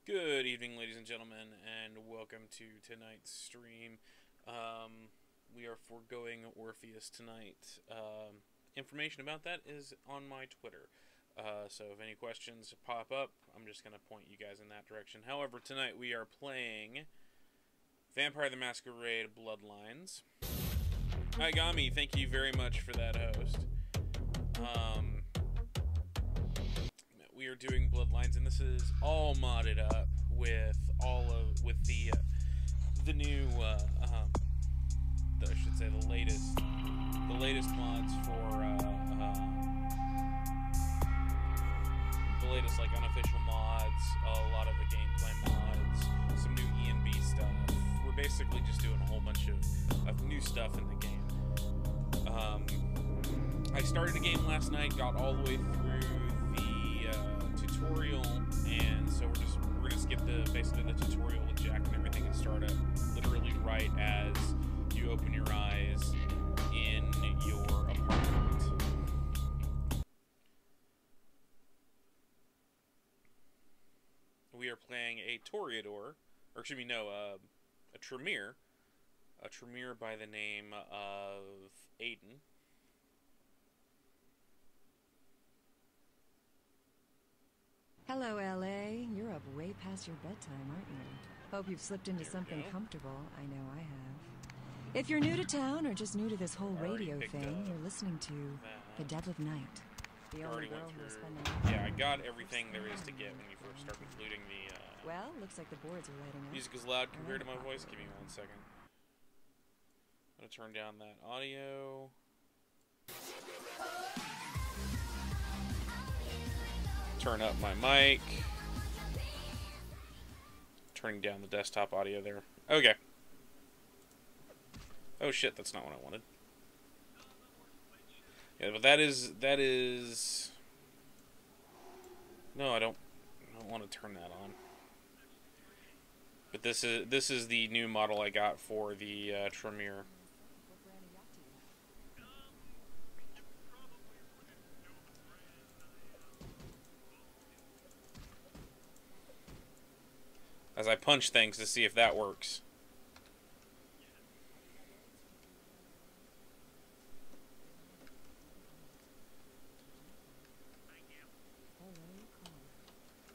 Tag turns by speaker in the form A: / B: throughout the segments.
A: Good evening, ladies and gentlemen, and welcome to tonight's stream. We are foregoing Orpheus tonight. Information about that is on my Twitter. So if any questions pop up, I'm just going to point you guys in that direction. However, tonight we are playing Vampire the Masquerade Bloodlines. Hi, Gami. Thank you very much for that, host. We are doing Bloodlines, and this is all modded up with the new I should say the latest mods for the latest like unofficial mods, a lot of the gameplay mods, some new E&B stuff. We're basically just doing a whole bunch of new stuff in the game. I started a game last night, got all the way through the tutorial, and so we're gonna skip basically the tutorial with Jack and everything and start it literally right as you open your eyes in your apartment. We are playing a Toreador, or excuse me, no, a Tremere by the name of Aiden.
B: Hello, LA. You're up way past your bedtime, aren't you? Hope you've slipped into something comfortable. I know I have. If you're new to town or just new to this whole radio thing, you're listening to The Dead of Night. The only girl who's spending...
A: Yeah, I got everything there is to get when you first start including the...
B: Well, looks like the boards are lighting up.
A: Music is loud compared to my voice. Give me 1 second. I'm gonna turn down that audio. Turn up my mic. Turning down the desktop audio there. Okay. Oh shit, that's not what I wanted. Yeah, but that is... No, I don't want to turn that on. But this is the new model I got for the Tremere. As I punch things to see if that works.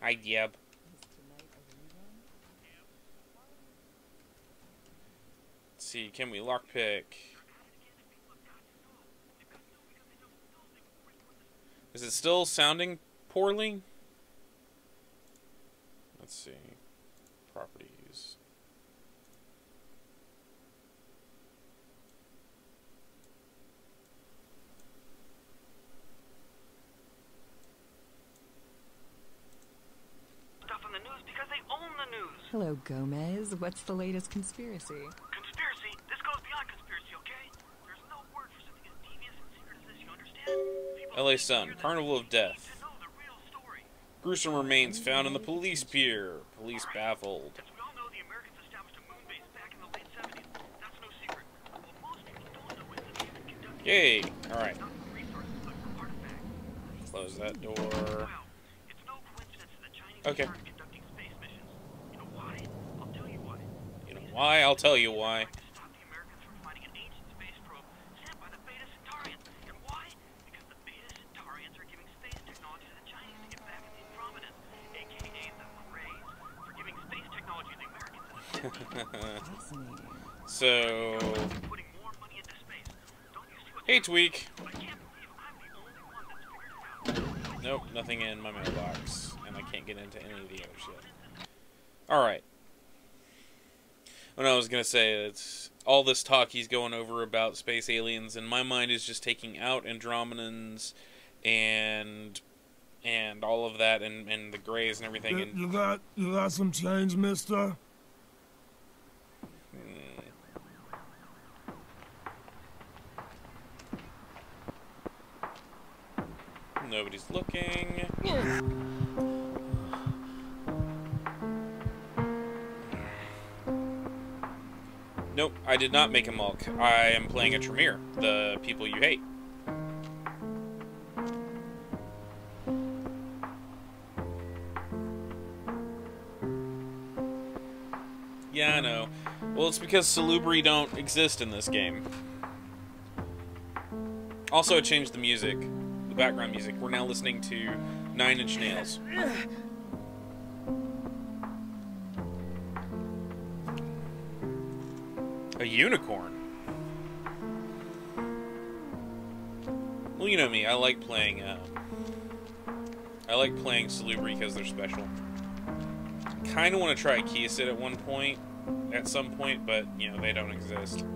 A: Hi, Deb. Let's see, can we lockpick? Is it still sounding poorly? Let's see. Properties.
C: Stuff on the news because they own the news.
B: Hello, Gomez. What's the latest conspiracy?
C: Conspiracy? This goes beyond conspiracy, okay? There's no word for something as devious and secret as this, you understand?
A: LA Sun, Carnival of Death. Gruesome remains found in the police pier. Police baffled.
C: As we all know, the Americans established a moon base back in the late 70s. That's no secret. What most people don't know is that they've been conducting...
A: Yay! Alright.
C: ...resources look for artifacts.
A: Close that door.
C: Wow. It's no coincidence that the Chinese started conducting space missions. You know why? I'll tell you why.
A: You know why? I'll tell you why.
C: To stop the Americans from finding an ancient space probe sent by the Beta Centaurians. And why? Because the Beta Centaurians are giving space technology to the Chinese to get back at the Andromedans, aka the Greys, for giving space technology to the Americans in the 50s.
A: So,
C: Putting more money into space. Don't you see what
A: hey Tweak.
C: I can't believe I'm the only one that's figured it out.
A: Nope, nothing in my mailbox, and I can't get into any of the other shit. Alright. What I was gonna say, it's all this talk he's going over about space aliens, and my mind is just taking out Andromedans and all of that, and the Greys and everything. And
D: You got some change, mister?
A: Nobody's looking. Nope, I did not make a Mulk. I am playing a Tremere, the people you hate. Yeah, I know. Well, it's because Salubri don't exist in this game. Also, it changed the music. The background music. We're now listening to 9 Inch Nails. A unicorn. Well, you know me. I like playing Salubri because they're special. Kind of want to try Kiasid at some point, but you know they don't exist.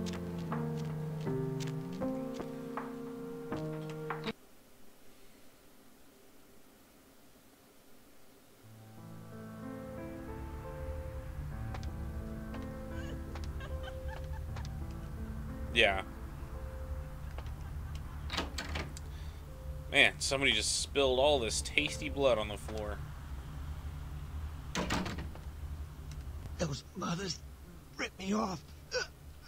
A: Yeah. Man, somebody just spilled all this tasty blood on the floor.
E: Those mothers ripped me off.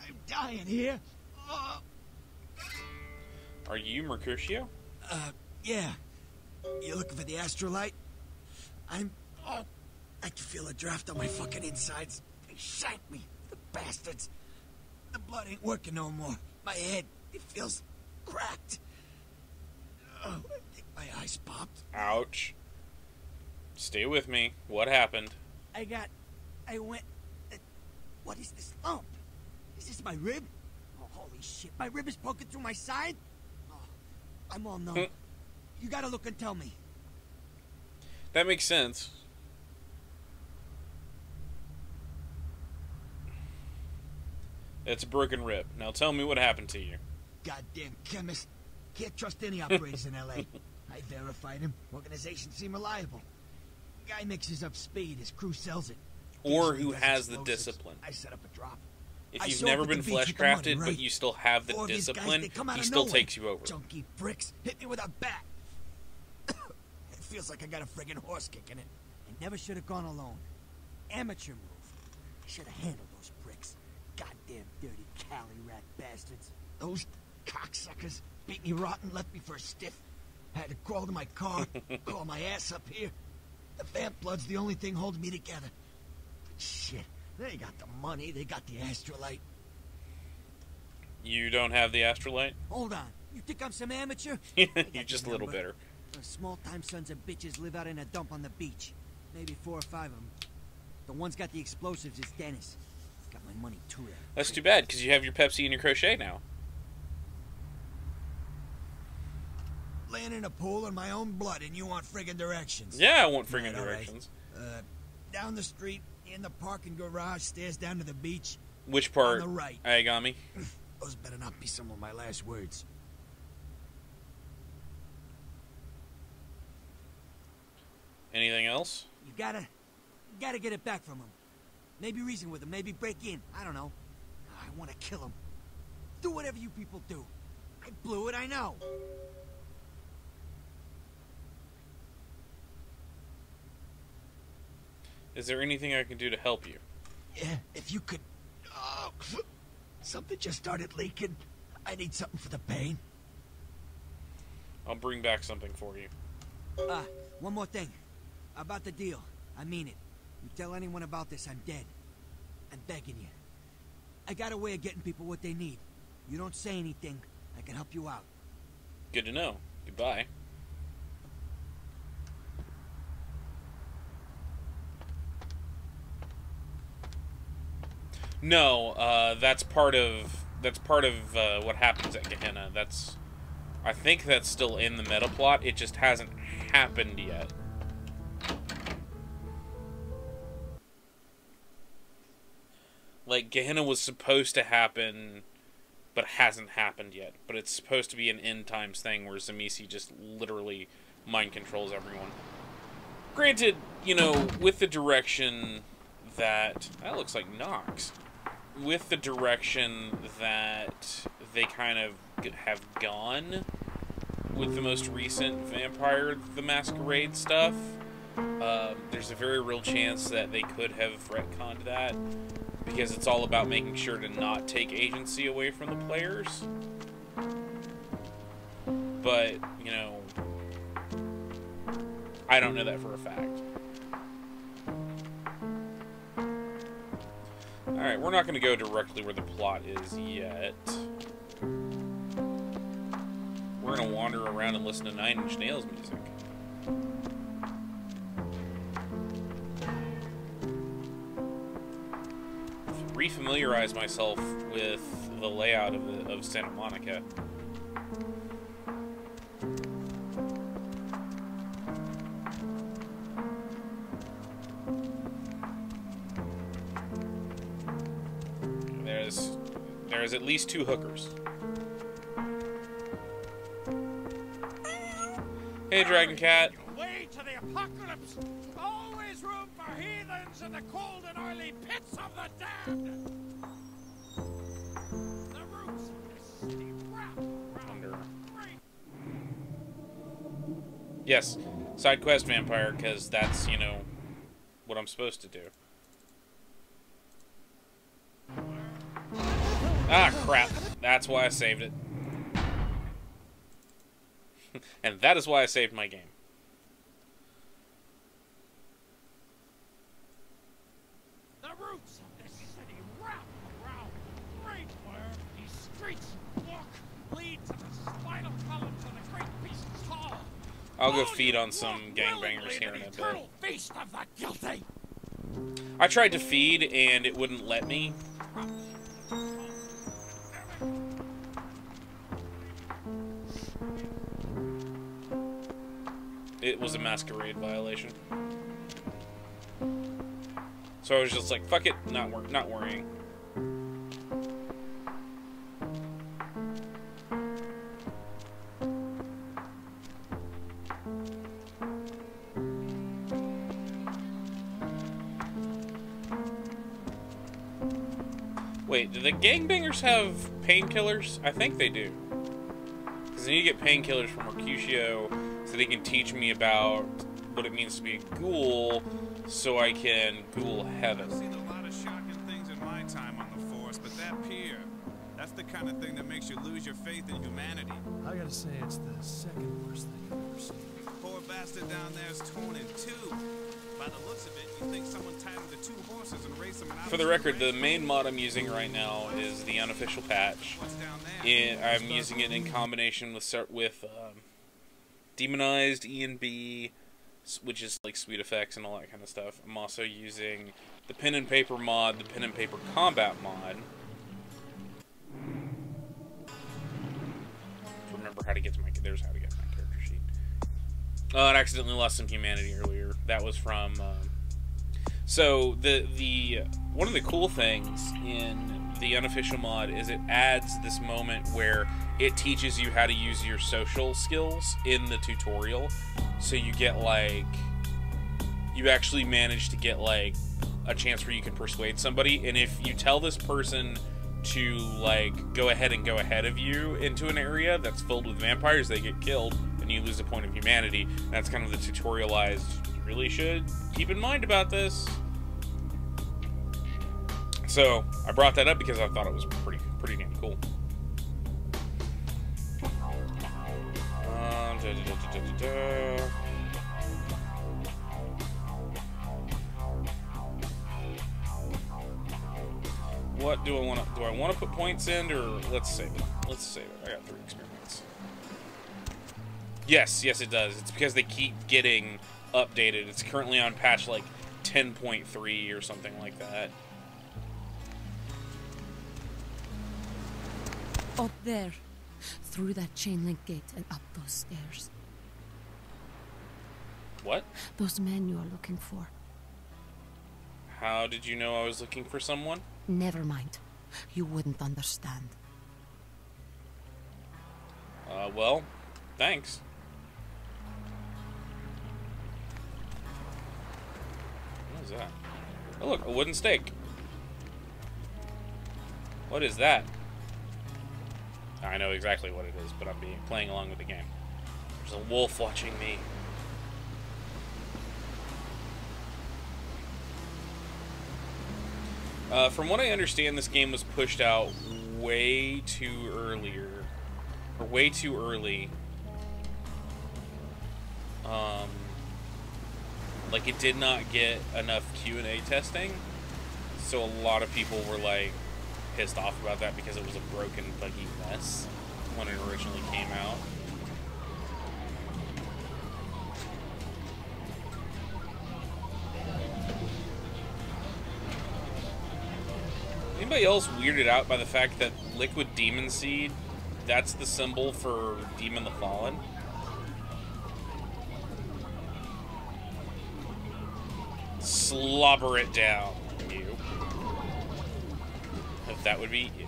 E: I'm dying here.
A: Are you Mercutio?
E: Yeah. You looking for the astrolite? I can feel a draft on my fucking insides. They shanked me, the bastards. The blood ain't working no more. My head, it feels cracked. Oh, I think my eyes popped.
A: Ouch. Stay with me. What happened?
E: What is this lump? Is this my rib? Oh, holy shit, my rib is poking through my side? Oh, I'm all numb. You gotta look and tell me.
A: That makes sense. It's a broken rib. Now tell me what happened to you.
E: Goddamn chemist. Can't trust any operators in L.A. I verified him. Organizations seem reliable. Guy mixes up speed. His crew sells it.
A: Or who has the discipline.
E: I set up a drop.
A: If you've never been flesh crafted, but you still have the discipline, he still takes you over.
E: Junky bricks hit me with a bat. It feels like I got a friggin' horse kicking it. I never should have gone alone. Amateur move. I should have handled those bricks. Goddamn dirty Cali rat bastards. Those cocksuckers beat me rotten, left me for a stiff. Had to crawl to my car, crawl my ass up here. The vamp blood's the only thing holding me together. But shit, they got the money, they got the astrolite.
A: You don't have the astrolite?
E: Hold on, you think I'm some amateur?
A: You're just a little bitter.
E: Small-time sons of bitches live out in a dump on the beach. Maybe 4 or 5 of them. The one's got the explosives is Dennis. Got my money too.
A: That's too bad, because you have your Pepsi and your crochet now.
E: Laying in a pool in my own blood, and you want friggin' directions.
A: Yeah, I want friggin' directions.
E: Right. Down the street, in the parking garage, stairs down to the beach.
A: Which part?
E: On the right.
A: Ayagami?
E: Those better not be some of my last words.
A: Anything else?
E: You gotta get it back from him. Maybe reason with him, maybe break in. I don't know. I want to kill him. Do whatever you people do. I blew it, I know.
A: Is there anything I can do to help you?
E: Yeah, if you could... something just started leaking. I need something for the pain.
A: I'll bring back something for you.
E: One more thing. About the deal. I mean it. You tell anyone about this, I'm dead. I'm begging you. I got a way of getting people what they need. You don't say anything, I can help you out.
A: Good to know. Goodbye. No, that's part of what happens at Gehenna. I think that's still in the meta plot. It just hasn't happened yet. Like, Gehenna was supposed to happen, but hasn't happened yet. But it's supposed to be an end times thing where Zamisi just literally mind controls everyone. Granted, you know, with the direction that looks like Nox. With the direction that they kind of have gone with the most recent Vampire the Masquerade stuff, there's a very real chance that they could have retconned that, because it's all about making sure to not take agency away from the players. But, you know, I don't know that for a fact. Alright, we're not going to go directly where the plot is yet. We're going to wander around and listen to Nine Inch Nails music. Refamiliarize myself with the layout of Santa Monica. There's at least 2 hookers. Hey, Dragon Cat.
F: Way to the apocalypse. Always room for heathens in the cold and oily pits of the damned. The roots of this city wrap around.
A: Yes, side quest vampire, because that's, you know, what I'm supposed to do. Ah, crap. That's why I saved it. And that is why I saved my game.
F: The roots of this city wrap around. Right where these streets lead to the spinal columns of the great beast's hall.
A: I'll go feed on some gangbangers here in a bit.
F: Feast of the guilty.
A: I tried to feed and it wouldn't let me. It was a masquerade violation. So I was just like, fuck it, not worrying. Wait, do the gangbangers have painkillers? I think they do. Because I need to get painkillers from Mercutio so they can teach me about what it means to be a ghoul so I can ghoul heaven.
G: I've seen a lot of shocking things in my time on the force, but that pier, that's the kind of thing that makes you lose your faith in humanity.
H: I gotta say, it's the second worst thing I've ever seen.
G: Poor bastard down there's torn in 2. By the looks of it, you think someone tied him to 2 horses and raced them out.
A: For the record, the main mod I'm using right now is the unofficial patch. I'm using it in combination with Demonized, E&B, which is like sweet effects and all that kind of stuff. I'm also using the pen and paper mod, the pen and paper combat mod. Remember how to get to my, there's how to get to my character sheet. I accidentally lost some humanity earlier. That was from, so the one of the cool things in the unofficial mod is it adds this moment where it teaches you how to use your social skills in the tutorial. So you get like, you actually manage to get like a chance where you can persuade somebody, and if you tell this person to like go ahead of you into an area that's filled with vampires, they get killed and you lose a point of humanity. That's kind of the tutorialized, you really should keep in mind about this. So I brought that up because I thought it was pretty damn cool. What do I want to? Do I want to put points in, or let's save it? Let's save it. I got 3 experiments. Yes, it does. It's because they keep getting updated. It's currently on patch like 10.3 or something like that.
I: Up there, through that chain link gate and up those stairs.
A: What?
I: Those men you are looking for.
A: How did you know I was looking for someone?
I: Never mind. You wouldn't understand.
A: Well, thanks. What is that? Oh, look, a wooden stake. What is that? I know exactly what it is, but I'm playing along with the game. There's a wolf watching me. From what I understand, this game was pushed out way too early. Like it did not get enough Q&A testing, So a lot of people were like pissed off about that because it was a broken, buggy mess when it originally came out. Anybody else weirded out by the fact that liquid demon seed, that's the symbol for Demon the Fallen? Slobber it down, you. If that would be you.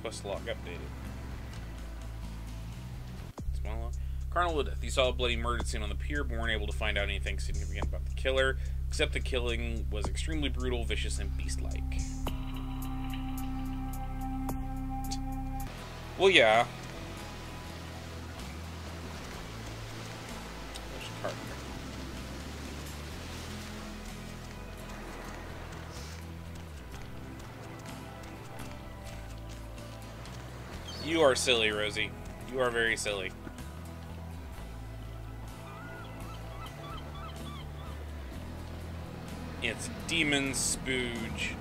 A: Quest log updated. Small log. Carnal of Death. You saw a bloody murder scene on the pier, but weren't able to find out anything significant about the killer, except the killing was extremely brutal, vicious, and beast-like. Well, yeah. There's a card. You are silly, Rosie. You are very silly. It's Demon Spooge.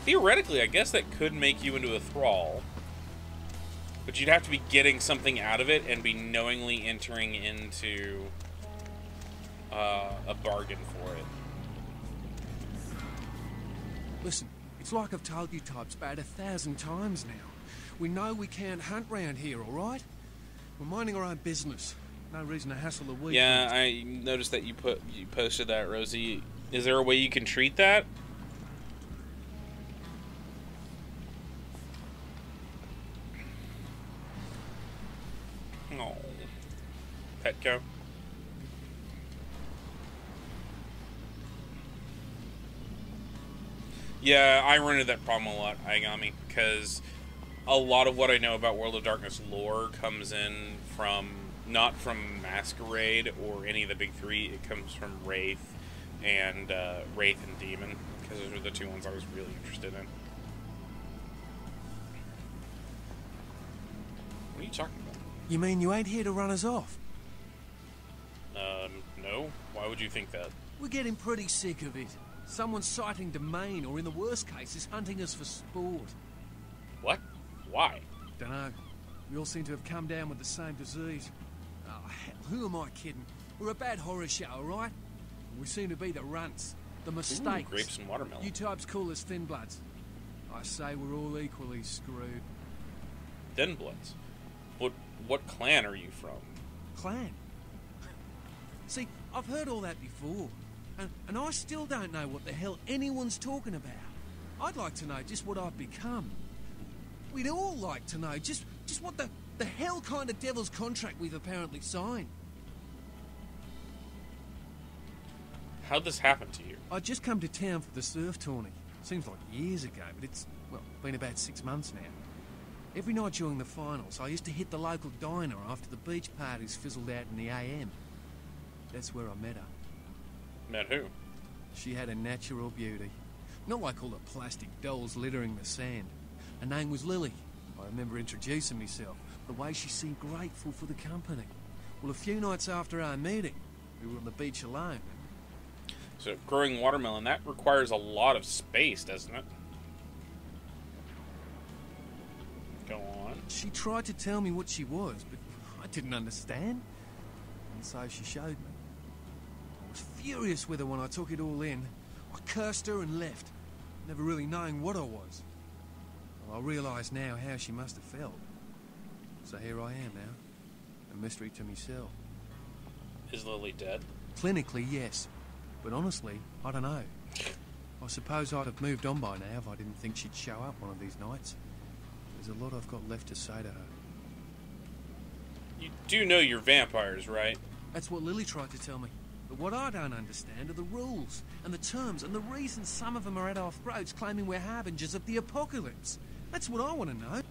A: Theoretically, I guess that could make you into a thrall. But you'd have to be getting something out of it and be knowingly entering into a bargain for it.
H: Listen, it's like I've told you types about 1,000 times now. We know we can't hunt round here, alright? We're minding our own business. No reason to hassle the weekend.
A: Yeah, I noticed that you posted that, Rosie. Is there a way you can treat that? Oh, Petco. Yeah, I run into that problem a lot, Aigami, because a lot of what I know about World of Darkness lore comes in from, not from Masquerade or any of the big three, it comes from Wraith and Demon, because those are the two ones I was really interested in. What are you talking about?
H: You mean you ain't here to run us off?
A: No. Why would you think that?
H: We're getting pretty sick of it. Someone's sighting domain, or in the worst cases, hunting us for sport.
A: What? Why?
H: Dunno. We all seem to have come down with the same disease. Oh, hell, who am I kidding? We're a bad horror show, alright? We seem to be the runts, the mistakes.
A: Ooh, grapes and watermelon.
H: You types call us thin bloods. I say we're all equally screwed.
A: Thin bloods? What clan are you from?
H: Clan? See, I've heard all that before. And I still don't know what the hell anyone's talking about. I'd like to know just what I've become. We'd all like to know just what the hell kind of devil's contract we've apparently signed.
A: How'd this happen to you?
H: I'd just come to town for the surf tourney. Seems like years ago, but it's, well, been about 6 months now. Every night during the finals, I used to hit the local diner after the beach parties fizzled out in the AM. That's where I met her.
A: Met who?
H: She had a natural beauty. Not like all the plastic dolls littering the sand. Her name was Lily. I remember introducing myself. The way she seemed grateful for the company. Well, a few nights after our meeting, we were on the beach alone.
A: So, growing watermelon, that requires a lot of space, doesn't it? Go on.
H: She tried to tell me what she was, but I didn't understand. And so she showed me. I was furious with her when I took it all in. I cursed her and left, never really knowing what I was. Well, I realise now how she must have felt. So here I am now, a mystery to myself.
A: Is Lily dead?
H: Clinically, yes. But honestly, I don't know. I suppose I'd have moved on by now if I didn't think she'd show up one of these nights. There's a lot I've got left to say to her.
A: You do know you're vampires, right?
H: That's what Lily tried to tell me. But what I don't understand are the rules, and the terms, and the reasons some of them are at our throats claiming we're harbingers of the apocalypse. That's what I want to know.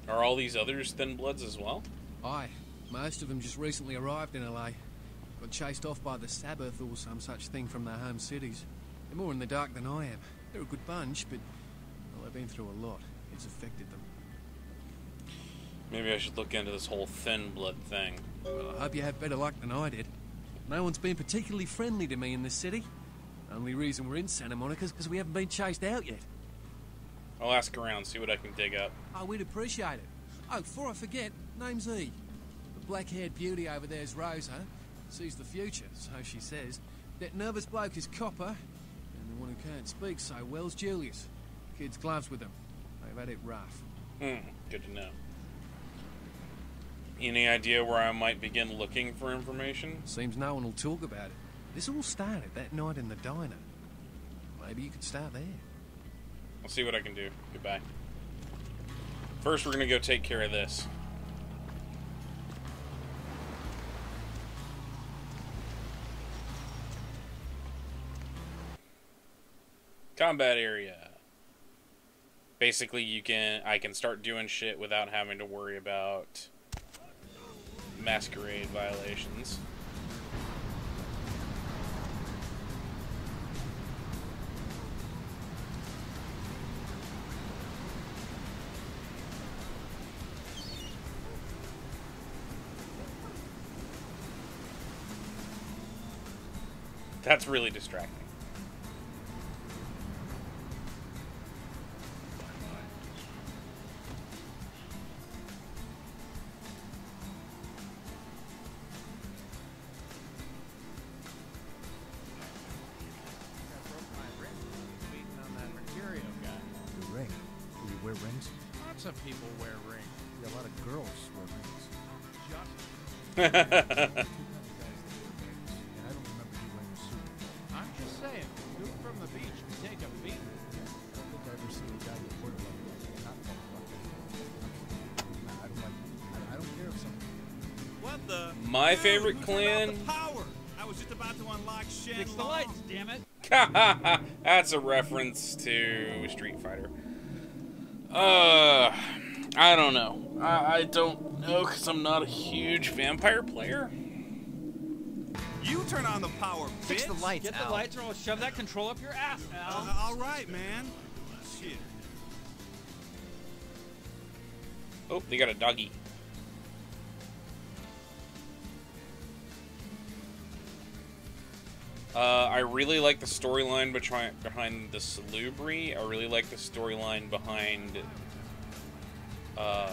A: Are all these others thin bloods as well?
H: Aye. Most of them just recently arrived in LA. Got chased off by the Sabbath or some such thing from their home cities. They're more in the dark than I am. They're a good bunch, but well, they've been through a lot. It's affected them.
A: Maybe I should look into this whole thin blood thing.
H: Well, I hope you have better luck than I did. No one's been particularly friendly to me in this city. Only reason we're in Santa Monica is because we haven't been chased out yet.
A: I'll ask around, see what I can dig up.
H: Oh, we'd appreciate it. Oh, before I forget, name's E. The black-haired beauty over there's Rosa. Sees the future, so she says. That nervous bloke is Copper, and the one who can't speak so well's Julius. Kids gloves with them. They've had it rough.
A: Good to know. Any idea where I might begin looking for information?
H: Seems no one will talk about it. This all started that night in the diner. Maybe you could start there.
A: I'll see what I can do. Goodbye. First, we're gonna go take care of this. Combat area. Basically, I can start doing shit without having to worry about masquerade violations. That's really distracting.
F: Lots of people wear rings.
E: Yeah, a lot of girls wear rings.
F: Just
E: And I don't remember you wearing a suit.
F: I'm just saying, dude from the beach can take a beating.
E: I don't think I've ever seen a guy get word like not I don't care if something.
G: What the?
A: My
G: Dude,
A: favorite
G: who turned off
A: clan.
G: the power? I was just about to unlock Shen
F: Fix the
G: Long.
F: lights, damn it.
A: That's a reference to Street Fighter. I don't know. I don't know because I'm not a huge vampire player.
G: You turn on the power, bitch.
E: Fix the lights,
F: Get the
E: Al.
F: lights or I'll shove that control up your ass, Al.
G: All right, man. Shit.
A: Oh, they got a doggy. I really like the storyline behind the Salubri. I really like the storyline behind. I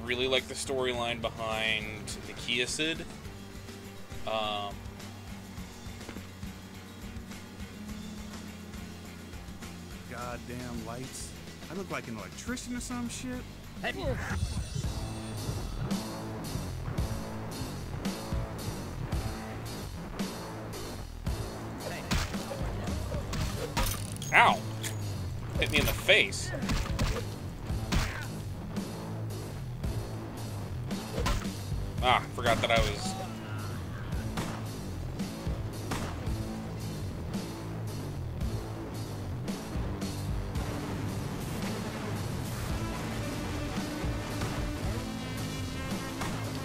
A: really like the storyline behind the Kiasid.
G: Goddamn lights. I look like an electrician or some shit.
A: Ow! Hit me in the face. Ah, forgot that I was...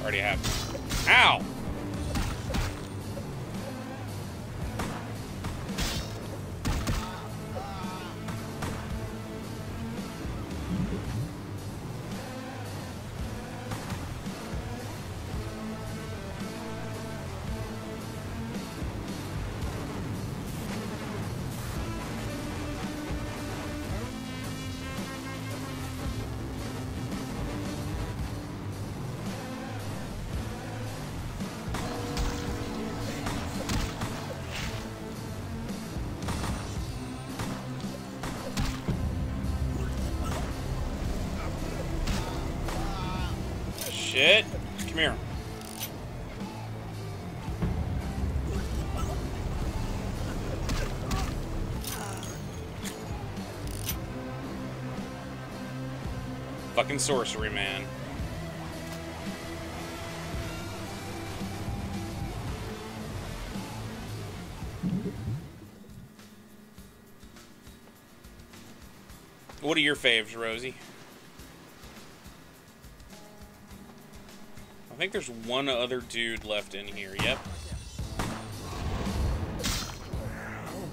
A: Already have. Ow! Shit. Come here. Fucking sorcery, man. What are your faves, Rosie? I think there's one other dude left in here. Yep.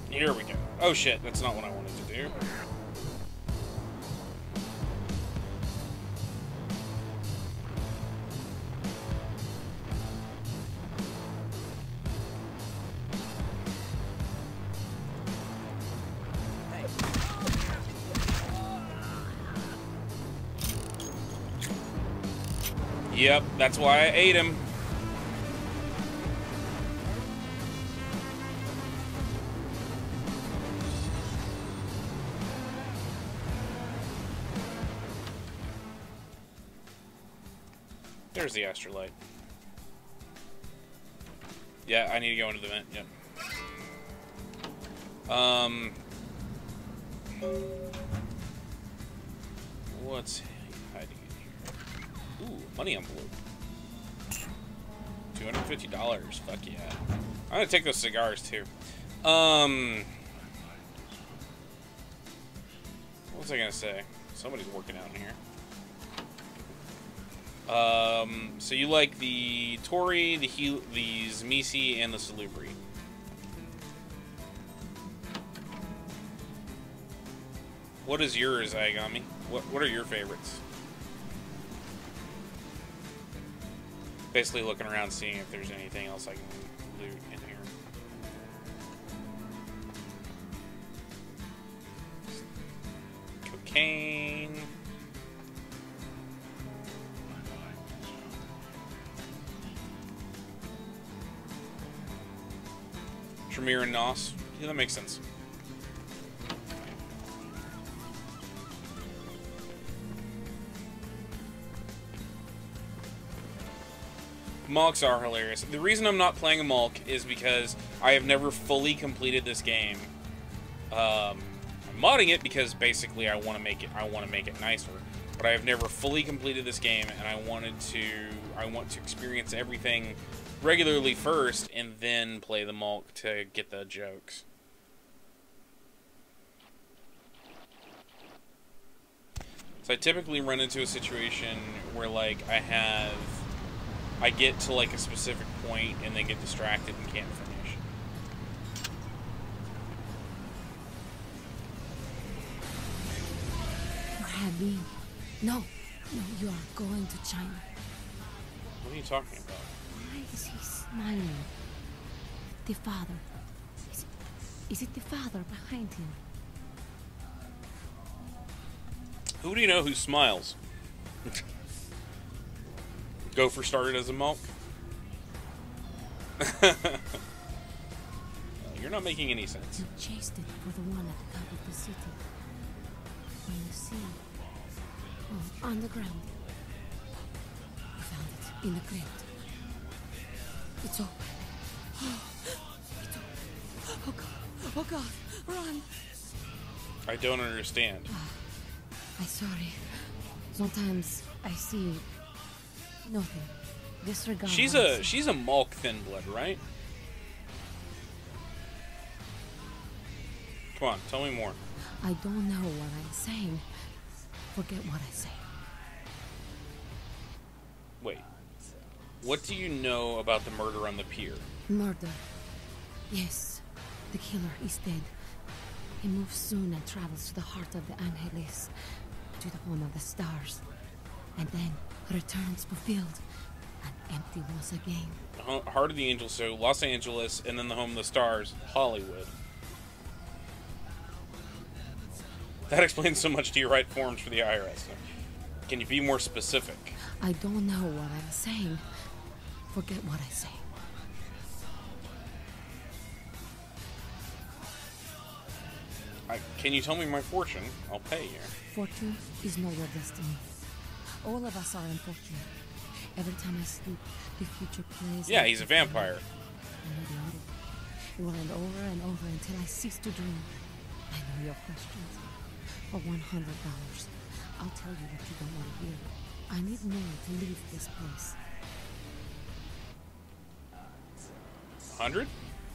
A: Here we go. Oh shit, that's not what I wanted to do. Yep, that's why I ate him. There's the astrolight. Yeah, I need to go into the vent. Yep. What's hiding in here? Ooh, money envelope. $250. Fuck yeah. I'm gonna take those cigars too. What was I gonna say? Somebody's working out in here. So you like the Tori, the Zmisi, and the Salubri. What is yours, Agami? What are your favorites? Basically looking around, seeing if there's anything else I can loot in here. Cocaine. Tremere and Nos. Yeah, that makes sense. Malks are hilarious. The reason I'm not playing a Malk is because I have never fully completed this game. I'm modding it because basically I want to make it nicer. But I have never fully completed this game, and I want to experience everything regularly first, and then play the Malk to get the jokes. So I typically run into a situation where, like, I get to, like, a specific point and then get distracted and can't finish.
I: Abby, no, you are going to China.
A: What are you talking about?
I: Why is he smiling? The father. Is it the father behind him?
A: Who do you know who smiles? Gopher started as a Malk? You're not making any sense.
I: You chased it for the one at the top of the city. When you see, on the ground. You found it in the crypt. It's open. It's open. Oh God! Oh God! Run!
A: I don't understand.
I: I'm sorry. Sometimes I see nothing. Disregard.
A: She's a Malk thin blood, right? Come on, tell me more.
I: I don't know what I'm saying. Forget what I say.
A: Wait. What do you know about the murder on the pier?
I: Murder. Yes. The killer is dead. He moves soon and travels to the heart of the Angeles, to the home of the stars, and then returns fulfilled and empty once again.
A: Heart of the Angels, so Los Angeles, and then the home of the stars, Hollywood. That explains so much to you write forms for the IRS. Can you be more specific?
I: I don't know what I'm saying. Forget what I say.
A: Can you tell me my fortune? I'll pay you.
I: Fortune is not your destiny. All of us are unfortunate. Every time I sleep, the future plays.
A: Yeah, he's a vampire.
I: It will end over and over until I cease to dream. I know your questions. For $100, I'll tell you what you don't want to hear. I need money to leave this place.
A: 100?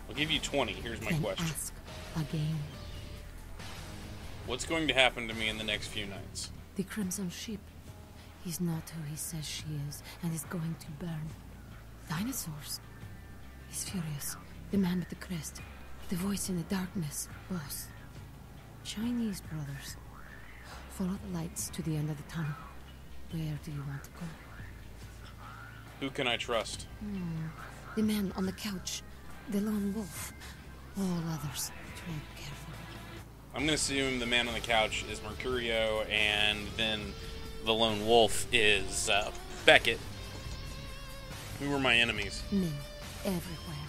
A: I'll give you 20. Here's my
I: Then
A: question.
I: Ask again.
A: What's going to happen to me in the next few nights?
I: The Crimson Ship. He's not who he says she is, and is going to burn. Dinosaurs. He's furious. The man with the crest. The voice in the darkness. Boss. Chinese brothers. Follow the lights to the end of the tunnel. Where do you want to go?
A: Who can I trust?
I: The man on the couch. The lone wolf. All others. Tread carefully.
A: I'm going to assume the man on the couch is Mercurio, and then the lone wolf is Beckett. Who were my enemies?
I: Men, everywhere.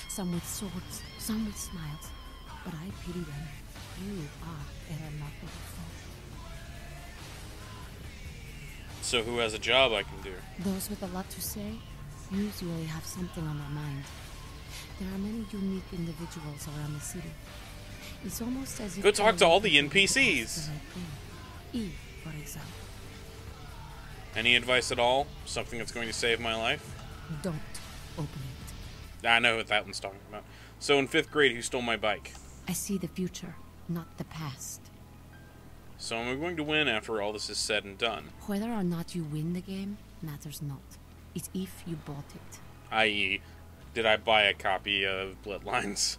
I: Some with swords, some with smiles. But I pity them. You are a remarkable foe.
A: So who has a job I can do?
I: Those with a lot to say usually have something on their mind. There are many unique individuals around the city. It's almost as if...
A: Go talk to all the NPCs!
I: Eve, for example.
A: Any advice at all? Something that's going to save my life?
I: Don't open it.
A: I know what that one's talking about. So in 5th grade, who stole my bike?
I: I see the future, not the past.
A: So am I going to win after all this is said and done?
I: Whether or not you win the game matters not. It's if you bought it.
A: I.e., did I buy a copy of Bloodlines?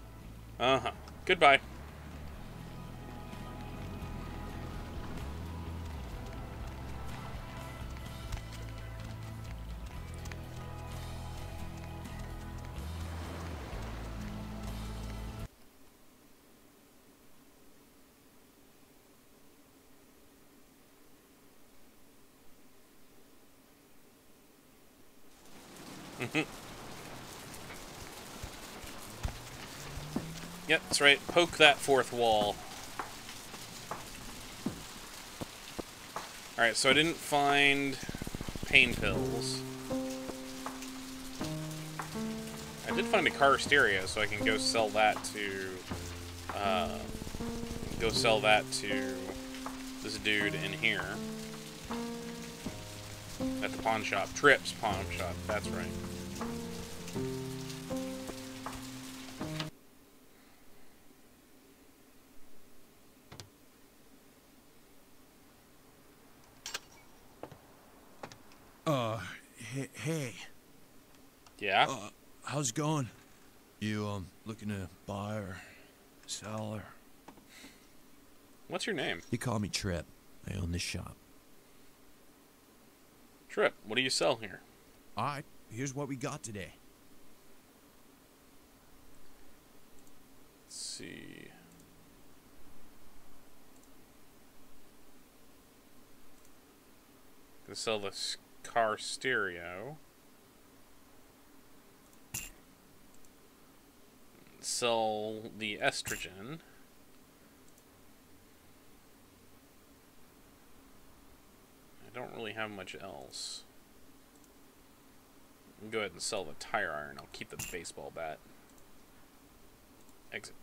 A: Uh-huh. Goodbye. Yep, that's right. Poke that 4th wall. Alright, so I didn't find pain pills. I did find a car stereo, so I can go sell that to this dude in here. At the pawn shop. Tripp's pawn shop, that's right.
J: Hey.
A: Yeah?
J: How's it going? You, looking to buy or sell or...
A: What's your name?
J: You call me Trip. I own this shop.
A: Trip, what do you sell here?
J: Alright, here's what we got today.
A: Let's see. Gonna sell this car stereo. Sell the estrogen. I don't really have much else. Go ahead and sell the tire iron. I'll keep the baseball bat. Exit.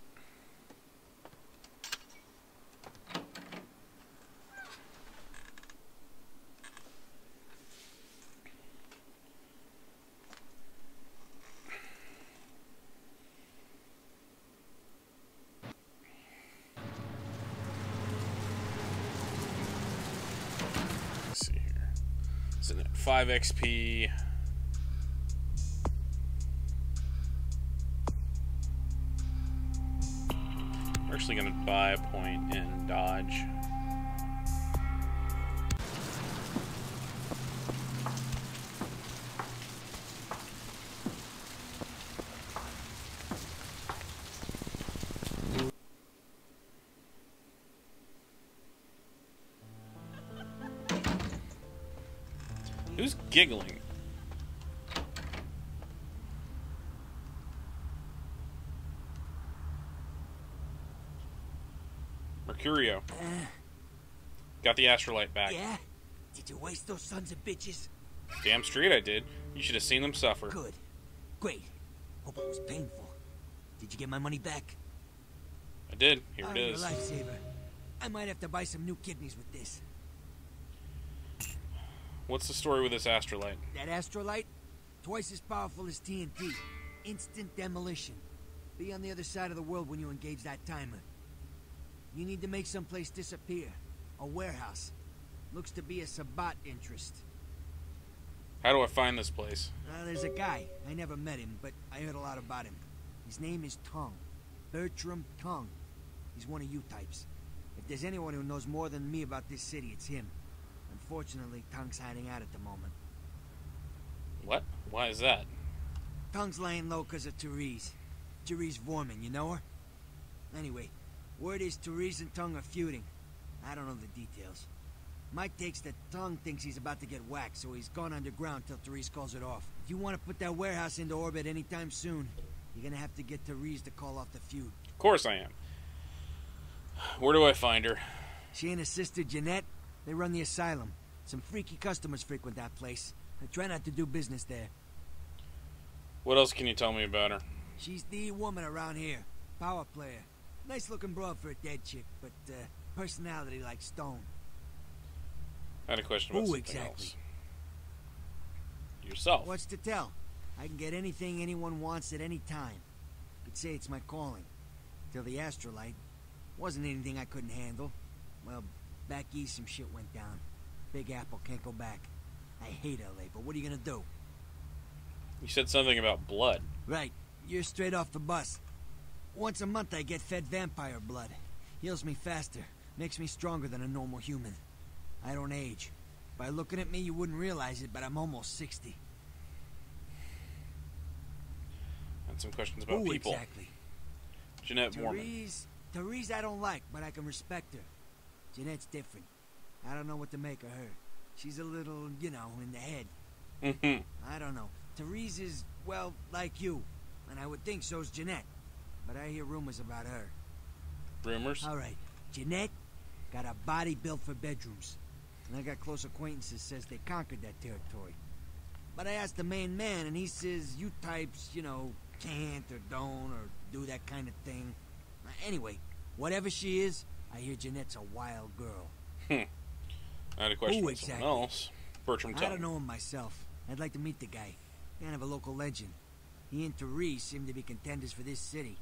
A: Let's see here. So 5 XP. We're actually going to buy a point in Dodge. Who's giggling? Mercurio. Got the astrolite back.
E: Yeah? Did you waste those sons of bitches?
A: Damn straight I did. You should have seen them suffer.
E: Good. Great. Hope it was painful. Did you get my money back?
A: I did. Here it
E: You're
A: is.
E: a lifesaver. I might have to buy some new kidneys with this.
A: What's the story with this astrolite?
E: That astrolite? Twice as powerful as TNT. Instant demolition. Be on the other side of the world when you engage that timer. You need to make someplace disappear. A warehouse. Looks to be a Sabbat interest.
A: How do I find this place?
E: There's a guy. I never met him, but I heard a lot about him. His name is Tongue. Bertram Tongue. He's one of you types. If there's anyone who knows more than me about this city, it's him. Unfortunately, Tongue's hiding out at the moment.
A: What? Why is that?
E: Tongue's laying low because of Therese. Therese Vorman, you know her? Anyway, word is Therese and Tongue are feuding. I don't know the details. Mike takes the tongue, thinks he's about to get whacked, so he's gone underground till Therese calls it off. If you want to put that warehouse into orbit anytime soon, you're gonna have to get Therese to call off the feud.
A: Of course I am. Where do I find her?
E: She and her sister Jeanette, they run the asylum. Some freaky customers frequent that place. I try not to do business there.
A: What else can you tell me about her?
E: She's the woman around here. Power player. Nice looking broad for a dead chick, but personality like stone.
A: I had a question about
E: Who
A: something
E: exactly?
A: else. Yourself.
E: What's to tell? I can get anything anyone wants at any time. Could say it's my calling. Till the astrolite. Wasn't anything I couldn't handle. Well, back east some shit went down. Big Apple can't go back. I hate LA, but what are you gonna do?
A: You said something about blood.
E: Right. You're straight off the bus. Once a month I get fed vampire blood. Heals me faster. Makes me stronger than a normal human. I don't age. By looking at me, you wouldn't realize it, but I'm almost 60.
A: I had some questions about
E: Who
A: people.
E: exactly?
A: Jeanette Mormon.
E: Therese I don't like, but I can respect her. Jeanette's different. I don't know what to make of her. She's a little, you know, in the head. I don't know. Therese is, well, like you. And I would think so's Jeanette. But I hear rumors about her.
A: Rumors?
E: Alright. Jeanette got a body built for bedrooms. And I got close acquaintances says they conquered that territory. But I asked the main man, and he says you types, you know, can't or don't or do that kind of thing. Anyway, whatever she is, I hear Jeanette's a wild girl.
A: I had a question
E: Who
A: about
E: exactly?
A: someone else. Bertram
E: I
A: Tell.
E: don't know him myself. I'd like to meet the guy. Kind of a local legend. He and Therese seem to be contenders for this city.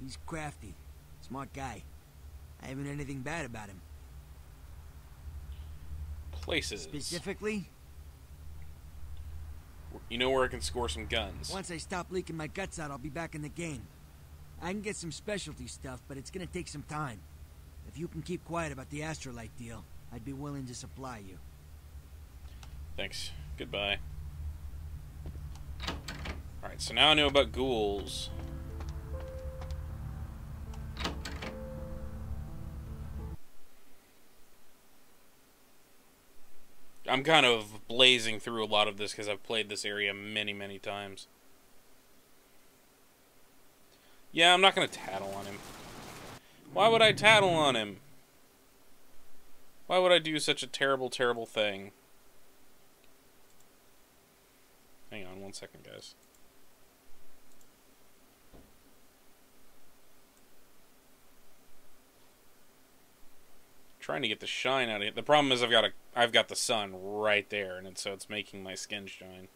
E: He's crafty. Smart guy. I haven't heard anything bad about him.
A: Places.
E: Specifically?
A: You know where I can score some guns.
E: Once I stop leaking my guts out, I'll be back in the game. I can get some specialty stuff, but it's gonna take some time. If you can keep quiet about the astrolite deal, I'd be willing to supply you.
A: Thanks. Goodbye. Alright, so now I know about ghouls. I'm kind of blazing through a lot of this because I've played this area many, many times. Yeah, I'm not going to tattle on him. Why would I tattle on him? Why would I do such a terrible, terrible thing? Hang on 1 second, guys. Trying to get the shine out of it. The problem is I've got the sun right there, and so it's making my skin shine.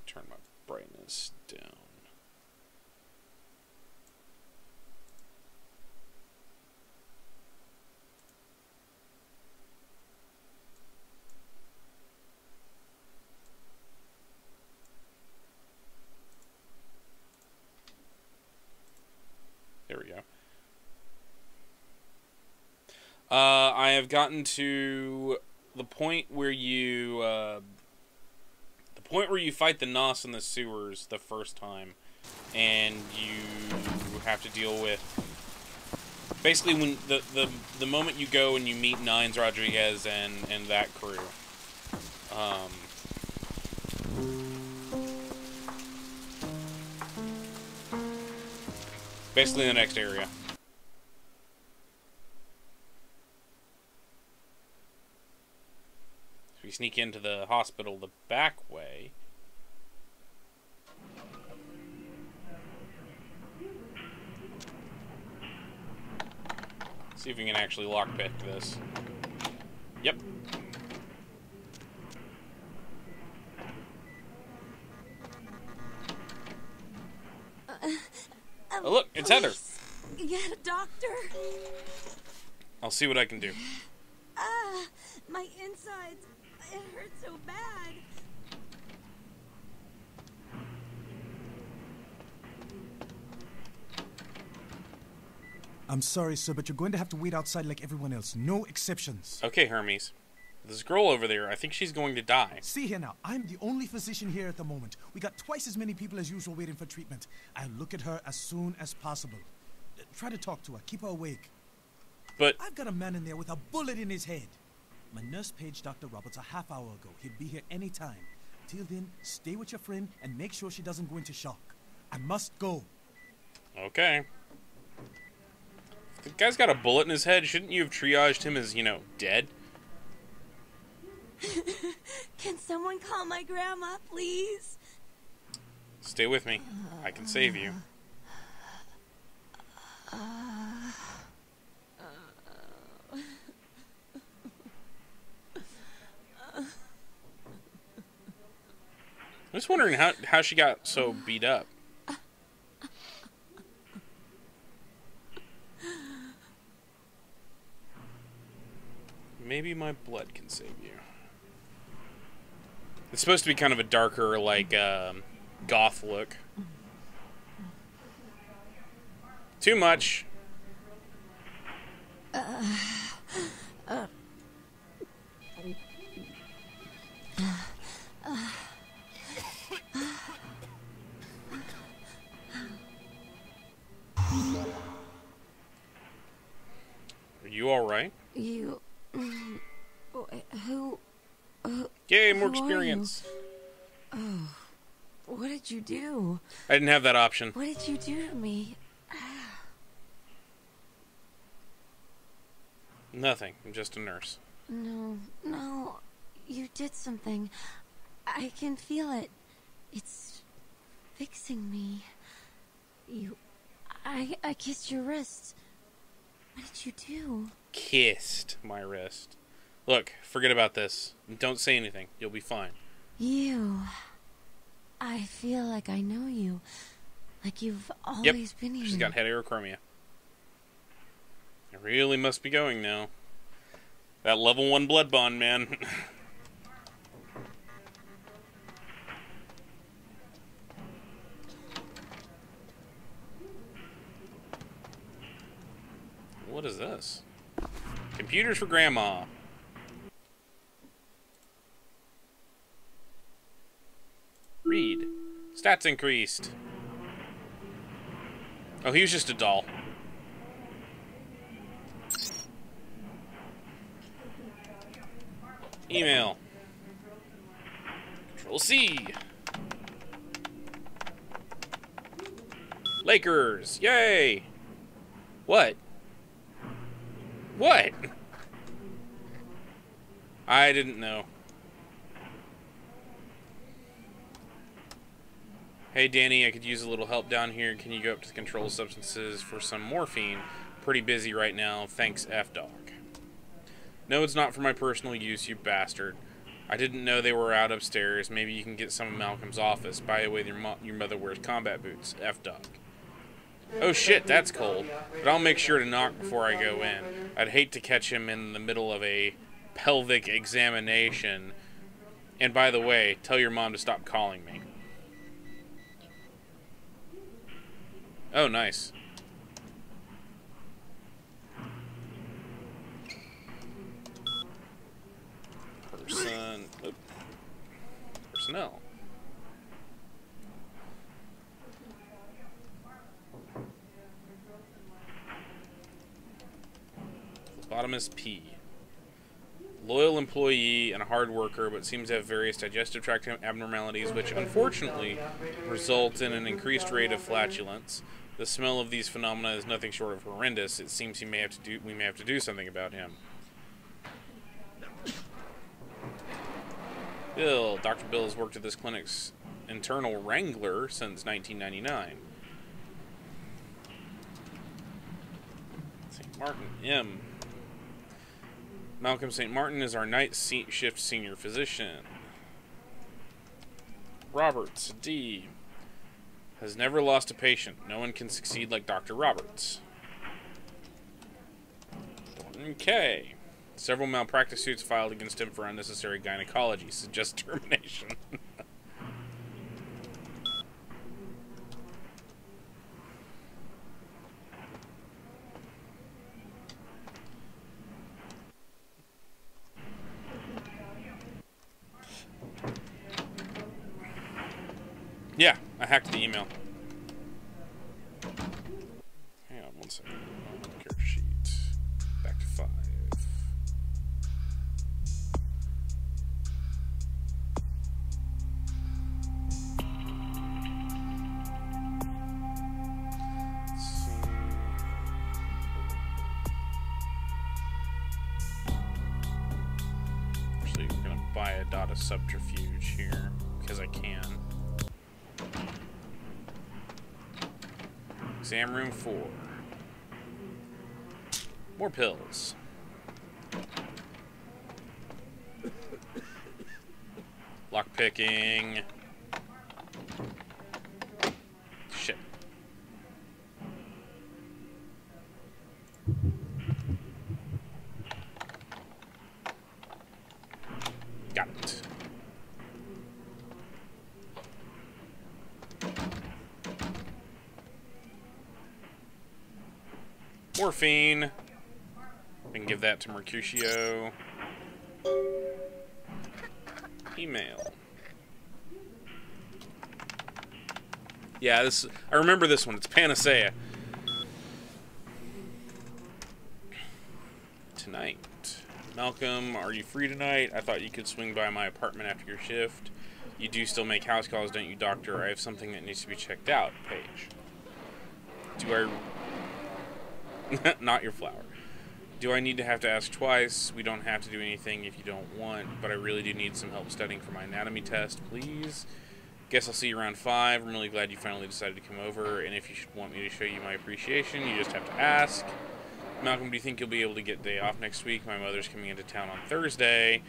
A: Turn my brightness down. There we go. I have gotten to the point where you fight the Nos in the sewers the first time, and you have to deal with basically when the moment you go and you meet Nines Rodriguez and that crew. Basically the next area. So we sneak into the hospital the back way. See if we can actually lockpick this. Yep. Oh, look, it's Heather.
K: Get a doctor.
A: I'll see what I can do.
K: My insides. It hurts so bad.
L: I'm sorry, sir, but you're going to have to wait outside like everyone else. No exceptions.
A: Okay, Hermes. This girl over there, I think she's going to die.
L: See here now, I'm the only physician here at the moment. We got twice as many people as usual waiting for treatment. I'll look at her as soon as possible. Try to talk to her. Keep her awake.
A: But
L: I've got a man in there with a bullet in his head. My nurse paged Dr. Roberts a half hour ago. He'll be here any time. Till then, stay with your friend and make sure she doesn't go into shock. I must go.
A: okay. If the guy's got a bullet in his head, shouldn't you have triaged him as, you know, dead?
K: Can someone call my grandma, please?
A: Stay with me. I can save you. I'm just wondering how she got so beat up. Maybe my blood can save you. It's supposed to be kind of a darker, like, goth look. Too much. Are you alright?
K: You... Who...
A: Yay, more
K: who are
A: experience.
K: you? Oh, what did you do?
A: I didn't have that option.
K: What did you do to me?
A: Nothing. I'm just a nurse.
K: No, you did something. I can feel it. It's fixing me. I kissed your wrist. What did you do?
A: Kissed my wrist. Look, forget about this. Don't say anything. You'll be fine.
K: I feel like I know you. Like you've always been here.
A: She's got heterochromia. I really must be going now. That level 1 blood bond, man. What is this? Computers for Grandma. Read. Stats increased. Oh, he was just a doll. Email. Control C. Lakers. Yay. What? What? I didn't know. Hey Danny, I could use a little help down here. Can you go up to the control substances for some morphine? Pretty busy right now. Thanks, F-Dog. No, it's not for my personal use, you bastard. I didn't know they were out upstairs. Maybe you can get some in Malcolm's office. By the way, your mother wears combat boots. F-Dog. Oh shit, that's cold. But I'll make sure to knock before I go in. I'd hate to catch him in the middle of a pelvic examination. And by the way, tell your mom to stop calling me. Oh, nice. Personnel. Phlebotomist P. Loyal employee and a hard worker, but seems to have various digestive tract abnormalities, which unfortunately result in an increased rate of flatulence. The smell of these phenomena is nothing short of horrendous. It seems we may have to do something about him. Bill. Dr. Bill has worked at this clinic's internal wrangler since 1999. St. Martin. M. Malcolm St. Martin is our night shift senior physician. Roberts. D. Has never lost a patient. No one can succeed like Dr. Roberts. Thornton K. Several malpractice suits filed against him for unnecessary gynecology. Suggest termination. Yeah, I hacked the email. Hang on one second. Character sheet. apply a dot of subterfuge here, because I can. Exam room 4. More pills. Lockpicking. Shit. Got it. Morphine. I can give that to Mercutio. Email. Yeah, this. I remember this one. It's Panacea. Tonight. Malcolm, are you free tonight? I thought you could swing by my apartment after your shift. You do still make house calls, don't you, doctor? I have something that needs to be checked out. Paige. Do I... Not your flower. Do I need to have to ask twice? We don't have to do anything if you don't want, but I really do need some help studying for my anatomy test, please. Guess I'll see you around 5. I'm really glad you finally decided to come over, and if you should want me to show you my appreciation, you just have to ask. Malcolm, do you think you'll be able to get day off next week? My mother's coming into town on Thursday.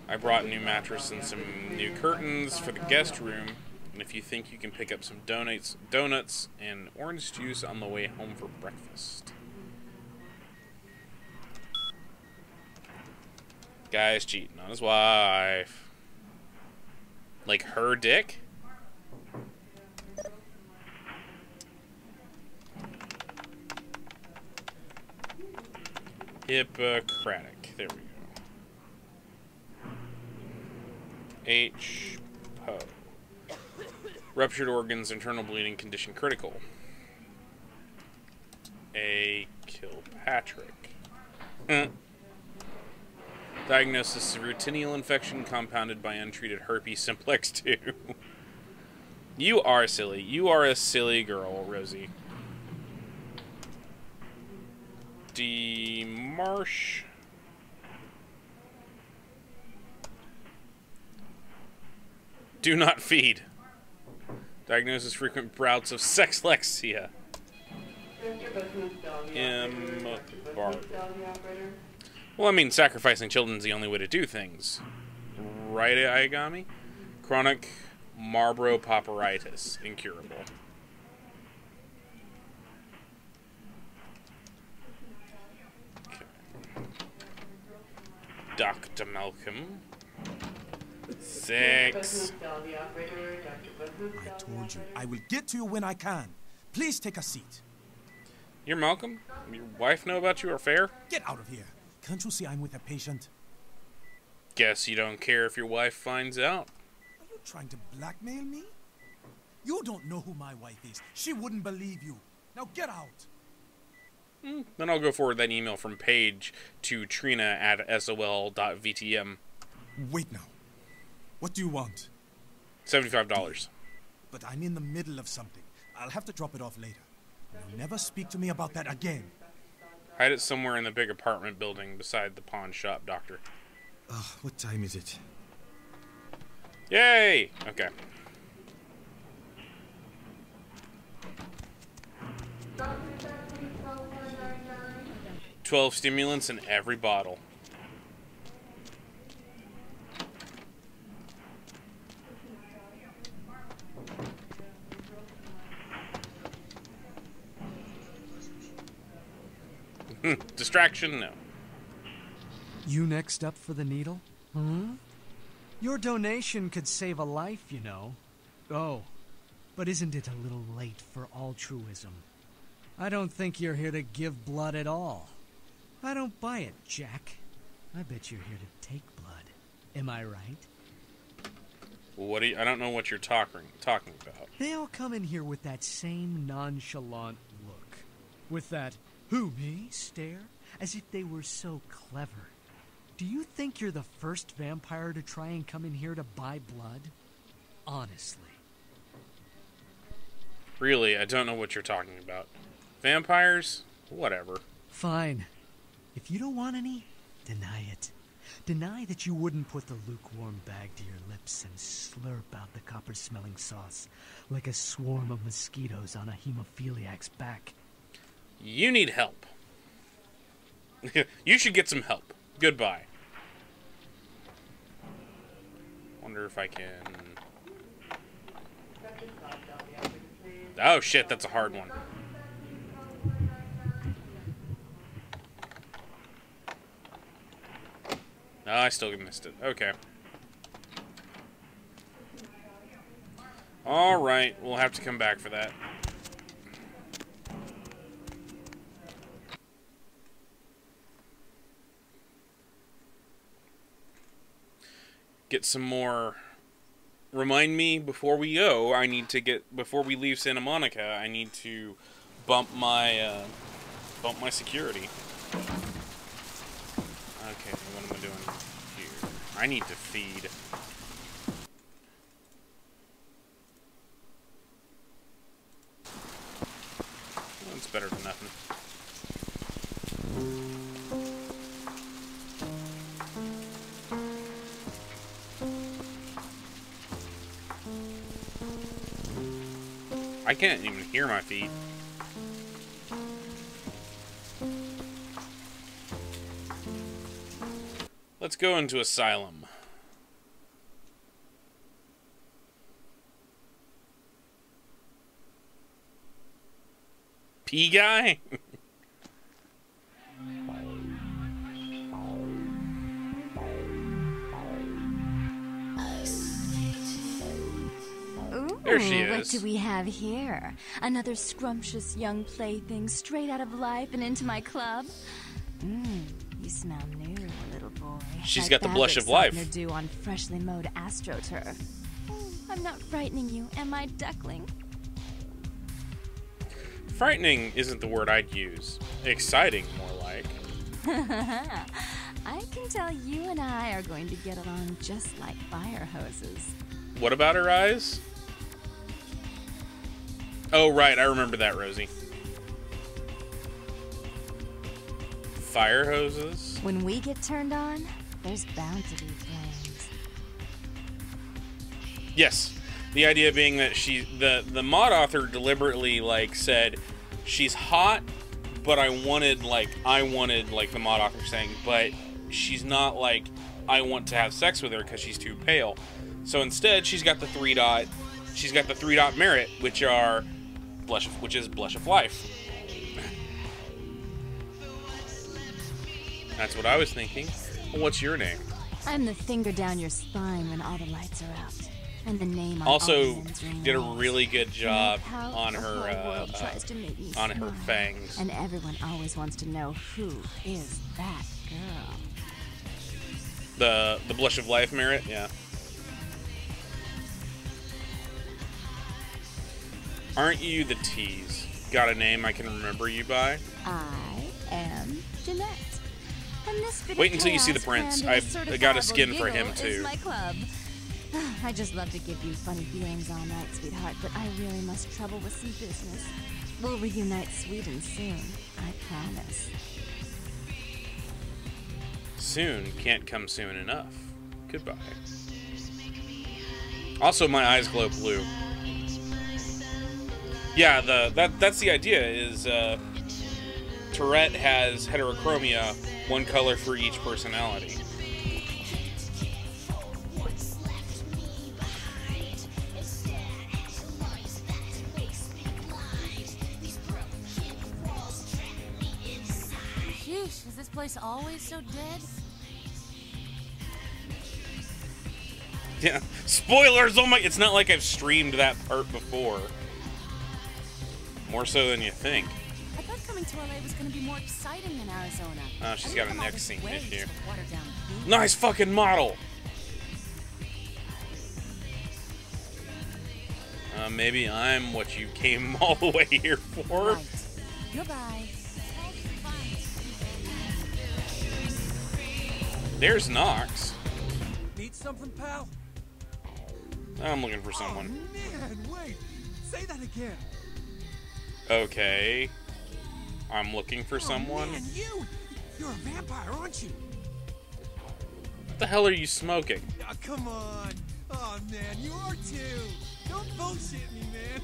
A: I brought a new mattress and some new curtains for the guest room, and if you think you can pick up some donuts and orange juice on the way home for breakfast. Guy's cheating on his wife. Like her dick? Hippocratic. There we go. H. Poe. Ruptured organs, internal bleeding, condition critical. A. Kilpatrick. Diagnosis of routineal infection compounded by untreated herpes simplex 2. You are silly. You are a silly girl, Rosie. D. Marsh. Do not feed. Diagnosis frequent bouts of sexlexia. M. Barber. Well, I mean, sacrificing children's the only way to do things. Right, Ayagami? Chronic Marlboro papyritis. Incurable. Okay. Dr. Malcolm. 6.
L: I told you, I will get to you when I can. Please take a seat.
A: You're Malcolm? Your wife know about your affair?
L: Get out of here. Can't you see I'm with a patient?
A: Guess you don't care if your wife finds out.
L: Are you trying to blackmail me? You don't know who my wife is. She wouldn't believe you. Now get out.
A: Then I'll go forward that email from Paige to trina@sol.vtm.
L: Wait now. What do you want?
A: $75.
L: But I'm in the middle of something. I'll have to drop it off later. Now never speak to me about that again.
A: Hide it somewhere in the big apartment building beside the pawn shop, doctor.
L: What time is it?
A: Yay! Okay. $12 stimulants in every bottle. Distraction? No.
M: You next up for the needle? Your donation could save a life, you know. Oh, but isn't it a little late for altruism? I don't think you're here to give blood at all. I don't buy it, Jack. I bet you're here to take blood. Am I right?
A: What do you, I don't know what you're talking about.
M: They all come in here with that same nonchalant look. With that, who, me, stare, as if they were so clever. Do you think you're the first vampire to try and come in here to buy blood? Honestly.
A: Really, I don't know what you're talking about. Vampires? Whatever.
M: Fine. If you don't want any, deny it. Deny that you wouldn't put the lukewarm bag to your lips and slurp out the copper-smelling sauce like a swarm of mosquitoes on a hemophiliac's back.
A: You need help. You should get some help. Goodbye. Wonder if I can... Oh shit, that's a hard one. No, I still missed it. Okay. Alright, we'll have to come back for that. Get some more... Remind me, before we go, I need to get... Before we leave Santa Monica, I need to bump my security. Okay, what am I doing here? I need to feed. That's better than nothing. I can't even hear my feet. Let's go into Asylum. Pea guy?
K: Ooh,
A: there she is.
K: What do we have here? Another scrumptious young plaything straight out of life and into my club? You smell new, little boy.
A: She's
K: Like
A: got the blush of life.
K: fabric softener dew on freshly mowed astroturf. I'm not frightening you, am I, duckling?
A: Frightening isn't the word I'd use. Exciting, more like.
K: I can tell you and I are going to get along just like fire hoses.
A: What about her eyes? Oh, right, I remember that, Rosie. Fire hoses?
K: When we get turned on, there's bound to be flames.
A: Yes. The idea being that the mod author deliberately, like, said, she's hot, but I wanted, like, the mod author saying, but she's not, like, I want to have sex with her because she's too pale. So instead, she's got the three dot merit, which is blush of life. That's what I was thinking. Well, what's your name?
K: I'm the finger down your spine when all the lights are out. And the name on
A: Also,
K: all the men's ring
A: did a
K: walls.
A: really good job
K: How
A: on
K: the
A: her
K: whole world tries to make me
A: on her
K: smile.
A: fangs.
K: And everyone always wants to know who is that girl.
A: The blush of life merit, yeah. Aren't you the tease? Got a name I can remember you by?
K: I am Jeanette. And this bit
A: Wait
K: of
A: until you see the
K: chaos
A: prince.
K: branded
A: I've got a
K: certifiable
A: skin for him,
K: giggle is
A: too.
K: my club. I just love to give you funny feelings all night, sweetheart, but I really must trouble with some business. We'll reunite sweet and soon, I promise.
A: Soon can't come soon enough. Goodbye. Also, my eyes glow blue. Yeah, that's the idea, is Tourette has heterochromia, one color for each personality.
I: Sheesh, is this place always so dead?
A: Yeah, spoilers! Oh my, it's not like I've streamed that part before. More so than you think.
I: I thought coming to LA was going to be more exciting than Arizona.
A: Oh, she's
I: I
A: got
I: didn't
A: a
I: know all
A: neck
I: this
A: scene
I: waste
A: issue.
I: of watered-down food.
A: Nice fucking model! Maybe I'm what you came all the way here for.
I: Right. Goodbye.
A: There's Knox.
L: Need something, pal?
A: I'm looking for someone.
L: Oh, man, wait. Say that again.
A: Okay. I'm looking for someone.
L: Man, you're a vampire, aren't you?
A: What the hell are you smoking?
L: Oh, come on. Oh, man, you are too. Don't bullshit me, man.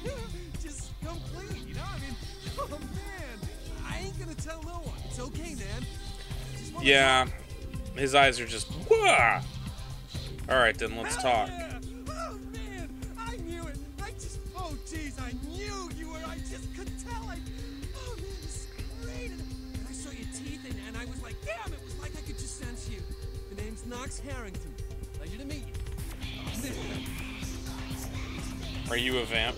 L: Just come clean, you know? I mean, oh, man. I ain't gonna tell no one. It's okay, man.
A: Yeah, his eyes are just, wah! Alright, then let's talk.
L: Yeah. Oh, man, I knew it. Oh, jeez, I knew you were. I just could tell. Oh, man, it's great. And I saw your teeth, and I was like, damn, it was like I could just sense you. The name's Knox Harrington. Pleasure to meet you. Oh, man.
A: Are you a vamp?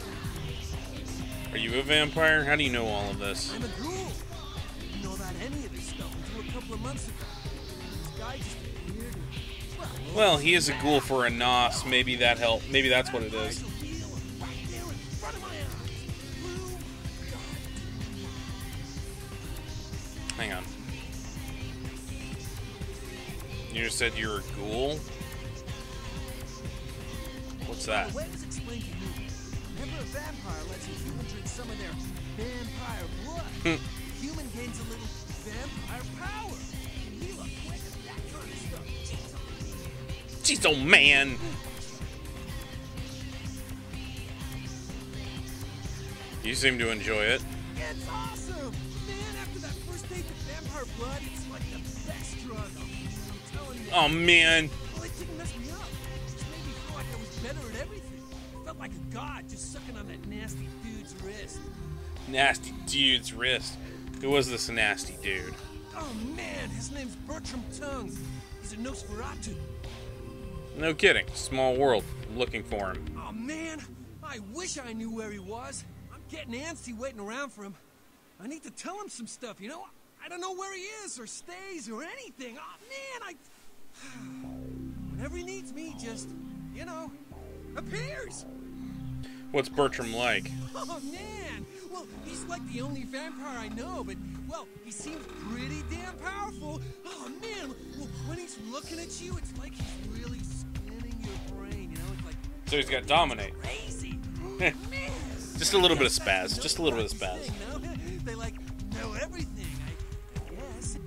A: Are you a vampire? How do you know all of this?
L: I'm a ghoul. I didn't know about any of this stuff until a couple of months ago. This guy just appeared and...
A: Well, he is a ghoul for a nos. Maybe that helped. Maybe that's what it is. Hang on. You just said you're a ghoul? What's that?
L: The way it was explained to me, whenever a vampire lets a human drink some of their vampire blood, the human gains a little vampire power. And heal up quick and that kind of stuff.
A: Jeez, oh man! You seem to enjoy it.
L: It's awesome! Man, after that first date with vampire blood, it's like the best drug. I'm telling you.
A: Oh man!
L: Well, it didn't mess me up. It just made me feel like I was better at everything. I felt like a god just sucking on that nasty dude's wrist.
A: Nasty dude's wrist. Who was this nasty dude?
L: Oh man, his name's Bertram Tongue. He's a Nosferatu.
A: No kidding. Small world. I'm looking for him.
L: Oh man, I wish I knew where he was. I'm getting antsy waiting around for him. I need to tell him some stuff, you know? I don't know where he is or stays or anything. Oh man, whenever he needs me, just, you know, appears.
A: What's Bertram like?
L: Oh man, well, he's like the only vampire I know, but, well, he seems pretty damn powerful. Oh man, well, when he's looking at you, it's like he's really scanning your brain, you know? It's like...
A: So he's got dominate.
L: Crazy. Man.
A: Just a little bit of spaz. Just a little bit of spaz.
L: They, like, know everything, I guess.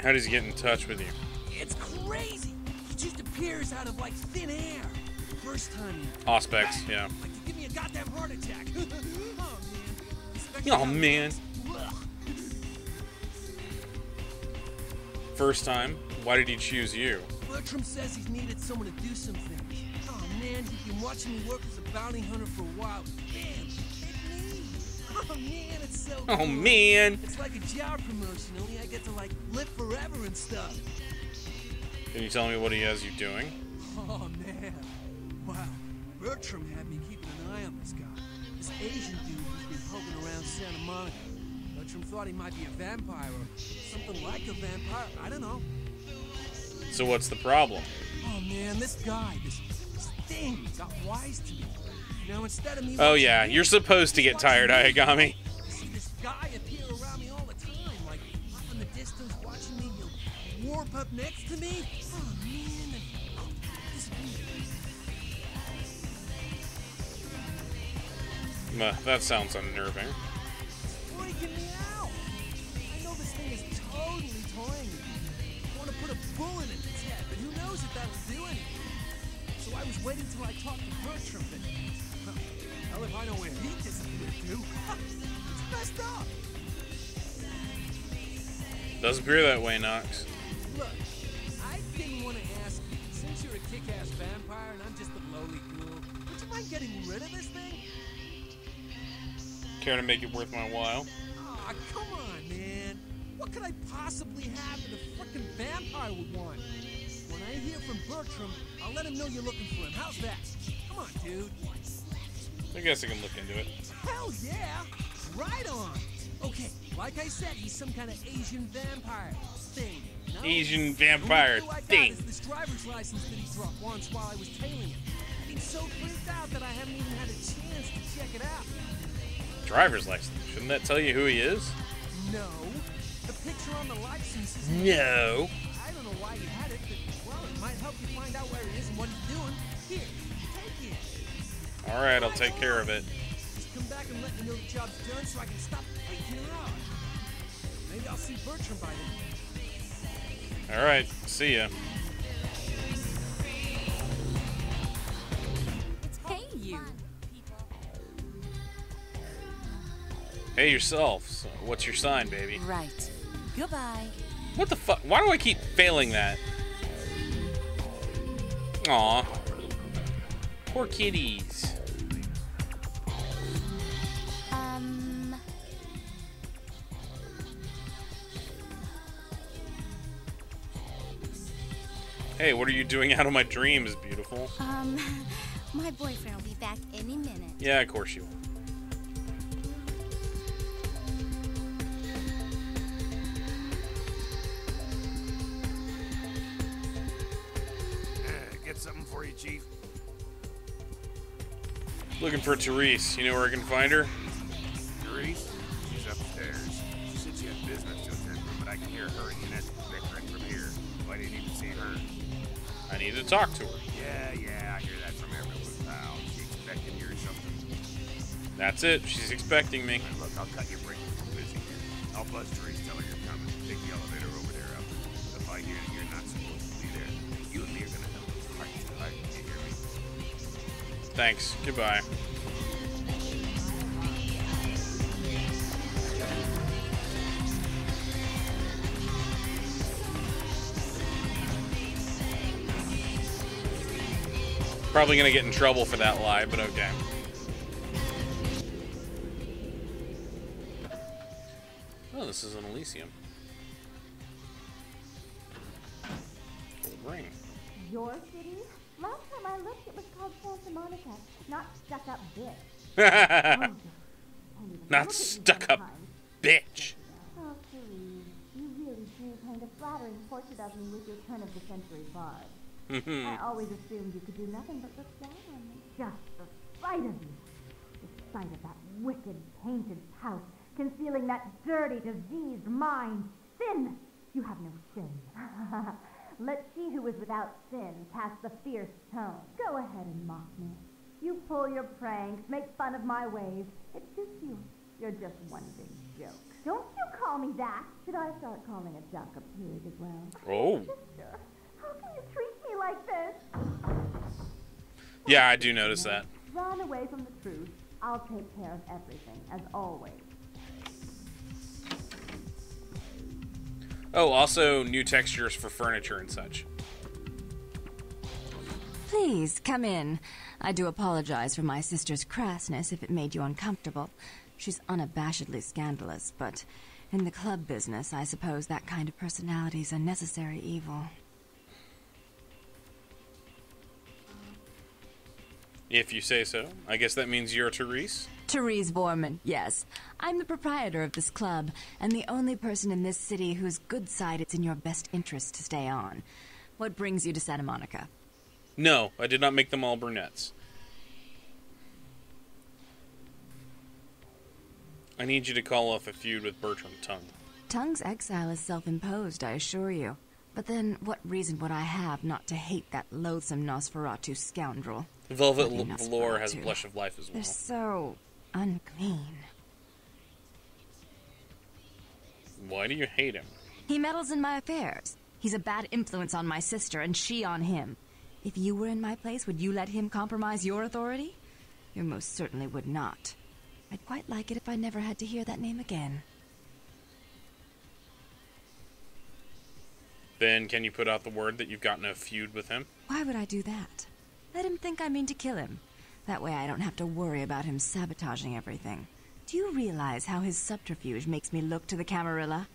A: How does he get in touch with you?
L: It's crazy. He just appears out of, like, thin air. The first time you...
A: Auspex, yeah.
L: Like to give me a goddamn heart attack.
A: Oh, man. First time? Why did he choose you?
L: Bertram says he's needed someone to do something. Oh, man, he's been watching me work as a bounty hunter for a while. Man, hit me. Oh, man, it's so cool.
A: Oh, man.
L: It's like a job promotion, only I get to, like, live forever and stuff.
A: Can you tell me what he has you doing?
L: Oh, man. Wow. Bertram had me keeping an eye on this guy. This Asian dude who's been poking around Santa Monica. Bertram thought he might be a vampire or something like a vampire. I don't know.
A: So what's the problem?
L: Oh, man, this guy, this thing got wise to me. Now, instead of me...
A: Oh, yeah, you're supposed to get tired, Ayagami.
L: I see this guy appear around me all the time, like up in the distance watching me. He'll warp up next to me. Oh, man, and disappear.
A: That sounds unnerving.
L: It's freaking me out. I know this thing is totally toying with me. I want to put a bullet in its head, but who knows if that'll do anything. So I was waiting till I talked to Bertram, but... Hell, if I know where he disappeared to. It's messed up.
A: Does appear that way, Knox.
L: Look, I didn't want to ask you, since you're a kick-ass vampire and I'm just a lowly ghoul, would you mind getting rid of this thing?
A: Care to make it worth my while?
L: Aw, come on, man. What could I possibly have that a frickin' vampire would want? When I hear from Bertram, I'll let him know you're looking for him. How's that? Come on, dude.
A: I guess I can look into it.
L: Hell yeah! Right on! Okay, like I said, he's some kind of Asian vampire thing. No?
A: Asian vampire thing.
L: Is this driver's license that he dropped once while I was tailing him. I've been so freaked out that I haven't even had a chance to check it out.
A: Driver's license. Shouldn't that tell you who he is?
L: No. The picture on the license is...
A: No.
L: I don't know why you had it, but, well, it might help you find out where he is and what he's doing. Here, take it.
A: Alright, I'll take care of it.
L: Just come back and let me know the job's done so I can stop freaking out. Maybe I'll see Bertram by then.
A: Alright, see ya. Hey yourself. So what's your sign, baby?
K: Right. Goodbye.
A: What the fuck? Why do I keep failing that? Aw. Poor kitties. Hey, what are you doing out of my dreams, beautiful?
K: My boyfriend will be back any minute.
A: Yeah, of course you will.
N: Get something for you, Chief.
A: Looking for Therese. You know where I can find her?
N: Therese? She's upstairs. She said she had business to attend to, but I can hear her and Eunice bickering from here. Why do you need to see her?
A: I need to talk to her.
N: Yeah, I hear that from everyone, pal. She expecting you or something?
A: That's it. She's expecting me.
N: Look, I'll cut your break. I'm busy here. I'll buzz Therese, tell her you're coming. Take the elevator over there up. If I hear that you're not supposed to be there, you and me are gonna have a heart to heart. You hear me?
A: Thanks. Goodbye. Probably gonna get in trouble for that lie, but okay. Oh, this is an Elysium. Gold ring.
O: Your city? Last time I looked, it was called Santa Monica, not stuck-up bitch.
A: Not stuck-up bitch.
O: Oh, Therese, you really drew kind of flattering portrait of me with your turn-of-the-century vibe. I always assumed you could do nothing but look down on me. Just the sight of you. The sight of that wicked, painted house, concealing that dirty, diseased mind. Sin! You have no sin. Let she who is without sin cast the fierce tone. Go ahead and mock me. You pull your pranks, make fun of my ways. It suits you. You're just one big joke. Don't you call me that. Should I start calling a duck a pig as well?
A: Oh.
O: Sister, how can you treat me like this?
A: Yeah, I do notice that.
O: Run away from the truth. I'll take care of everything, as always.
A: Oh, also new textures for furniture and such.
B: Please, come in. I do apologize for my sister's crassness if it made you uncomfortable. She's unabashedly scandalous, but in the club business, I suppose that kind of personality's a necessary evil.
A: If you say so. I guess that means you're Therese?
B: Therese Borman, yes. I'm the proprietor of this club, and the only person in this city whose good side it's in your best interest to stay on. What brings you to Santa Monica?
A: No, I did not make them all brunettes. I need you to call off a feud with Bertram Tongue.
B: Tongue's exile is self-imposed, I assure you. But then, what reason would I have not to hate that loathsome Nosferatu scoundrel?
A: Velvet Velour has Blush of Life as well.
B: They're so unclean.
A: Why do you hate him?
B: He meddles in my affairs. He's a bad influence on my sister, and she on him. If you were in my place, would you let him compromise your authority? You most certainly would not. I'd quite like it if I never had to hear that name again.
A: Then can you put out the word that you've gotten a feud with him?
B: Why would I do that? Let him think I mean to kill him. That way I don't have to worry about him sabotaging everything. Do you realize how his subterfuge makes me look to the Camarilla?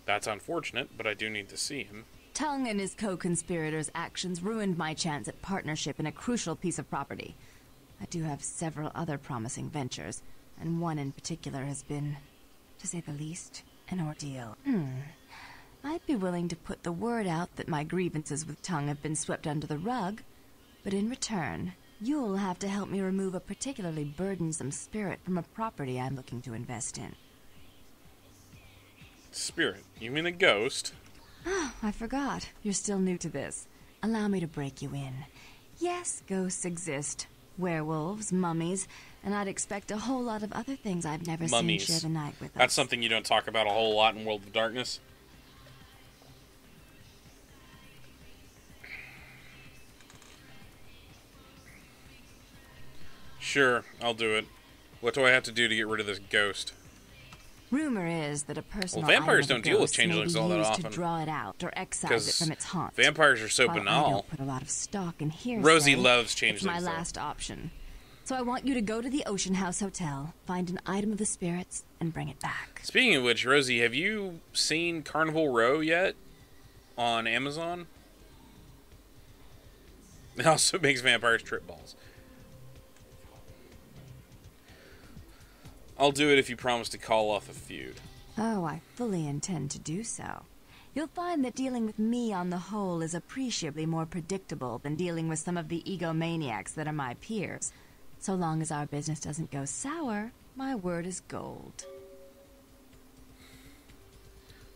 A: That's unfortunate, but I do need to see him.
B: Tongue and his co-conspirators' actions ruined my chance at partnership in a crucial piece of property. I do have several other promising ventures, and one in particular has been, to say the least, an ordeal. I'd be willing to put the word out that my grievances with Tongue have been swept under the rug, but in return, you'll have to help me remove a particularly burdensome spirit from a property I'm looking to invest in.
A: Spirit? You mean a ghost?
B: Oh, I forgot. You're still new to this. Allow me to break you in. Yes, ghosts exist. Werewolves, mummies, and I'd expect a whole lot of other things I've never seen share the night with us.
A: That's something you don't talk about a whole lot in World of Darkness. Sure, I'll do it. What do I have to do to get rid of this ghost?
K: Rumor is that a personal
A: vampires
K: item of
A: don't deal with
K: ghost may
A: changelings
K: be
A: all that
K: used
A: often.
K: to draw it out or excise it from its haunt.
A: Vampires are so
K: While I
A: banal.
K: don't put a lot of stock in hearsay,
A: Rosie loves
K: it's
A: changelings.
K: my last option. So I want you to go to the Ocean House Hotel, find an item of the spirits, and bring it back.
A: Speaking of which, Rosie, have you seen Carnival Row yet on Amazon? It also makes vampires trip balls. I'll do it if you promise to call off a feud.
K: Oh, I fully intend to do so. You'll find that dealing with me on the whole is appreciably more predictable than dealing with some of the egomaniacs that are my peers. So long as our business doesn't go sour, my word is gold.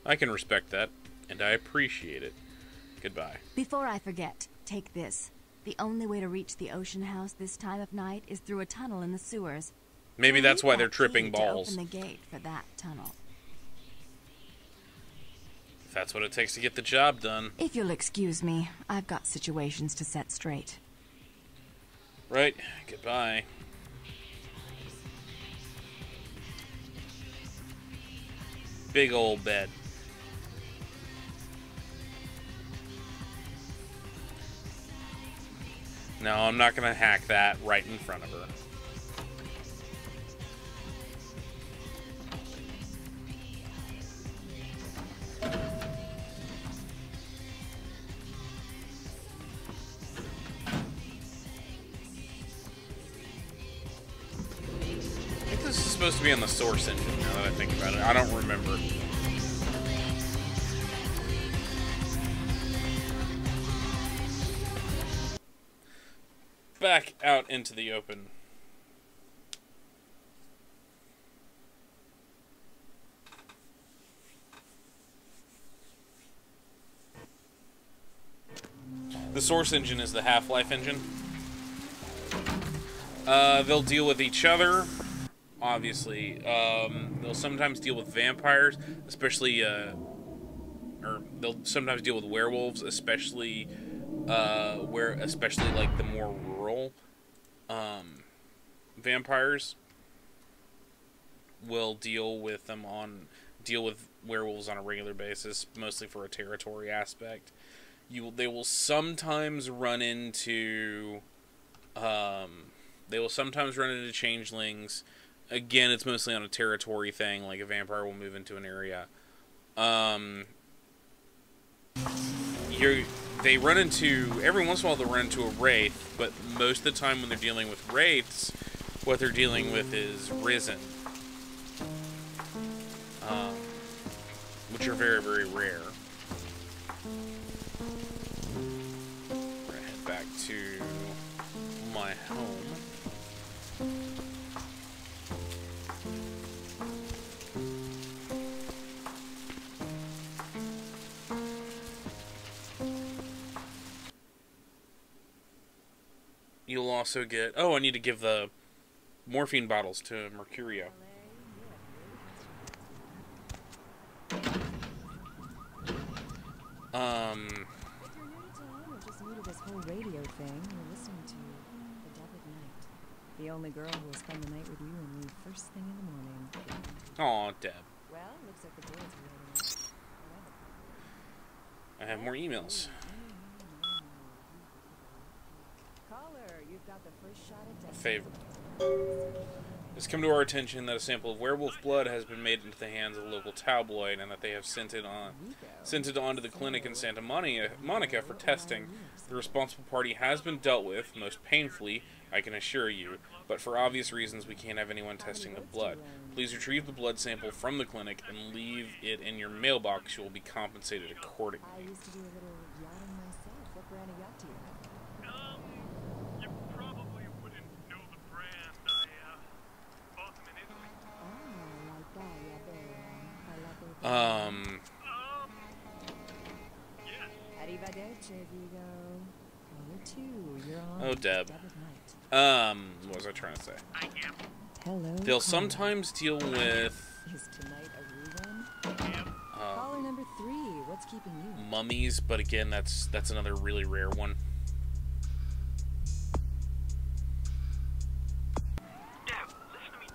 A: I can respect that, and I appreciate it. Goodbye.
K: Before I forget, take this. The only way to reach the Ocean House this time of night is through a tunnel in the sewers.
A: Maybe that's why they're tripping
K: To
A: balls.
K: open the gate for that tunnel.
A: If that's what it takes to get the job done.
K: If you'll excuse me, I've got situations to set straight.
A: Right. Goodbye. Big old bed. No, I'm not gonna hack that right in front of her. I think this is supposed to be on the source engine, now that I think about it. I don't remember. Back out into the open. The source engine is the Half-Life engine. They'll deal with each other, obviously. They'll sometimes deal with vampires, especially, or they'll sometimes deal with werewolves, especially, especially like the more rural, vampires will deal with werewolves on a regular basis, mostly for a territory aspect. They will sometimes run into changelings. Again, it's mostly on a territory thing, like a vampire will move into an area. Every once in a while they'll run into a wraith, but most of the time when they're dealing with wraiths, what they're dealing with is risen. Which are very, very rare. We're gonna head back to my home. You'll also get... Oh, I need to give the morphine bottles to Mercurio.
B: If you're new to town or just new to this whole radio thing, you're listening to The Deb at Night. The only girl who will spend the night with you and leave first thing in the morning.
A: Aw, Deb.
B: Well, looks like the boys are ready.
A: I have more emails.
B: Caller, you've got the first shot at
A: A favor. It's come to our attention that a sample of werewolf blood has been made into the hands of a local tabloid, and that they have sent it on to the clinic in Santa Monica for testing. The responsible party has been dealt with, most painfully, I can assure you, but for obvious reasons we can't have anyone testing the blood. Please retrieve the blood sample from the clinic and leave it in your mailbox. You will be compensated accordingly.
B: I used to do a little yachting myself. What brand of yacht do you have?
C: You probably wouldn't know the brand. I bought them in Italy.
B: Arrivederci, Vigo. Caller 2, you're on.
A: Oh, Deb.
B: Deb at Night.
A: What was I trying to say?
B: Hello.
A: They'll
B: caller.
A: sometimes deal with...
B: Is tonight a rerun? Caller number 3, what's keeping you?
A: mummies, but again, that's another really rare one.
C: Deb, listen to me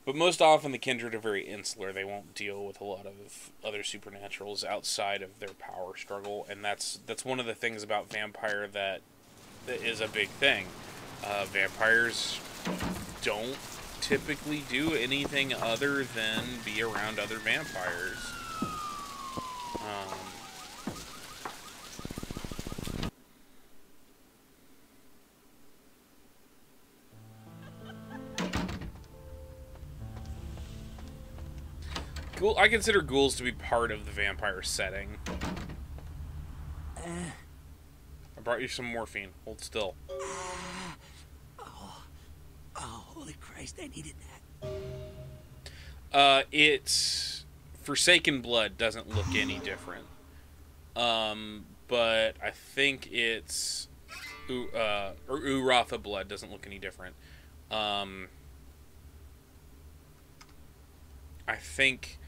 A: But most often the kindred are very insular. They won't deal with a lot of other supernaturals outside of their power struggle, and that's one of the things about vampire that is a big thing. Vampires don't typically do anything other than be around other vampires. I consider ghouls to be part of the vampire setting. I brought you some morphine. Hold still.
E: Oh, holy Christ, I needed that.
A: It's... Forsaken Blood doesn't look any different. But I think it's... or Uratha Blood doesn't look any different. I think...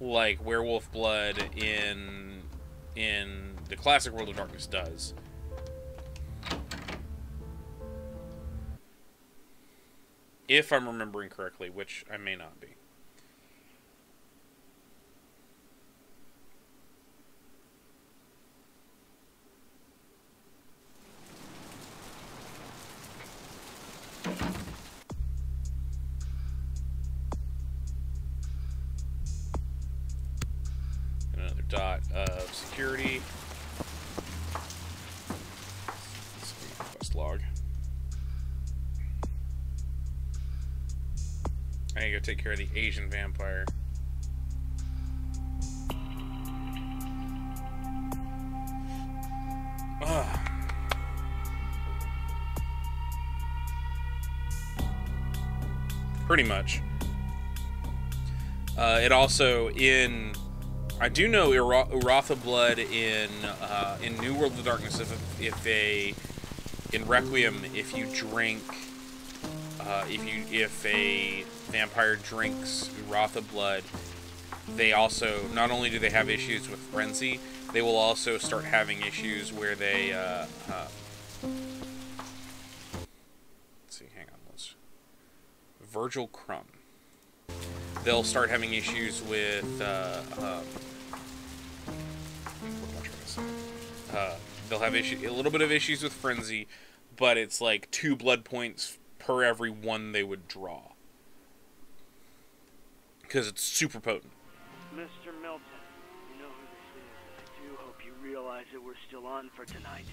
A: like Werewolf Blood in the classic World of Darkness does. If I'm remembering correctly, which I may not be. Dot of security. Let's see, quest log. I need to go take care of the Asian vampire. Ugh. Pretty much. It also I do know Uratha Blood in New World of Darkness. In Requiem, if you drink, if a vampire drinks Uratha Blood, they also not only do they have issues with frenzy, they will also start having issues where they let's see, hang on, Virgil Crumb. They'll start having issues with they'll have a little bit of issues with frenzy, but it's like 2 blood points per every 1 they would draw, because it's super potent.
C: Mr. Milton, you know who this is, and I do hope you realize that we're still on for tonight.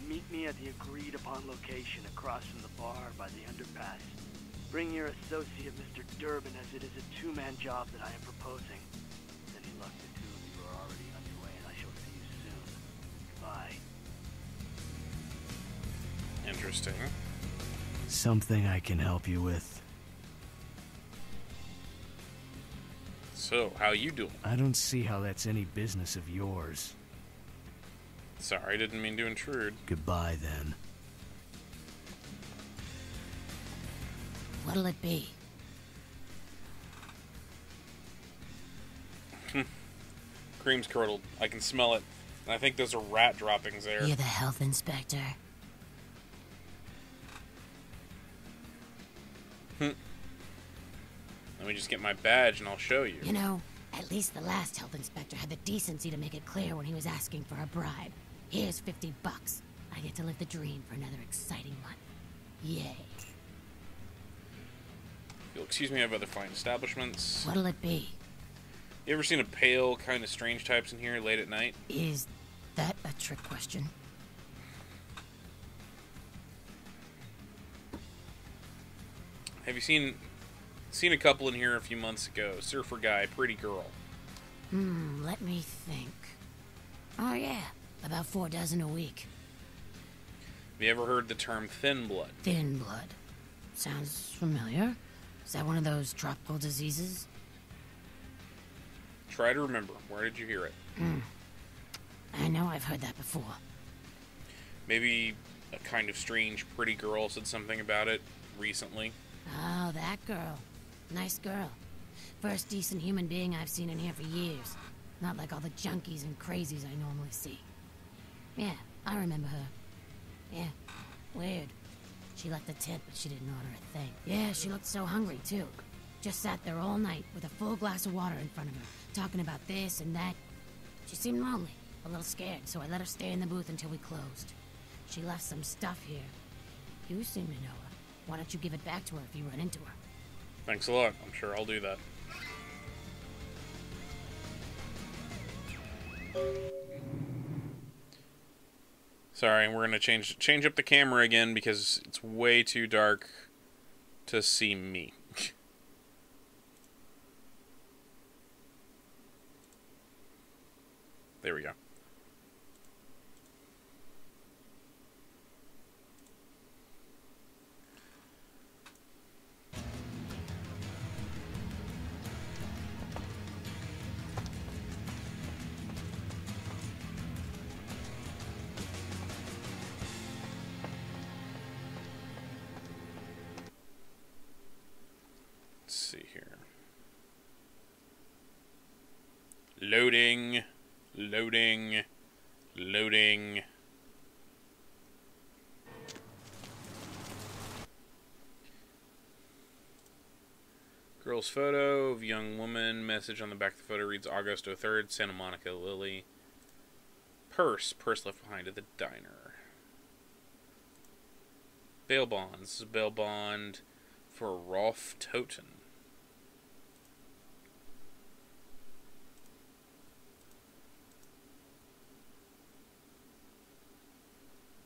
C: Meet me at the agreed-upon location across from the bar by the underpass. Bring your associate, Mr. Durbin, as it is a 2-man job that I am proposing. With any luck, the 2 of you are already underway, and I shall see you soon. Goodbye.
A: Interesting.
M: Something I can help you with.
A: So, how you doing?
M: I don't see how that's any business of yours.
A: Sorry, didn't mean to intrude.
M: Goodbye, then.
I: What'll it be?
A: Cream's curdled. I can smell it. And I think those are rat droppings there.
I: You're the health inspector.
A: Let me just get my badge and I'll show you.
I: You know, at least the last health inspector had the decency to make it clear when he was asking for a bribe. Here's $50. I get to live the dream for another exciting month. Yay.
A: You'll excuse me, I have other fine establishments.
I: What'll it be?
A: You ever seen a pale, kind of strange types in here late at night?
I: Is that a trick question?
A: Have you seen a couple in here a few months ago? Surfer guy, pretty girl.
I: Let me think. Oh yeah, about 4 dozen a week.
A: Have you ever heard the term thin blood?
I: Thin blood. Sounds familiar. Is that one of those tropical diseases?
A: Try to remember. Where did you hear it?
I: I know I've heard that before.
A: Maybe a kind of strange, pretty girl said something about it recently.
I: Oh, that girl. Nice girl. First decent human being I've seen in here for years. Not like all the junkies and crazies I normally see. Yeah, I remember her. Yeah, weird. She left the tip, but she didn't order a thing. Yeah, she looked so hungry, too. Just sat there all night with a full glass of water in front of her, talking about this and that. She seemed lonely, a little scared, so I let her stay in the booth until we closed. She left some stuff here. You seem to know her. Why don't you give it back to her if you run into her?
A: Thanks a lot. I'm sure I'll do that. Sorry, we're gonna change up the camera again because it's way too dark to see me. There we go. Let's see here. Loading. Loading. Loading. Girl's photo of young woman. Message on the back of the photo reads August 3rd, Santa Monica, Lily. Purse left behind at the diner. Bail bonds. This is bail bond for Rolf Toten.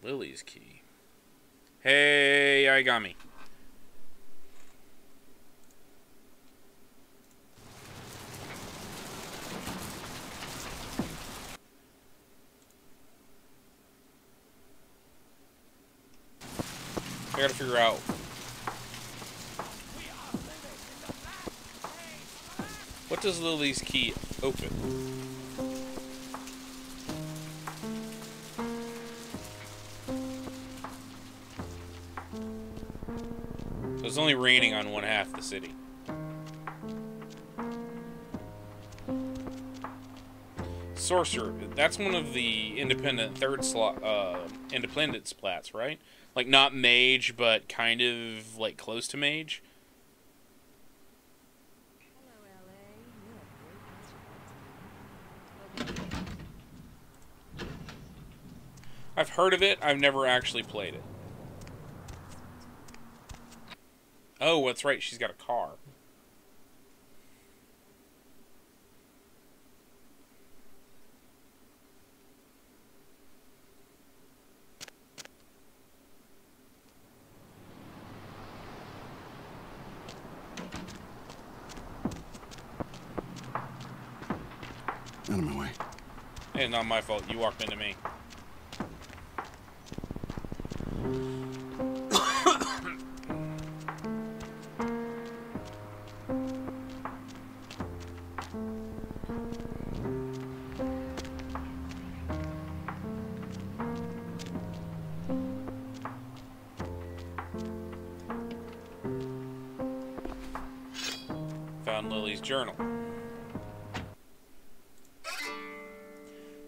A: Lily's key. Hey, Origami. I gotta figure out. What does Lily's key open? So it's only raining on one half the city. Sorcerer. That's one of the independent Independence plats, right? Like, not mage, but kind of, like, close to mage. I've heard of it. I've never actually played it. Oh, that's right. She's got a car.
P: Out of my way.
A: Hey, not my fault. You walked into me. Found Lily's journal.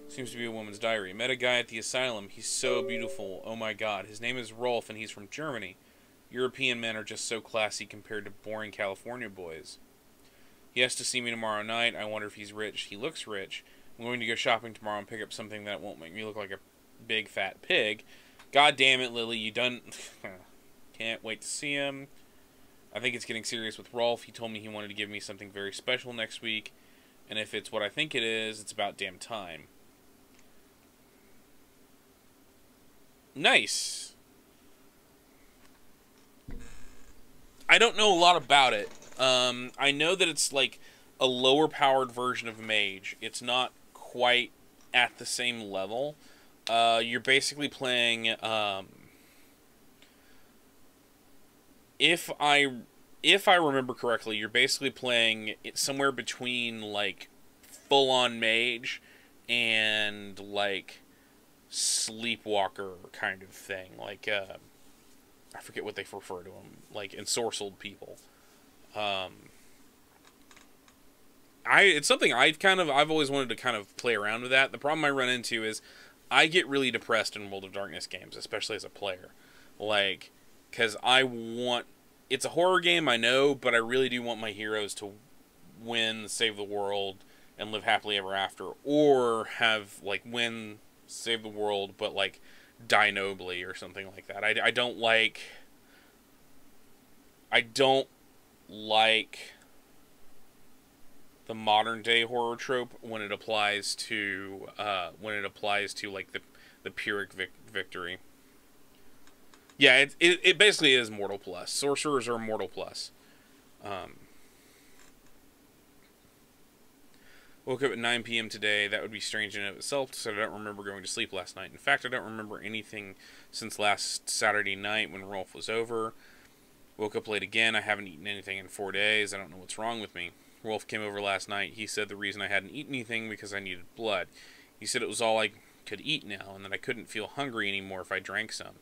A: Seems to be a woman's diary. Met a guy at the asylum. He's so beautiful. Oh my god. His name is Rolf and he's from Germany. European men are just so classy compared to boring California boys. He has to see me tomorrow night. I wonder if he's rich. He looks rich. I'm going to go shopping tomorrow and pick up something that won't make me look like a big fat pig. God damn it, Lily. You done... Can't wait to see him. I think it's getting serious with Rolf. He told me he wanted to give me something very special next week. And if it's what I think it is, it's about damn time. Nice. I don't know a lot about it. I know that it's like a lower powered version of Mage. It's not quite at the same level. You're basically playing, if I remember correctly, you're basically playing it somewhere between like full on Mage and like sleepwalker kind of thing, like I forget what they refer to them, like ensorcelled people. It's something I've always wanted to kind of play around with that. The problem I run into is I get really depressed in World of Darkness games, especially as a player, like, because I want it's a horror game, I know, but I really do want my heroes to win, save the world, and live happily ever after, or have, like, win, save the world, but, like, die nobly or something like that. I don't like the modern day horror trope when it applies to like the Pyrrhic victory. Yeah, it basically is Mortal Plus. Sorcerers are Mortal Plus. Woke up at 9 p.m. today. That would be strange in and of itself, so I don't remember going to sleep last night. In fact, I don't remember anything since last Saturday night when Rolf was over. Woke up late again. I haven't eaten anything in 4 days. I don't know what's wrong with me. Rolf came over last night. He said the reason I hadn't eaten anything because I needed blood. He said it was all I could eat now, and that I couldn't feel hungry anymore if I drank some.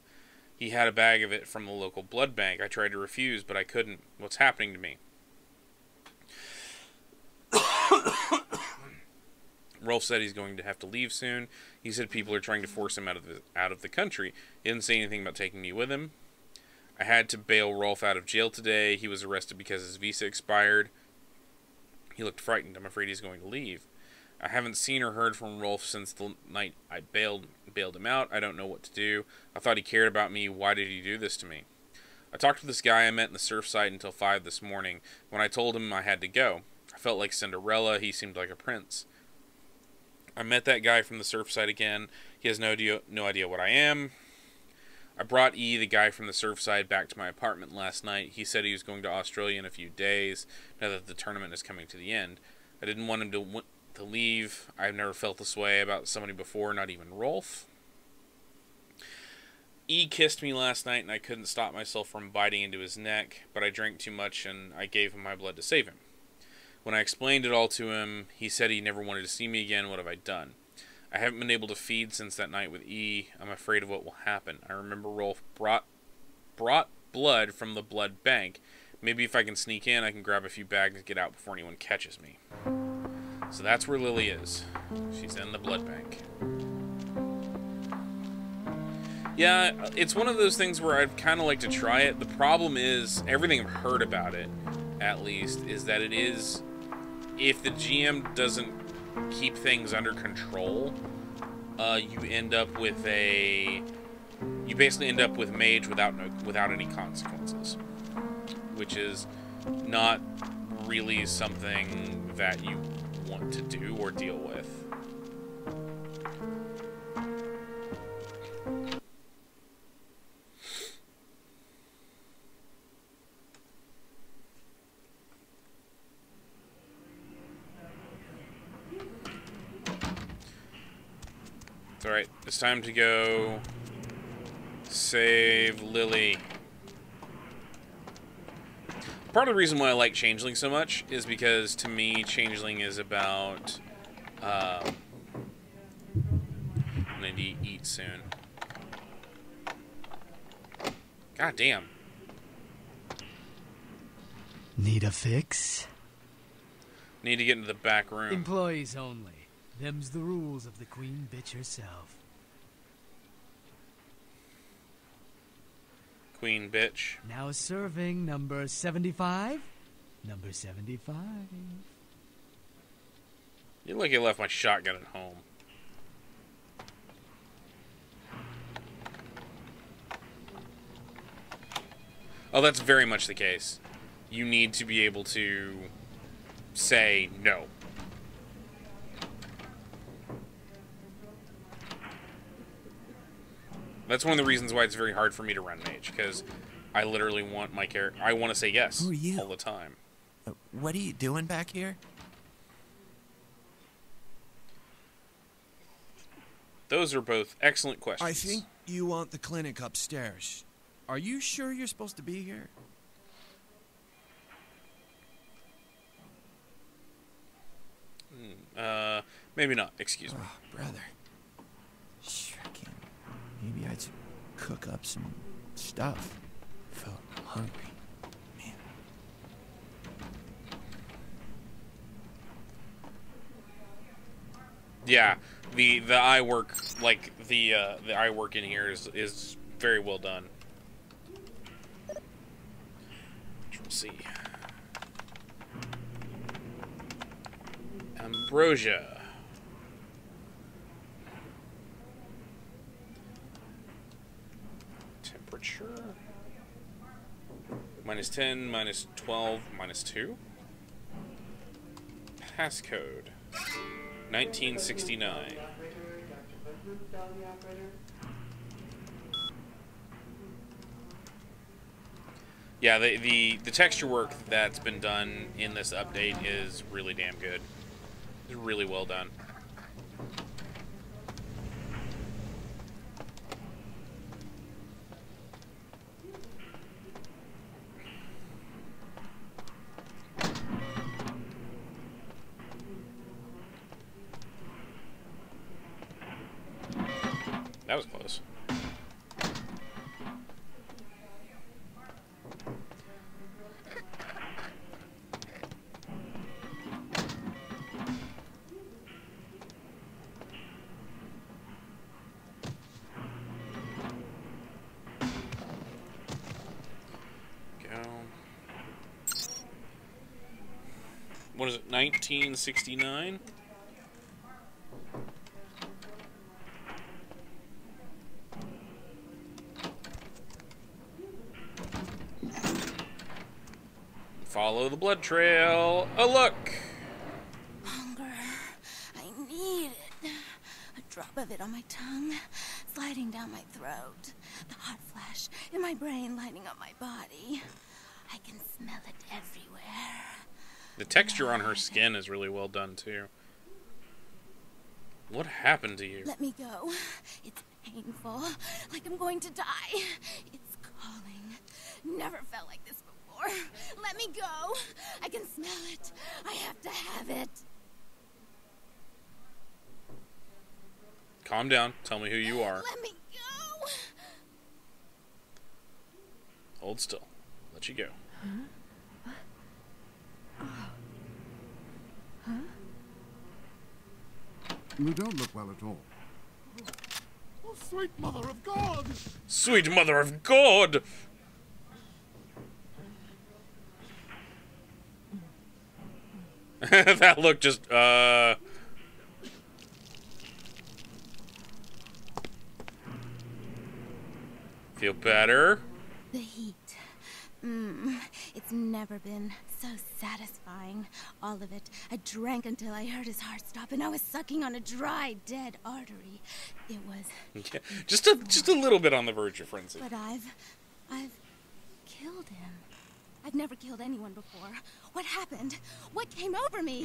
A: He had a bag of it from the local blood bank. I tried to refuse, but I couldn't. What's happening to me? Rolf said he's going to have to leave soon. He said people are trying to force him out of the country. He didn't say anything about taking me with him. I had to bail Rolf out of jail today. He was arrested because his visa expired. He looked frightened. I'm afraid he's going to leave. I haven't seen or heard from Rolf since the night I bailed him out. I don't know what to do. I thought he cared about me. Why did he do this to me? I talked to this guy I met in the surf site until 5 this morning. When I told him I had to go, I felt like Cinderella. He seemed like a prince. I met that guy from the surf site again. He has no idea what I am. I brought E, the guy from the surf side, back to my apartment last night. He said he was going to Australia in a few days, now that the tournament is coming to the end. I didn't want him to leave. I've never felt this way about somebody before, not even Rolf. E kissed me last night, and I couldn't stop myself from biting into his neck, but I drank too much, and I gave him my blood to save him. When I explained it all to him, he said he never wanted to see me again. What have I done? I haven't been able to feed since that night with E. I'm afraid of what will happen. I remember Rolf brought blood from the blood bank. Maybe if I can sneak in, I can grab a few bags and get out before anyone catches me. So that's where Lily is. She's in the blood bank. Yeah, it's one of those things where I'd kind of like to try it. The problem is, everything I've heard about it, at least, is that it is... If the GM doesn't keep things under control, you basically end up with mage without any consequences, which is not really something that you want to do or deal with. Alright, it's time to go save Lily. Part of the reason why I like Changeling so much is because, to me, Changeling is about... I need to eat soon. God damn.
M: Need a fix?
A: Need to get into the back room.
M: Employees only. Them's the rules of the queen bitch herself.
A: Queen bitch.
M: Now serving number 75. Number 75.
A: You look like you left my shotgun at home. Oh, that's very much the case. You need to be able to say no. That's one of the reasons why it's very hard for me to run mage, because I literally want my character... I want to say yes
Q: Who are you?
A: all the time.
Q: What are you doing back here?
A: Those are both excellent questions.
J: I think you want the clinic upstairs. Are you sure you're supposed to be here?
A: Maybe not. Excuse me.
Q: Brother. Shrieking. Maybe I should cook up some stuff. Felt hungry. Man.
A: Yeah, the eye work, like the eye work in here is very well done. autopsy. Ambrosia. Temperature. -10, -12, -2. Passcode. 1969. Yeah, the texture work that's been done in this update is really damn good. It's really well done. That was close. What is it, 1969? Follow the blood trail. Oh, look!
I: Hunger. I need it. A drop of it on my tongue, sliding down my throat. The hot flash in my brain lighting up my body. I can smell it everywhere.
A: The texture on her skin is really well done, too. What happened to you?
I: Let me go. It's painful, like I'm going to die. It's calling. Never felt like this before. Let me go. I can smell it. I have to have it.
A: Calm down. Tell me who you are.
I: Let me go.
A: Hold still. Let you go.
I: Huh?
R: You don't look well at all.
F: Oh, sweet mother of God!
A: Sweet mother of God! That look just, Feel better?
I: The heat. It's never been so satisfying. All of it. I drank until I heard his heart stop, and I was sucking on a dry, dead artery. It was...
A: Yeah, just a little bit on the verge of frenzy.
I: But I've killed him. I've never killed anyone before. What happened? What came over me?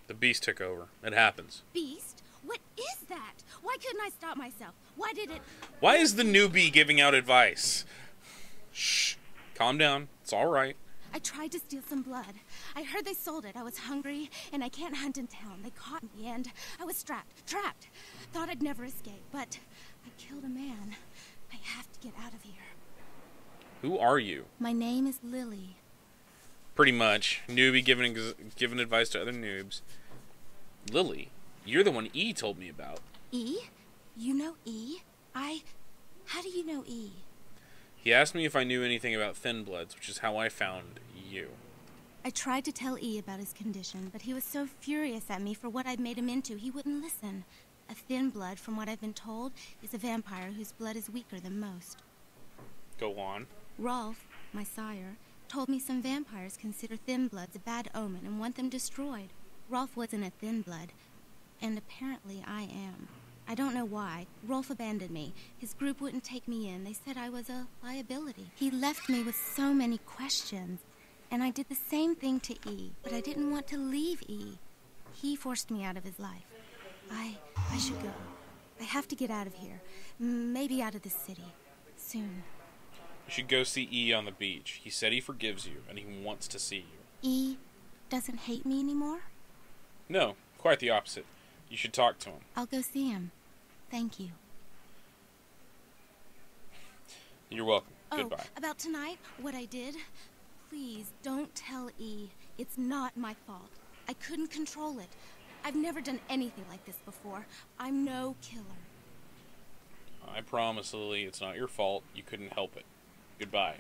A: The beast took over. It happens.
I: Beast? What is that? Why couldn't I stop myself? Why did it...
A: Why is the newbie giving out advice? Shh. Calm down. It's all right.
I: I tried to steal some blood. I heard they sold it. I was hungry, and I can't hunt in town. They caught me, and I was trapped. Thought I'd never escape, but I killed a man. I have to get out of here.
A: Who are you?
I: My name is Lily.
A: Pretty much. Newbie giving advice to other noobs. Lily, you're the one E told me about.
I: E? You know E? How do you know E?
A: He asked me if I knew anything about Thin Bloods, which is how I found you.
I: I tried to tell E about his condition, but he was so furious at me for what I'd made him into, he wouldn't listen. A Thin Blood, from what I've been told, is a vampire whose blood is weaker than most.
A: Go on.
I: Rolf, my sire, told me some vampires consider Thin Bloods a bad omen and want them destroyed. Rolf wasn't a Thin Blood, and apparently I am. I don't know why. Rolf abandoned me. His group wouldn't take me in. They said I was a liability. He left me with so many questions, and I did the same thing to E, but I didn't want to leave E. He forced me out of his life. I should go. I have to get out of here. Maybe out of this city. Soon.
A: You should go see E on the beach. He said he forgives you, and he wants to see you.
I: E doesn't hate me anymore?
A: No, quite the opposite. You should talk to him.
I: I'll go see him. Thank you.
A: You're welcome.
I: Oh,
A: Goodbye.
I: About tonight, what I did? Please, don't tell E. It's not my fault. I couldn't control it. I've never done anything like this before. I'm no killer.
A: I promise, Lily, it's not your fault. You couldn't help it. Goodbye.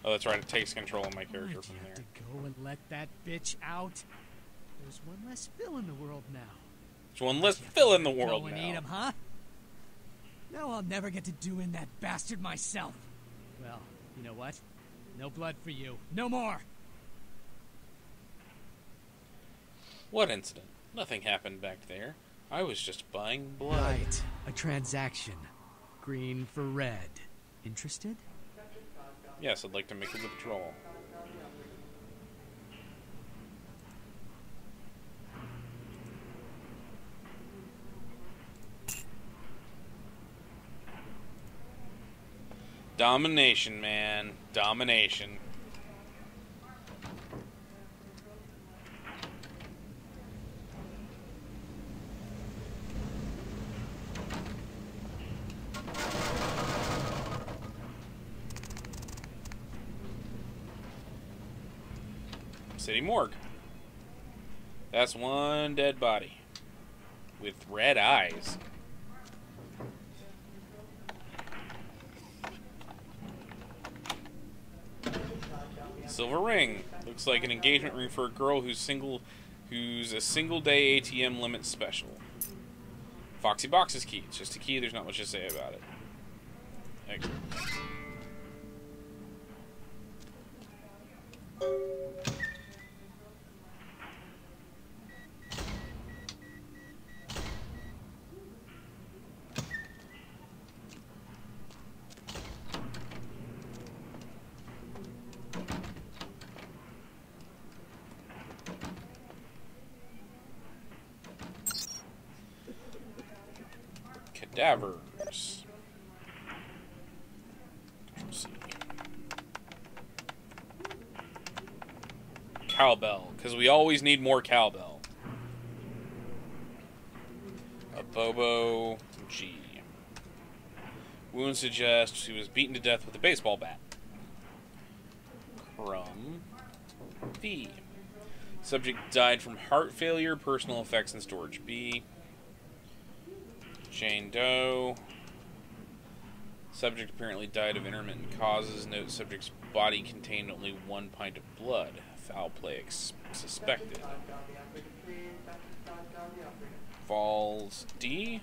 A: Oh, that's right. It takes control of my character
M: Why'd
A: from
M: you have
A: there.
M: to go and let that bitch out? There's one less Phil in the world now.
A: There's one less Phil in the world
M: Go and
A: now.
M: eat him, huh? Now I'll never get to doing that bastard myself. Well, you know what? No blood for you. No more!
A: What incident? Nothing happened back there. I was just buying blood.
M: Right. A transaction. Green for red. Interested?
A: Yes, I'd like to make a withdrawal. Domination, man. Domination. City morgue. That's one dead body. With red eyes. Silver ring. Looks like an engagement ring for a girl who's a single day ATM limit special. Foxy Box's key. It's just a key, there's not much to say about it. Excellent. Cadavers. Cowbell, because we always need more cowbell. A Bobo G. Wound suggests he was beaten to death with a baseball bat. Crumb V. Subject died from heart failure, personal effects, and storage B. Jane Doe. Subject apparently died of intermittent causes. Note subject's body contained only 1 pint of blood. Foul play suspected. Falls D.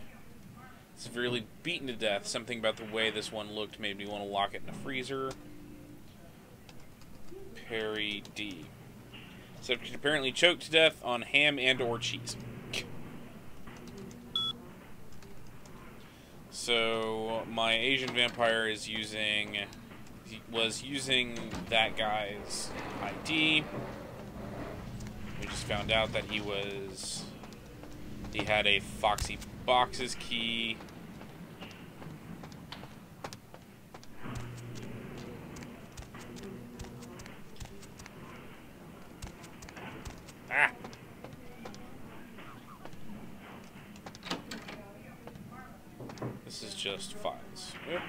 A: Severely beaten to death. Something about the way this one looked made me want to lock it in a freezer. Perry D. Subject apparently choked to death on ham and or cheese. So my Asian vampire was using that guy's ID. We just found out that he had a Foxy Box's key. Ah. This is just files. Yep.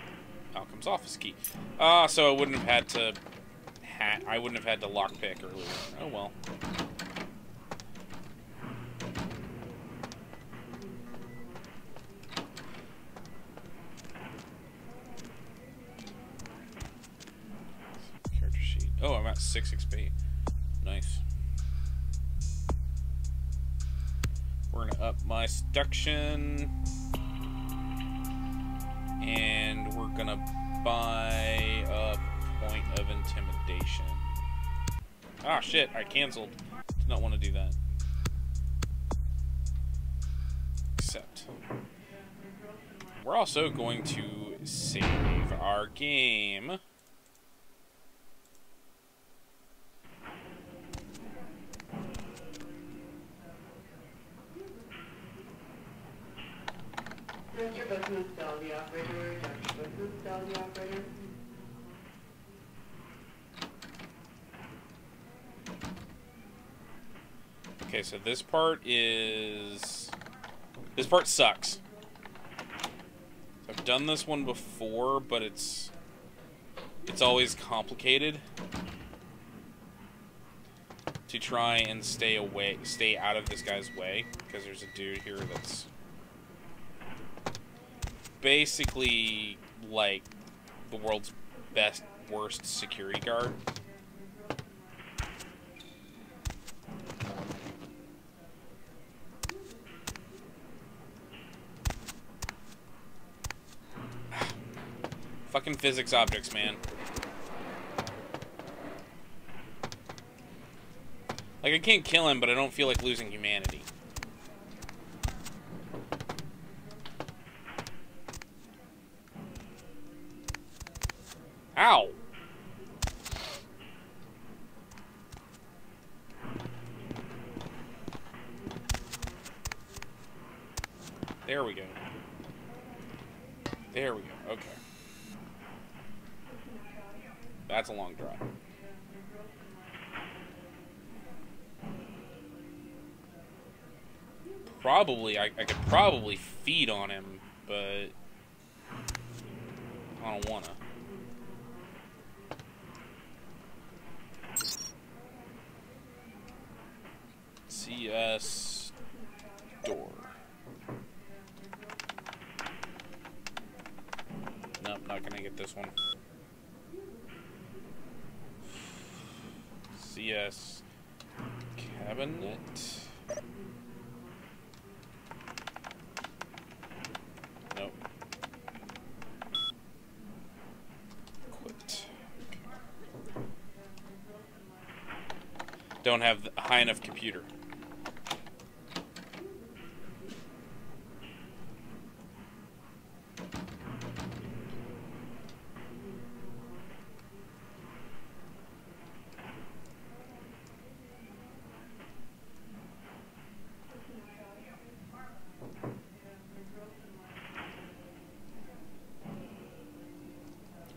A: Malcolm's office key. So I wouldn't have had to lockpick earlier. Oh well. Character sheet. Oh, I'm at 6 XP. Nice. We're gonna up my seduction. And we're gonna buy a point of intimidation. Ah, shit, I canceled. Did not want to do that. Accept. We're also going to save our game. Okay, so this part sucks. I've done this one before, but it's always complicated to try and stay out of this guy's way, because there's a dude here that's basically like the world's worst security guard. Fucking physics objects, man. Like, I can't kill him, but I don't feel like losing humanity. Ow! There we go. There we go, okay. That's a long drop. Probably, I could probably feed on him, but I don't wanna. CS door. Nope, not gonna get this one. CS cabinet. Nope. Quit. Don't have a high enough computer.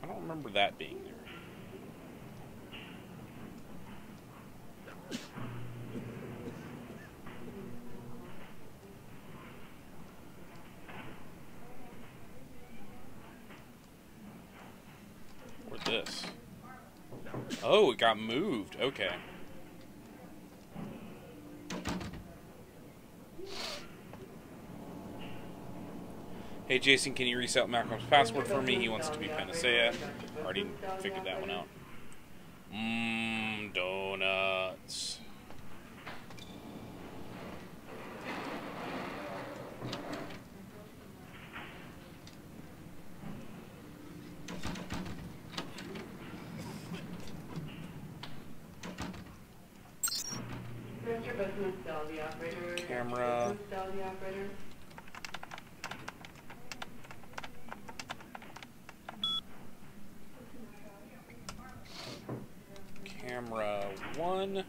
A: I don't remember that being there. Where's this? Oh, it got moved. Okay. Hey Jason, can you reset Malcolm's password for me? He wants to be Panacea. Already figured that one out. Donuts. Camera. Camera 1.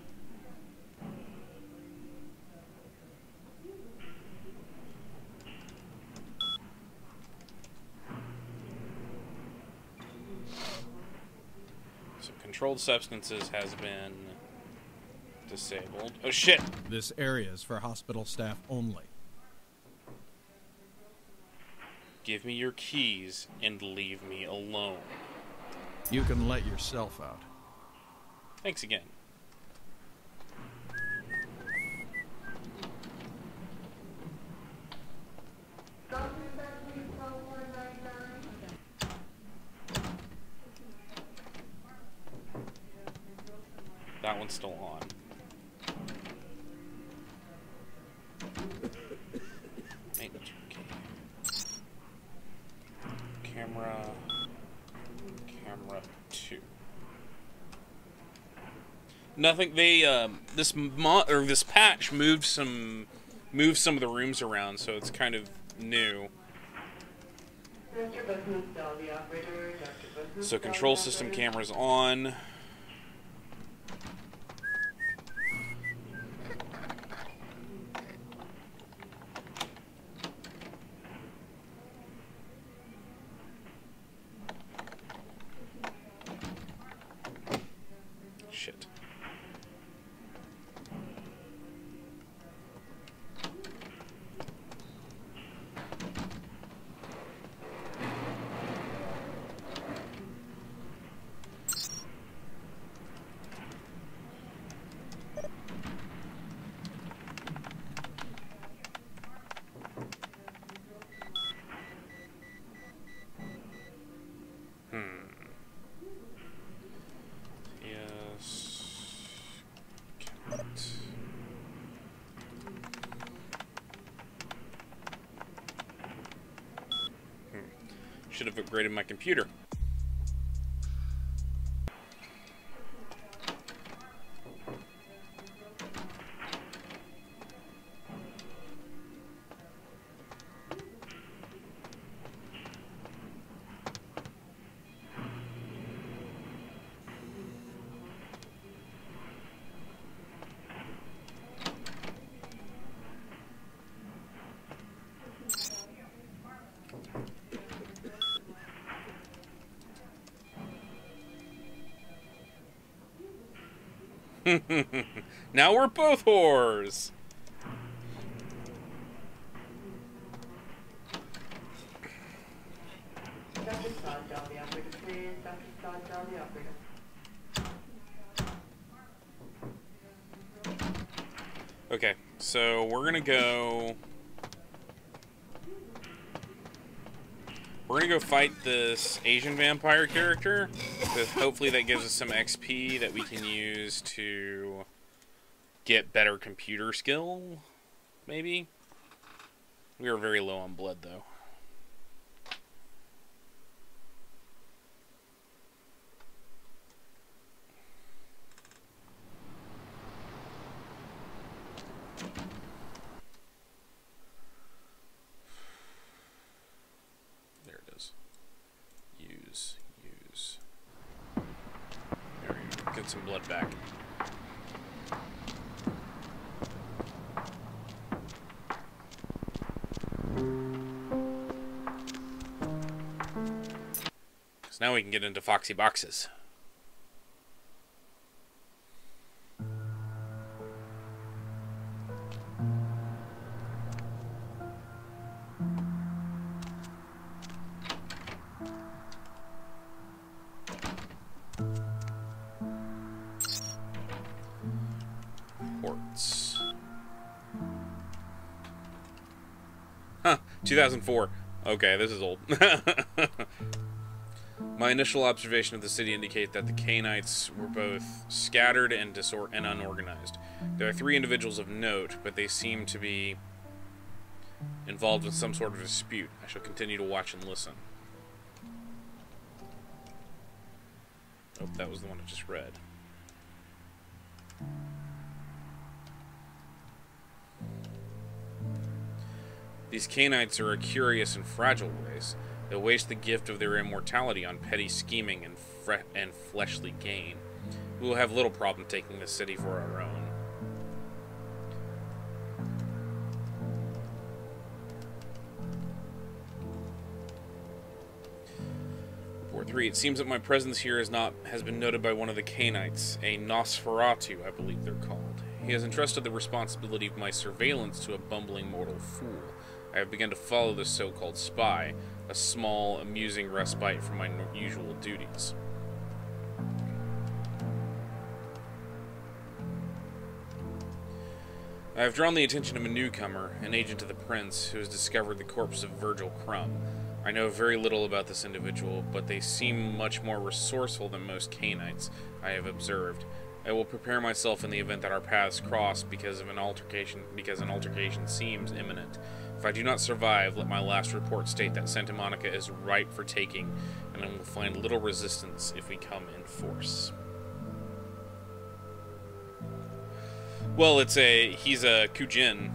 A: So controlled substances has been disabled. Oh shit!
R: This area is for hospital staff only.
A: Give me your keys and leave me alone.
R: You can let yourself out.
A: Thanks again. That one's still on. Maintenance key. Camera 2. Nothing. They this patch moved some of the rooms around, so it's kind of new. So control system cameras on. Shit. should have upgraded my computer. Now we're both whores. Okay, so we're gonna go fight this Asian vampire character. Hopefully that gives us some XP that we can use to get better computer skill, maybe? We are very low on blood, though. There it is. Use. There we go. Get some blood back. So now we can get into Foxy Boxes. Ports. Huh, 2004. Okay, this is old. My initial observation of the city indicate that the Cainites were both scattered and unorganized. There are 3 individuals of note, but they seem to be involved in some sort of dispute. I shall continue to watch and listen. Oh, that was the one I just read. These Cainites are a curious and fragile race. They waste the gift of their immortality on petty scheming and fleshly gain. We will have little problem taking the city for our own. Report 3. It seems that my presence here has been noted by one of the Cainites, a Nosferatu, I believe they're called. He has entrusted the responsibility of my surveillance to a bumbling mortal fool. I have begun to follow this so-called spy, a small, amusing respite from my usual duties. I have drawn the attention of a newcomer, an agent of the Prince, who has discovered the corpse of Virgil Crumb. I know very little about this individual, but they seem much more resourceful than most Cainites I have observed. I will prepare myself in the event that our paths cross because an altercation seems imminent. If I do not survive, let my last report state that Santa Monica is ripe for taking, and I will find little resistance if we come in force. Well, he's a Kujin,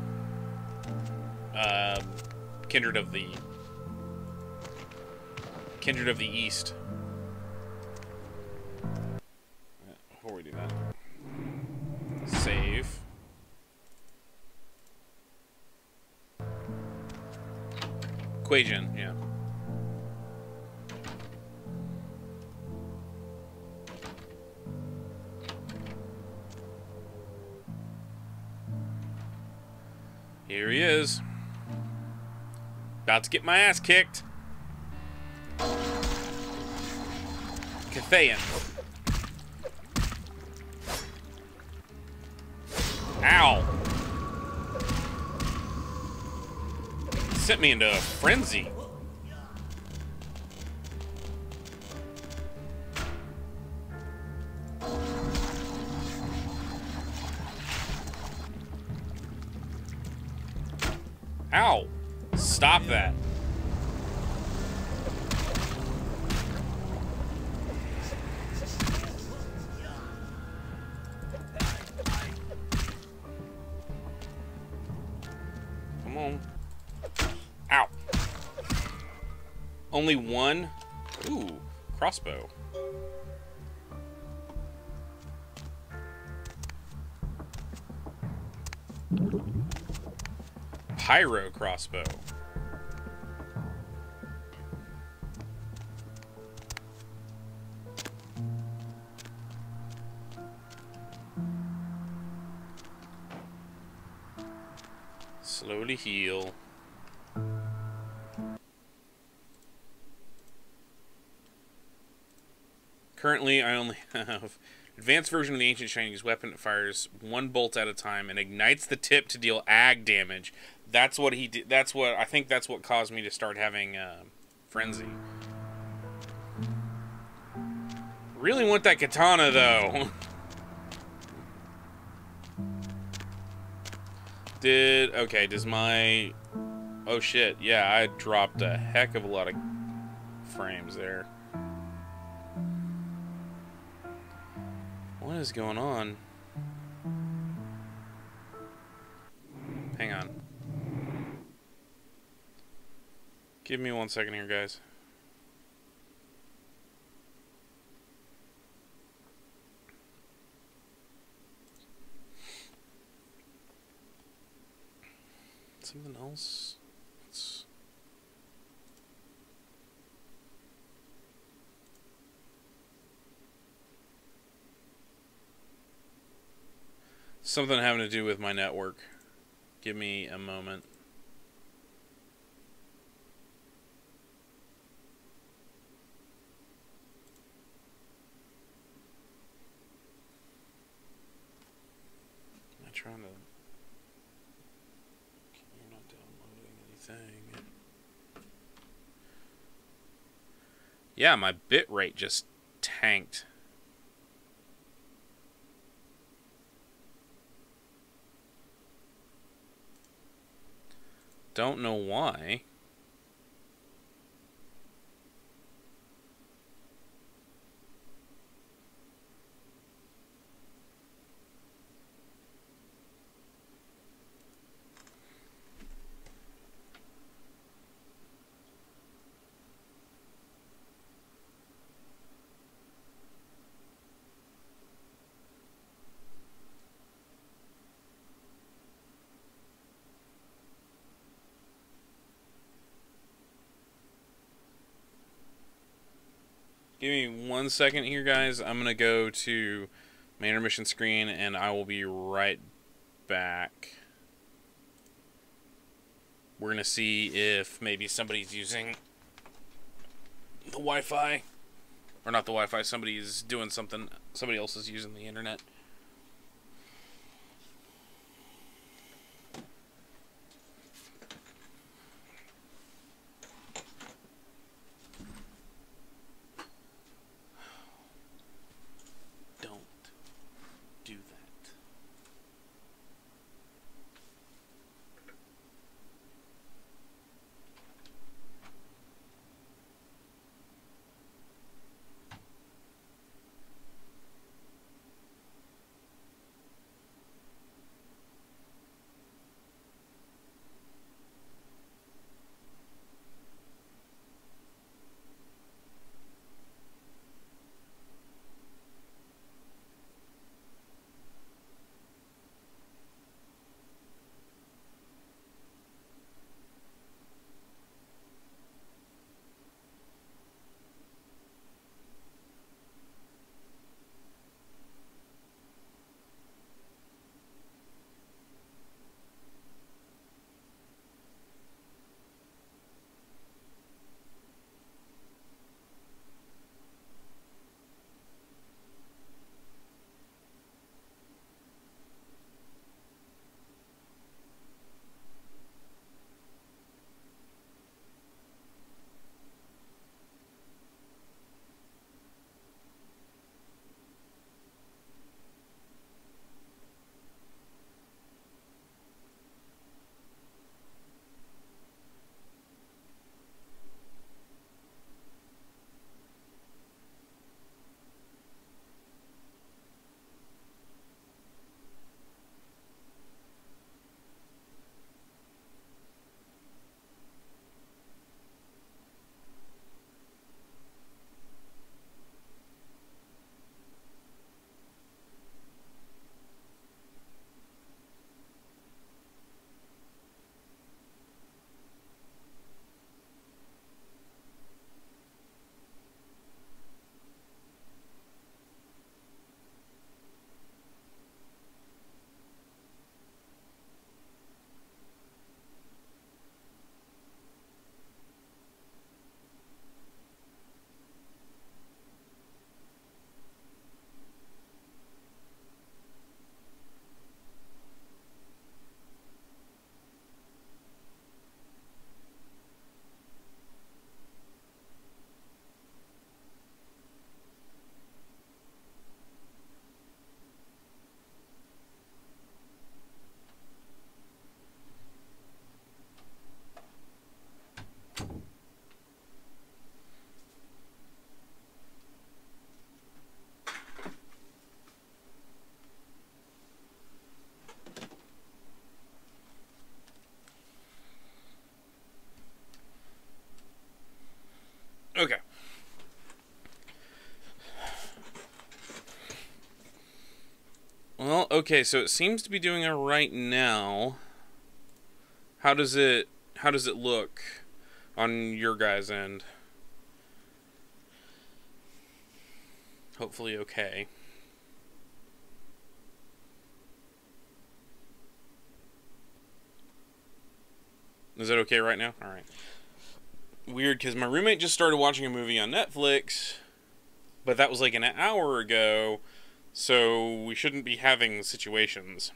A: kindred of the East. Before we do that, save. Quajin, yeah. Here he is. About to get my ass kicked. Cathayan. Ow. Sent me into a frenzy. Ow. Stop that. Only one? Ooh, crossbow. Pyro crossbow. Slowly heal. Currently, I only have advanced version of the ancient Chinese weapon. It fires one bolt at a time and ignites the tip to deal ag damage. That's what he did. I think that's what caused me to start having frenzy. Really want that katana though. Does my... Oh shit, yeah, I dropped a heck of a lot of frames there. What is going on? Hang on. Give me 1 second here, guys. Something else? Something having to do with my network. Give me a moment. Am I trying to... You're not downloading anything. Yeah, my bitrate just tanked. Don't know why. Give me 1 second here, guys. I'm going to go to my intermission screen, and I will be right back. We're going to see if maybe somebody's using the Wi-Fi. Or not the Wi-Fi, somebody's doing something. Somebody else is using the internet. okay, so it seems to be doing it right now. How does it look on your guys' end? Hopefully okay. Is that okay right now? Alright. Weird, because my roommate just started watching a movie on Netflix, but that was like an hour ago, so we shouldn't be having situations.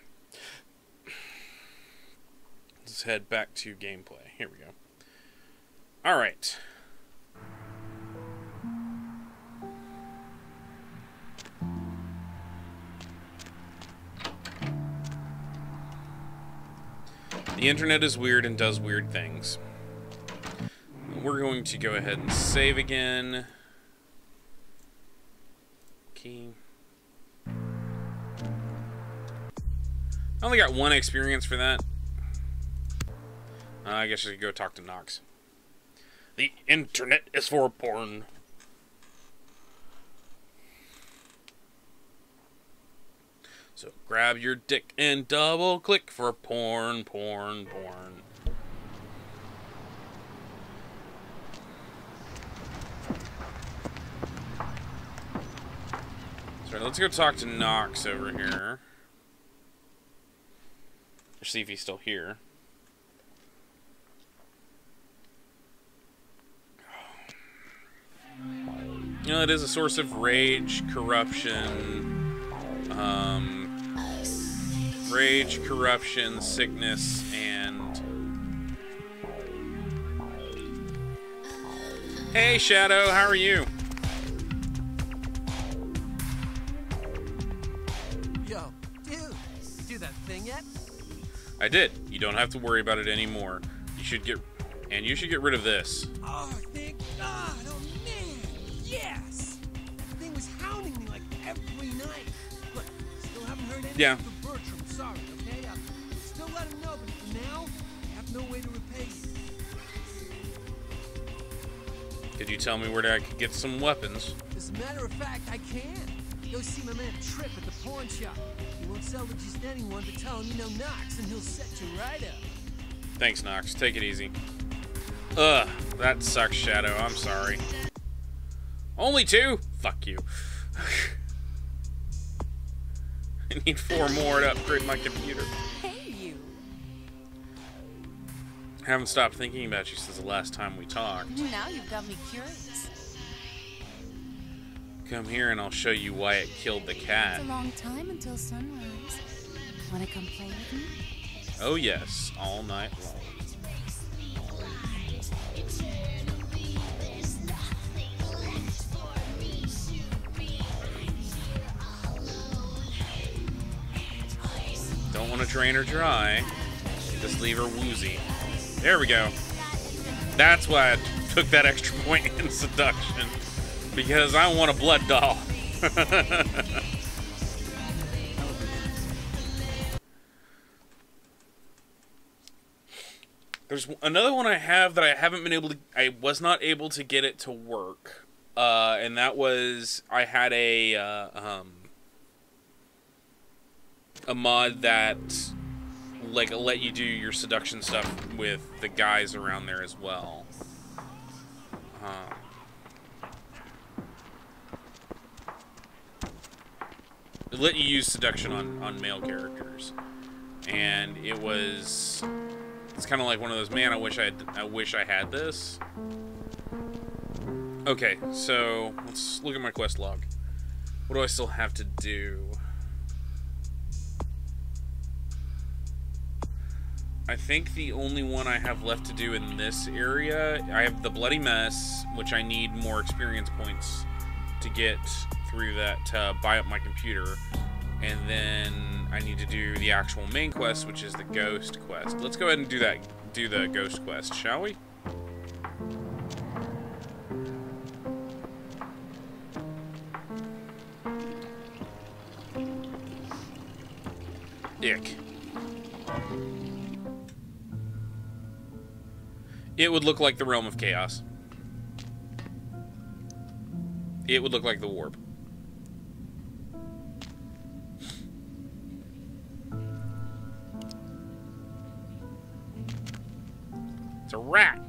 A: Let's head back to gameplay. Here we go. Alright. The internet is weird and does weird things. We're going to go ahead and save again. Key. I only got one experience for that. I guess I should go talk to Knox. The internet is for porn. So grab your dick and double click for porn, porn, porn. So let's go talk to Knox over here. Or see if he's still here. You know, it is a source of rage, corruption, sickness, and... Hey, Shadow, how are you?
H: Yo, dude, do that thing yet?
A: I did. You don't have to worry about it anymore. You should get rid of this.
H: Oh, thank God! Oh man, yes! That thing was hounding me like every night. Look, still haven't heard anything from Bertram. Sorry, okay? Still let him know, but for now, I have no way to repay you.
A: Could you tell me where I could get some weapons?
H: As a matter of fact, I can. Go see my man Trip at the pawn shop. He won't sell to just anyone, but tell him you know Knox, and he'll set you right up.
A: Thanks, Knox. Take it easy. Ugh, that sucks, Shadow. I'm sorry. Only 2? Fuck you. I need 4 more to upgrade my computer.
O: Hey, you.
A: I haven't stopped thinking about you since the last time we talked.
O: Now you've got me curious.
A: Come here and I'll show you why it killed the cat.
O: It's a long time until sunrise. Wanna come play with me?
A: Oh yes, all night long. Don't want to drain her dry. Just leave her woozy. There we go. That's why I took that extra point in seduction. Because I want a blood doll. There's another one I have that I haven't been able to... I was not able to get it to work. And that was... I had a mod that let you do your seduction stuff with the guys around there as well. It let you use seduction on male characters, and it's kind of like one of those, man, I wish I had this. Okay, so let's look at my quest log. What do I still have to do? I think the only one I have left to do in this area, I have the Bloody Mess, which I need more experience points to get through that, to buy up my computer. And then I need to do the actual main quest, which is the Ghost quest. Let's go ahead and do the Ghost quest, shall we? Ick. It would look like the Realm of Chaos. It would look like the Warp. rat.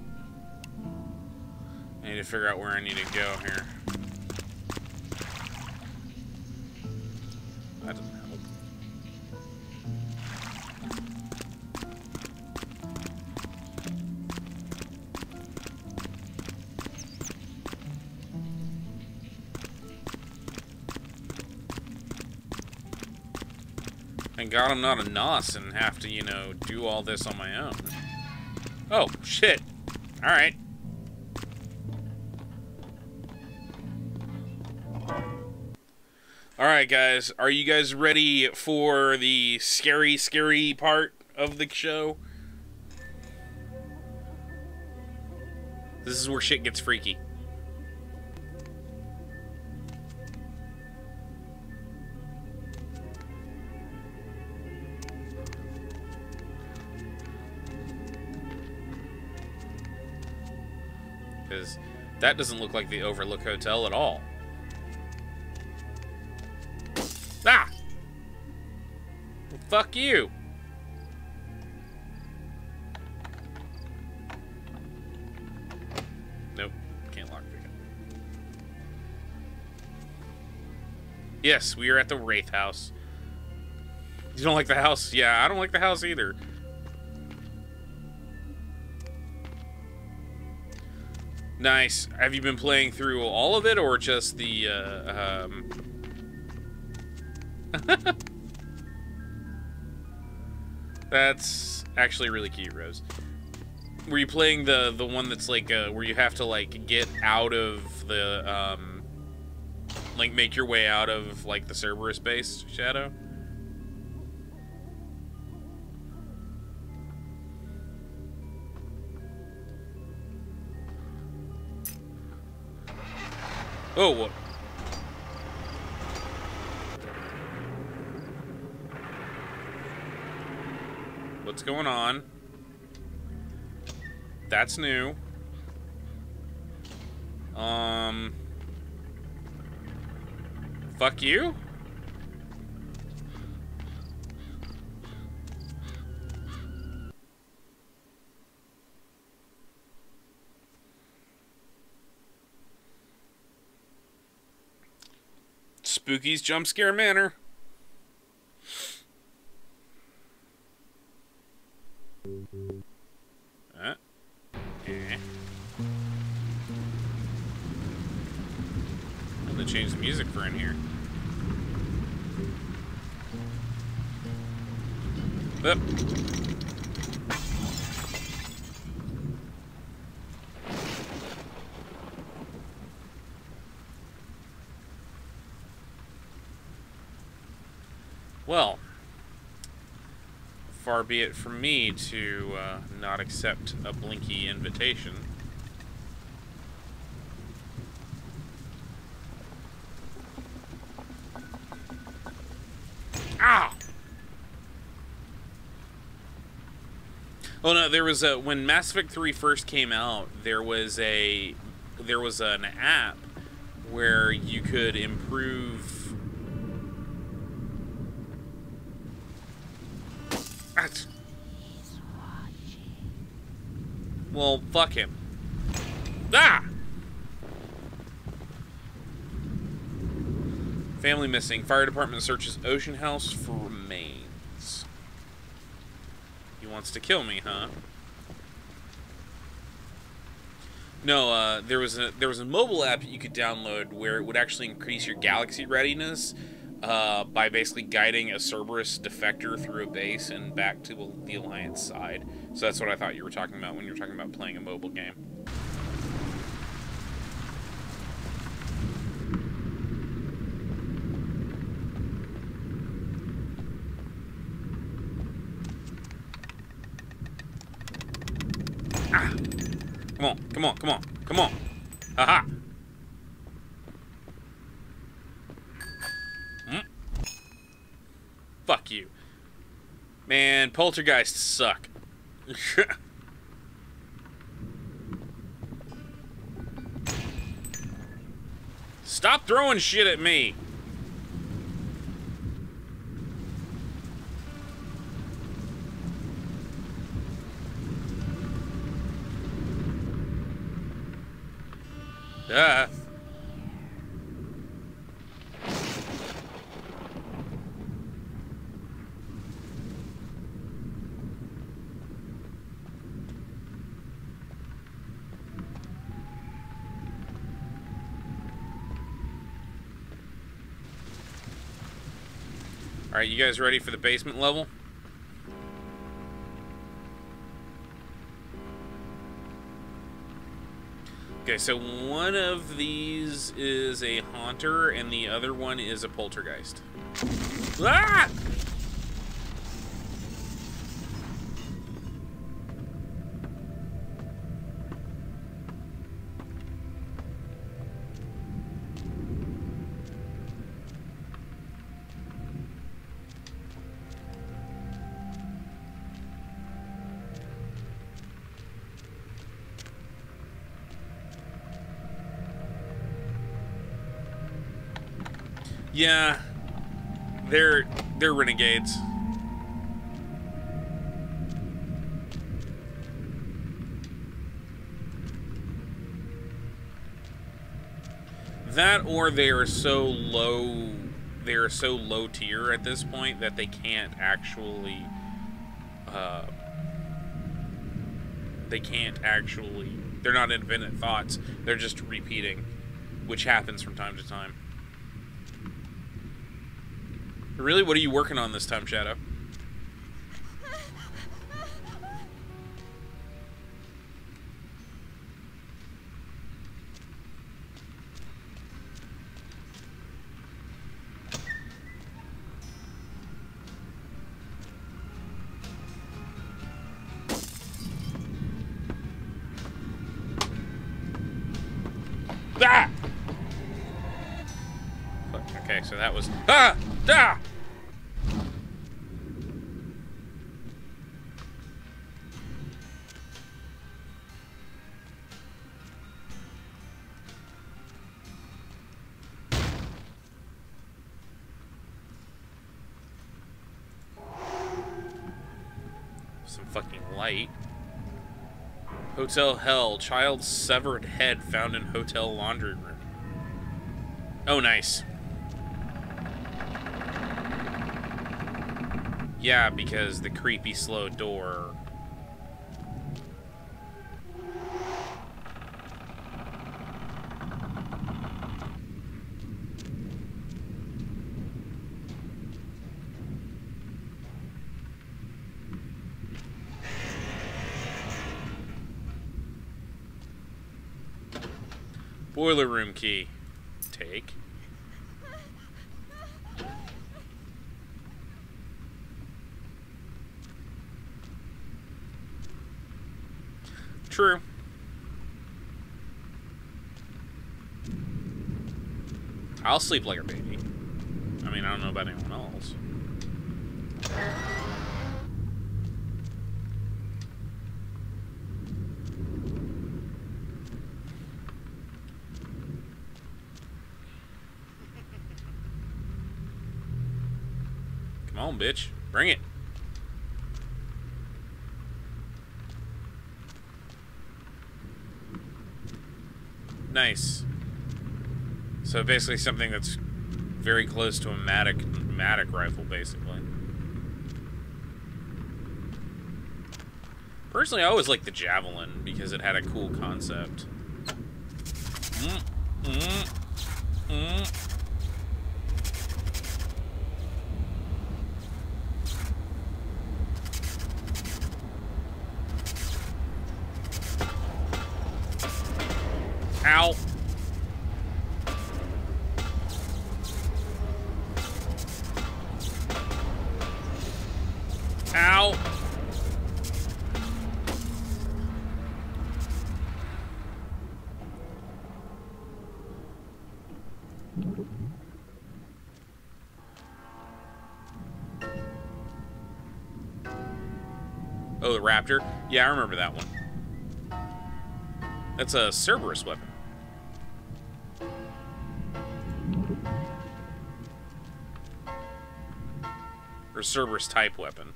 A: I need to figure out where I need to go here. That doesn't help. Thank God I'm not a nos and have to, you know, do all this on my own. Oh, shit. Alright. Alright, guys. Are you guys ready for the scary, scary part of the show? This is where shit gets freaky. Because that doesn't look like the Overlook Hotel at all. Ah! Well, fuck you! Nope, can't lockpick it. Yes, we are at the Wraith House. You don't like the house? Yeah, I don't like the house either. Nice. Have you been playing through all of it, or just the, That's actually really cute, Rose. Were you playing the one that's like, where you have to, like, get out of the, like, make your way out of, like, the Cerberus base, Shadow? Oh, what? What's going on? That's new. Fuck you? Spooky's Jump Scare Manor. I'm gonna change the music for in here. Up. Well, far be it from me to not accept a Blinky invitation. Ah! Oh no, there was a, when Mass Effect 3 first came out, there was an app where you could improve. Well, fuck him. Ah! Family missing. Fire department searches Ocean House for remains. He wants to kill me, huh? No, there was a mobile app that you could download where it would actually increase your galaxy readiness by basically guiding a Cerberus defector through a base and back to the Alliance side. So that's what I thought you were talking about when you were talking about playing a mobile game. Ah! Come on, come on, come on, come on. Haha. Fuck you. Man, poltergeists suck. Stop throwing shit at me. Ah. Alright, you guys ready for the basement level? Okay, so one of these is a haunter, and the other one is a poltergeist. Ah! Yeah, they're renegades. That, or they are so low tier at this point that they can't actually they're not independent thoughts, they're just repeating, which happens from time to time. Really? What are you working on this time, Shadow? Ah! Okay, so that was... Ah! Ah! Some fucking light. Hotel Hell. Child's severed head found in hotel laundry room. Oh, nice. Yeah, because the creepy slow door. Boiler room key. Take. True. I'll sleep like a baby. I mean, I don't know about anyone else. Come on, bitch. Bring it. Nice. So basically something that's very close to a Matic rifle, basically. Personally, I always liked the Javelin because it had a cool concept. Ow. Ow. Oh, the Raptor? Yeah, I remember that one. That's a Cerberus weapon. Or Cerberus type weapon.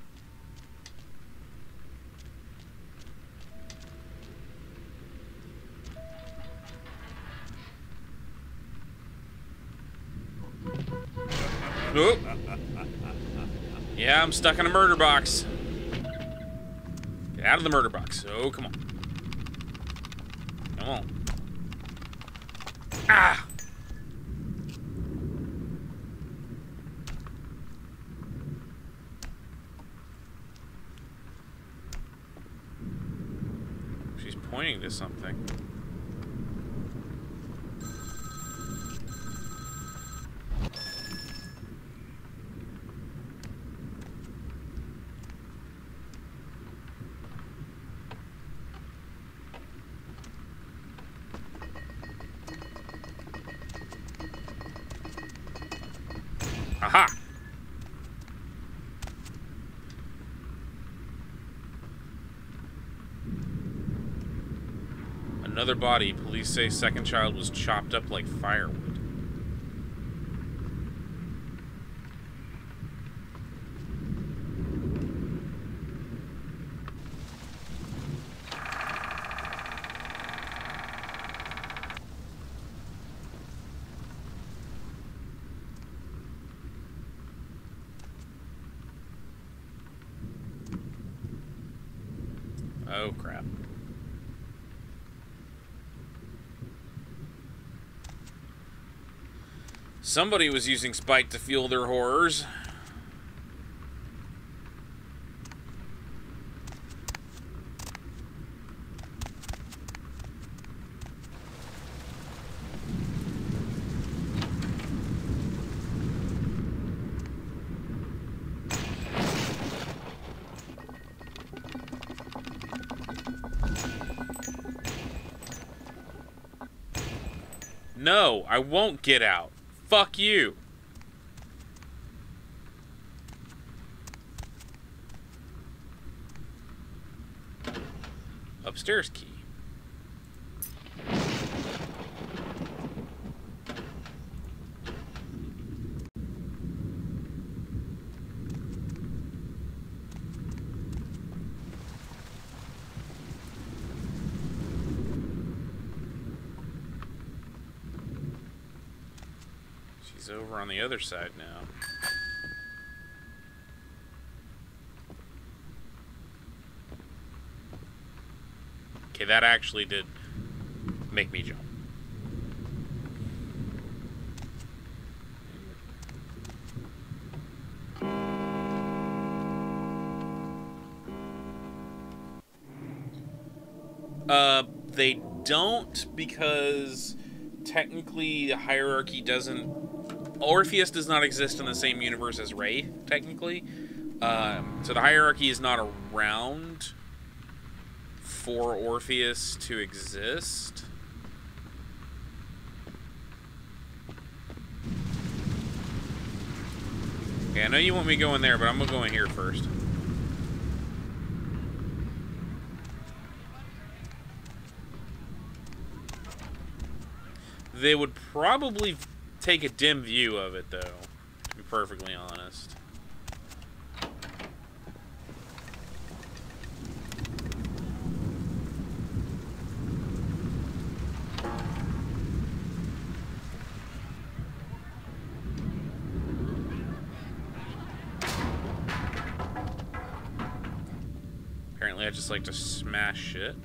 A: Oop. Yeah, I'm stuck in a murder box. Get out of the murder box. Oh, come on. Come on. Ah! She's pointing to something. Aha! Another body. Police say second child was chopped up like firewood. Oh, crap. Somebody was using spite to fuel their horrors. No, I won't get out. Fuck you. Upstairs key. She's over on the other side now. Okay, that actually did make me jump. They don't, because technically the hierarchy doesn't... Orpheus does not exist in the same universe as Wraith, technically. So the hierarchy is not around for Orpheus to exist. Okay, I know you want me going there, but I'm gonna go in here first. They would probably take a dim view of it, though, to be perfectly honest. Apparently, I just like to smash shit.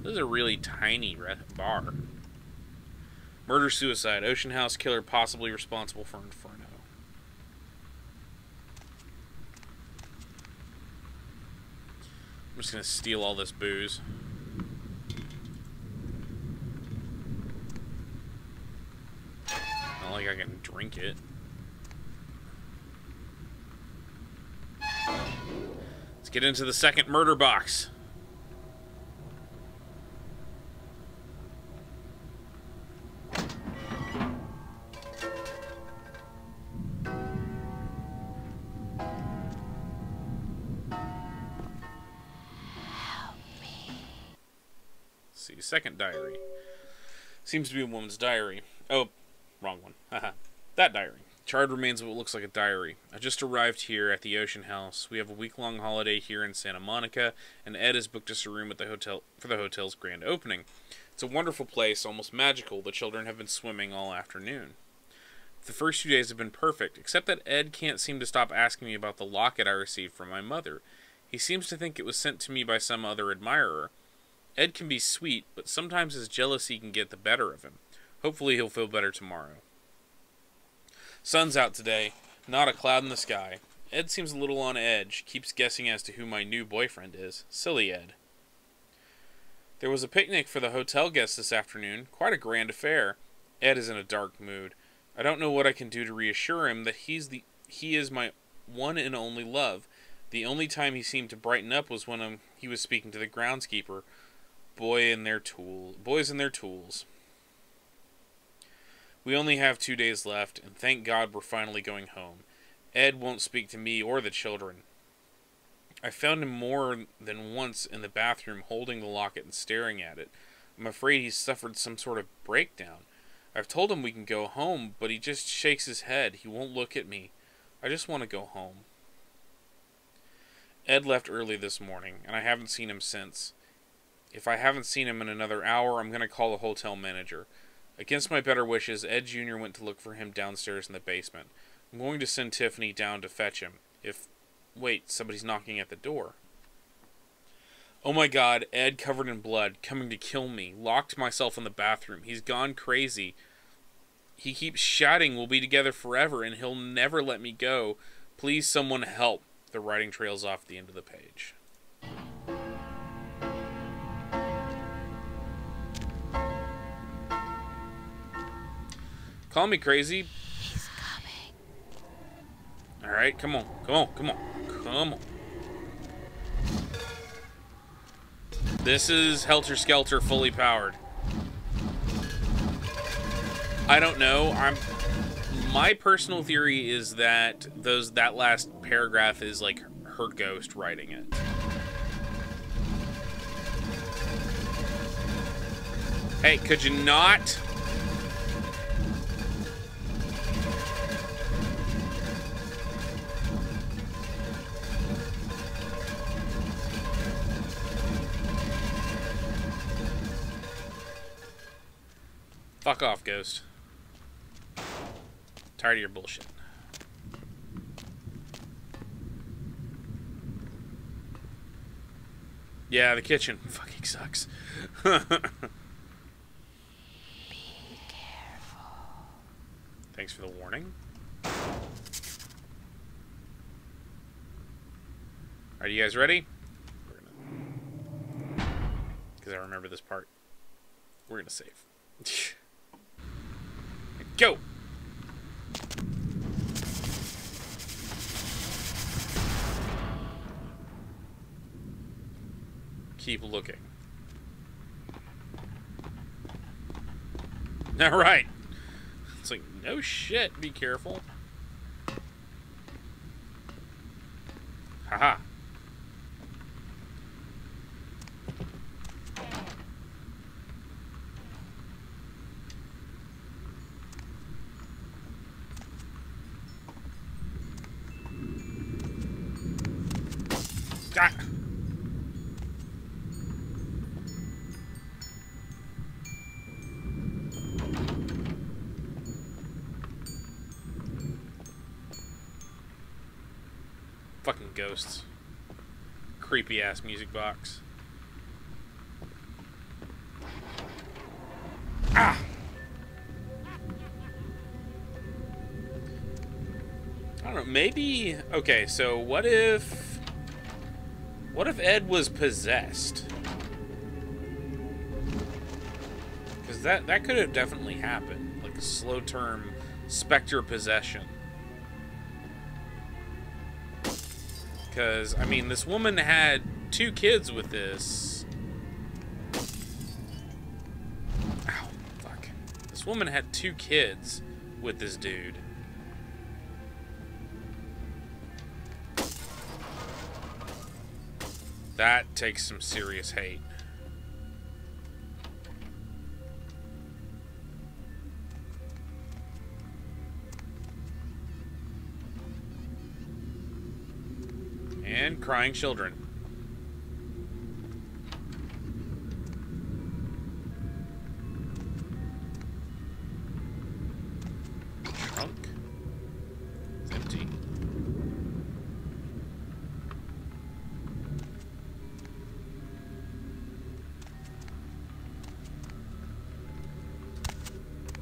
A: This is a really tiny bar. Murder-suicide. Ocean House killer possibly responsible for Inferno. I'm just gonna steal all this booze. Not like I can drink it. Let's get into the second murder box. See, second diary. Seems to be a woman's diary. Oh, wrong one. Haha. That diary. Charred remains of what looks like a diary. I just arrived here at the Ocean House. We have a week-long holiday here in Santa Monica, and Ed has booked us a room at the hotel for the hotel's grand opening. It's a wonderful place, almost magical. The children have been swimming all afternoon. The first few days have been perfect, except that Ed can't seem to stop asking me about the locket I received from my mother. He seems to think it was sent to me by some other admirer. Ed can be sweet, but sometimes his jealousy can get the better of him. Hopefully he'll feel better tomorrow. Sun's out today, not a cloud in the sky. Ed seems a little on edge, keeps guessing as to who my new boyfriend is. Silly Ed. There was a picnic for the hotel guests this afternoon, quite a grand affair. Ed is in a dark mood. I don't know what I can do to reassure him that he is my one and only love. The only time he seemed to brighten up was when he was speaking to the groundskeeper. Boys and their tools. We only have 2 days left, and thank God we're finally going home. Ed won't speak to me or the children. I found him more than once in the bathroom holding the locket and staring at it. I'm afraid he's suffered some sort of breakdown. I've told him we can go home, but he just shakes his head. He won't look at me. I just want to go home. Ed left early this morning, and I haven't seen him since. If I haven't seen him in another hour, I'm going to call the hotel manager. Against my better wishes, Ed Jr. went to look for him downstairs in the basement. I'm going to send Tiffany down to fetch him. Wait, somebody's knocking at the door. Oh my God, Ed covered in blood, coming to kill me. Locked myself in the bathroom. He's gone crazy. He keeps shouting we'll be together forever and he'll never let me go. Please someone help. The writing trails off the end of the page. Call me crazy.
I: He's coming.
A: Alright, come on. This is Helter Skelter fully powered. I don't know. My personal theory is that that last paragraph is like her ghost writing it. Hey, could you not? Fuck off, ghost. Tired of your bullshit. Yeah, the kitchen fucking sucks. Be
I: careful.
A: Thanks for the warning. Are you guys ready? Because I remember this part. We're gonna save. Go! Keep looking. Alright. It's like, no shit, be careful. Haha. Ah. Fucking ghosts. Creepy ass music box. Ah! I don't know, maybe... Okay, so what if Ed was possessed? Because that could have definitely happened. Like a slow-term specter possession. Because, I mean, this woman had 2 kids with this. Ow, fuck. This woman had 2 kids with this dude. That takes some serious hate. And crying children.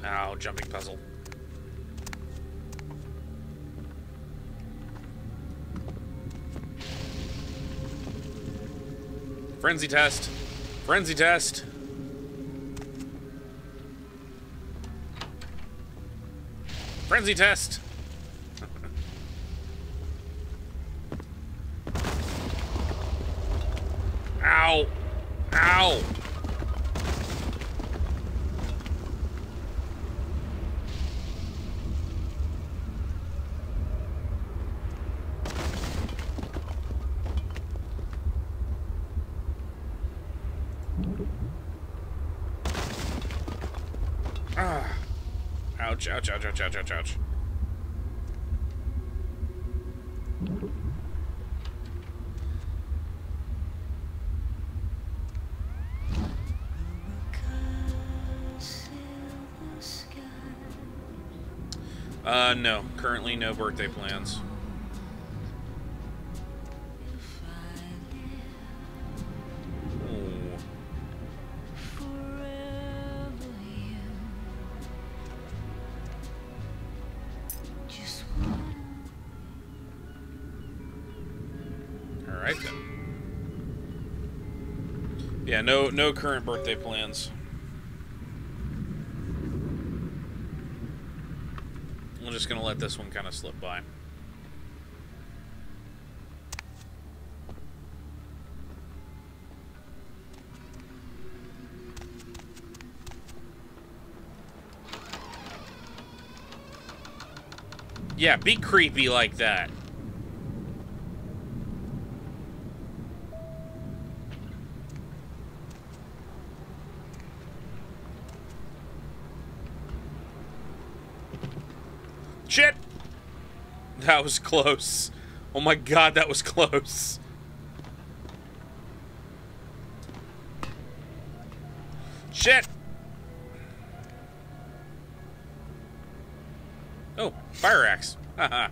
A: Ow, jumping puzzle. Frenzy test. Frenzy test. Frenzy test. Ow. Ow. Ah. Ouch, ouch, ouch, ouch, ouch, ouch, ouch. No. Currently no birthday plans. Alright then. Yeah, no current birthday plans. I'm just gonna let this one kind of slip by. Yeah, be creepy like that. Shit! That was close. Oh my god, that was close. Shit! Oh, fire axe. Haha.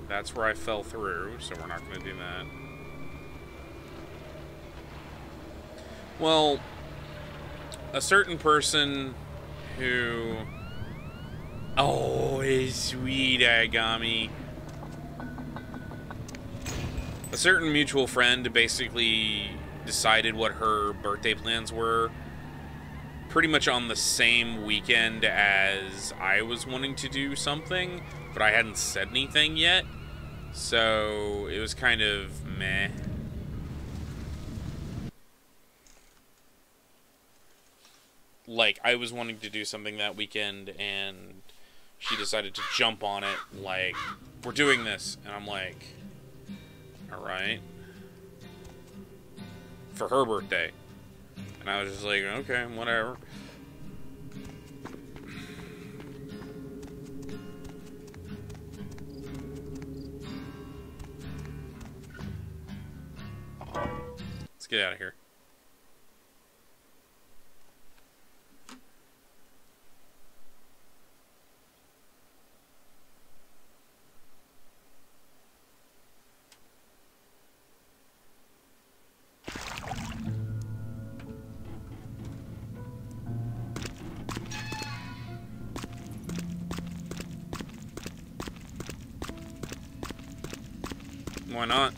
A: That's where I fell through, so we're not going to do that. Well, a certain person who... Oh, is sweet Agami. A certain mutual friend basically decided what her birthday plans were pretty much on the same weekend as I was wanting to do something, but I hadn't said anything yet. So it was kind of meh. Like, I was wanting to do something that weekend, and she decided to jump on it, like, we're doing this. And I'm like, alright. For her birthday. And I was just like, okay, whatever. Let's get out of here. Why not?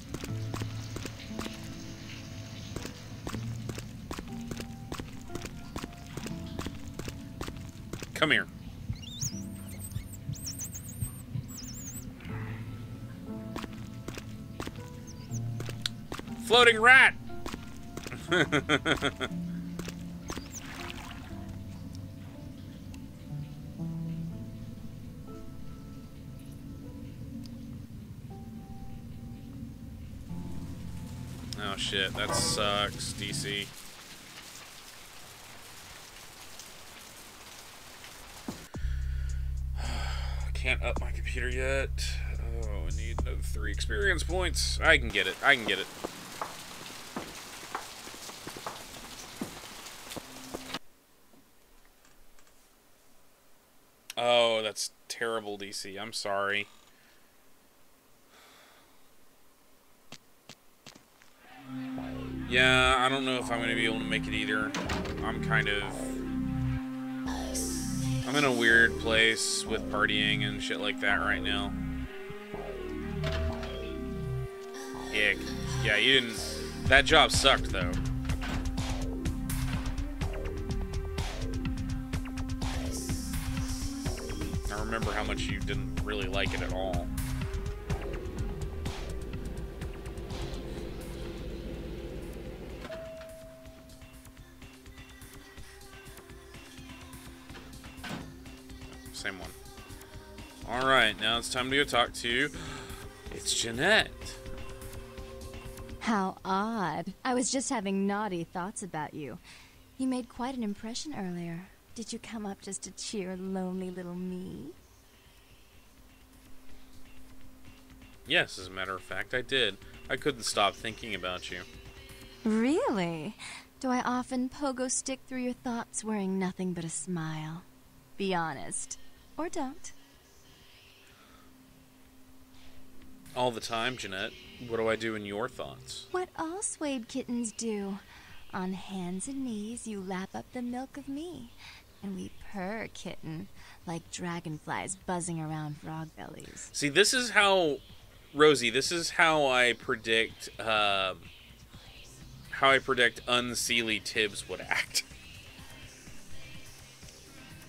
A: Come here. Floating rat! Oh shit, that sucks, DC. Can't up my computer yet. Oh, I need another 3 experience points. I can get it. I can get it. that's terrible, DC. I'm sorry. Yeah, I don't know if I'm going to be able to make it either. I'm in a weird place with partying and shit like that right now. Ick. Yeah, you didn't... That job sucked, though. I remember how much you didn't really like it at all. Same one. Alright, now it's time to go talk to... It's Jeanette.
K: How odd. I was just having naughty thoughts about you. You made quite an impression earlier. Did you come up just to cheer lonely little me?
A: Yes, as a matter of fact, I did. I couldn't stop thinking about you.
K: Really? Do I often pogo stick through your thoughts wearing nothing but a smile? Be honest. Or don't.
A: All the time, Jeanette. What do I do in your thoughts?
K: What all swayed kittens do. On hands and knees, you lap up the milk of me. And we purr, kitten, like dragonflies buzzing around frog bellies.
A: See, this is how... Rosie, this is how I predict... how I predict unseelie Tibbs would act.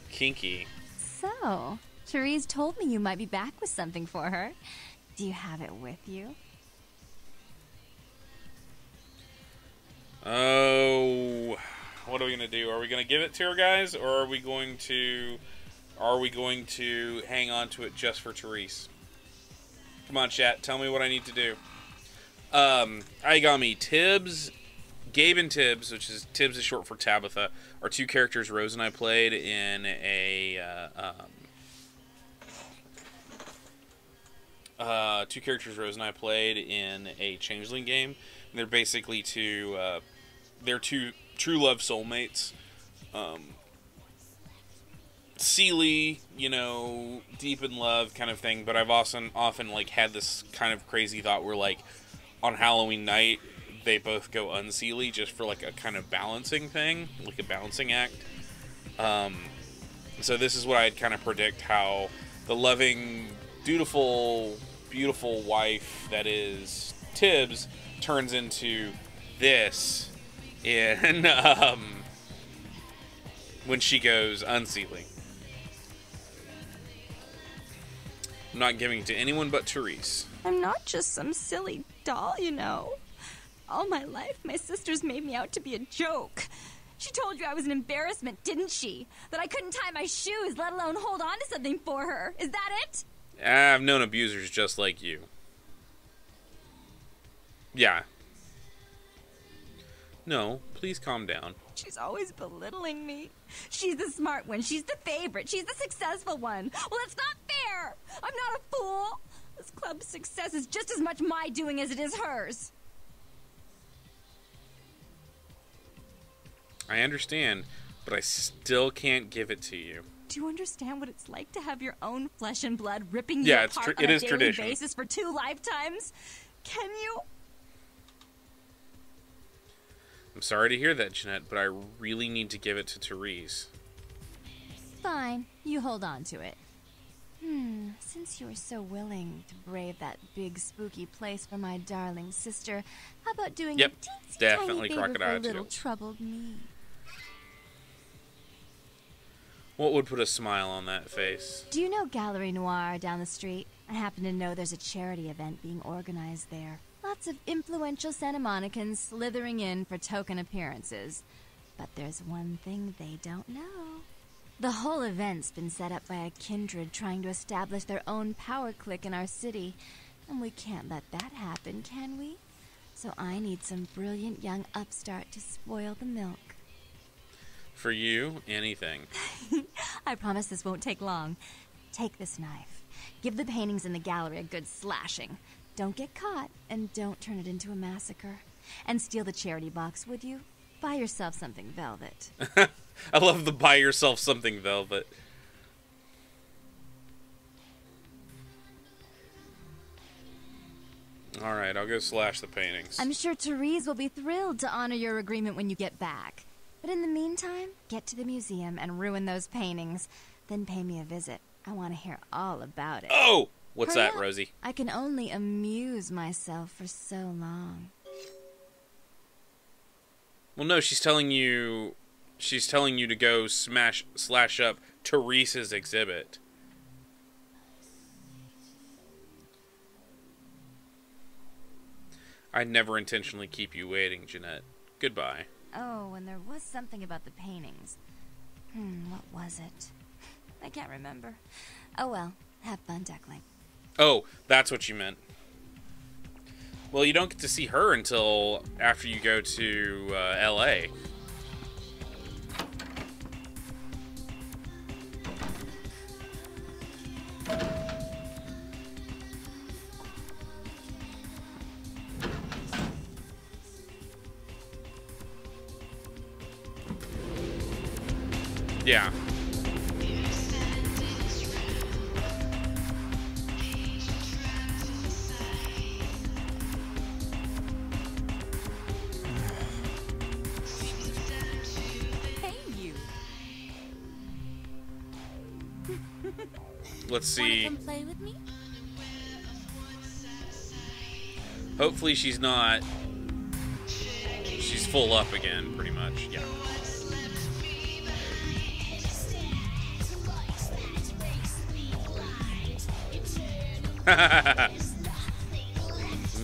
A: Kinky.
K: So, Therese told me you might be back with something for her. Do you have it with you?
A: Oh, what are we gonna do? Are we gonna give it to her, guys, or are we going to hang on to it just for Therese? Come on, chat. Tell me what I need to do. Aigami, Tibbs, Gabe and Tibbs, which is Tibbs is short for Tabitha, are two characters Rose and I played in a Changeling game. And they're basically two true love soulmates. Seelie, you know, deep in love kind of thing, but I've often like had this kind of crazy thought where, like, on Halloween night they both go unseelie just for like a kind of balancing thing, like a balancing act. So this is what I'd kind of predict how the loving, dutiful, beautiful wife that is Tibbs turns into this in when she goes unseelie. I'm not giving it to anyone but Therese.
K: I'm not just some silly doll, you know. All my life, my sisters made me out to be a joke. She told you I was an embarrassment, didn't she? That I couldn't tie my shoes, let alone hold on to something for her. Is that it?
A: I've known abusers just like you. Yeah. No, please calm down.
K: She's always belittling me. She's the smart one. She's the favorite. She's the successful one. Well, it's not fair. I'm not a fool. This club's success is just as much my doing as it is hers.
A: I understand, but I still can't give it to you.
K: Do you understand what it's like to have your own flesh and blood ripping you
A: Yeah,
K: apart
A: it
K: on a
A: is
K: daily
A: tradition.
K: basis for 2 lifetimes? Can you?
A: I'm sorry to hear that, Jeanette, but I really need to give it to Therese.
K: Fine. You hold on to it. Since you were so willing to brave that big spooky place for my darling sister, how about doing
A: Yep,
K: a teensy
A: definitely
K: tiny favor for
A: crocodile
K: a little
A: tears.
K: troubled me?
A: What would put a smile on that face?
K: Do you know Gallery Noir down the street? I happen to know there's a charity event being organized there. Lots of influential Santa Monicans slithering in for token appearances. But there's one thing they don't know. The whole event's been set up by a kindred trying to establish their own power clique in our city. And we can't let that happen, can we? So I need some brilliant young upstart to spoil the milk.
A: For you, anything.
K: I promise this won't take long. Take this knife. Give the paintings in the gallery a good slashing. Don't get caught, and don't turn it into a massacre. And steal the charity box, would you? Buy yourself something velvet.
A: I love the buy yourself something velvet. Alright, I'll go slash the paintings.
K: I'm sure Therese will be thrilled to honor your agreement when you get back. But in the meantime, get to the museum and ruin those paintings. Then pay me a visit. I want to hear all about it.
A: Oh! What's
K: Hurry
A: that,
K: up.
A: Rosie?
K: I can only amuse myself for so long.
A: Well, no, she's telling you to go slash up Teresa's exhibit. I'd never intentionally keep you waiting, Jeanette. Goodbye.
K: Oh, and there was something about the paintings. What was it? I can't remember. Oh well, have fun, Duckling.
A: Oh, that's what you meant. Well, you don't get to see her until after you go to L.A. Yeah. Let's see.
I: Wanna come play with me?
A: Hopefully she's not. She's full up again, pretty much. Yeah.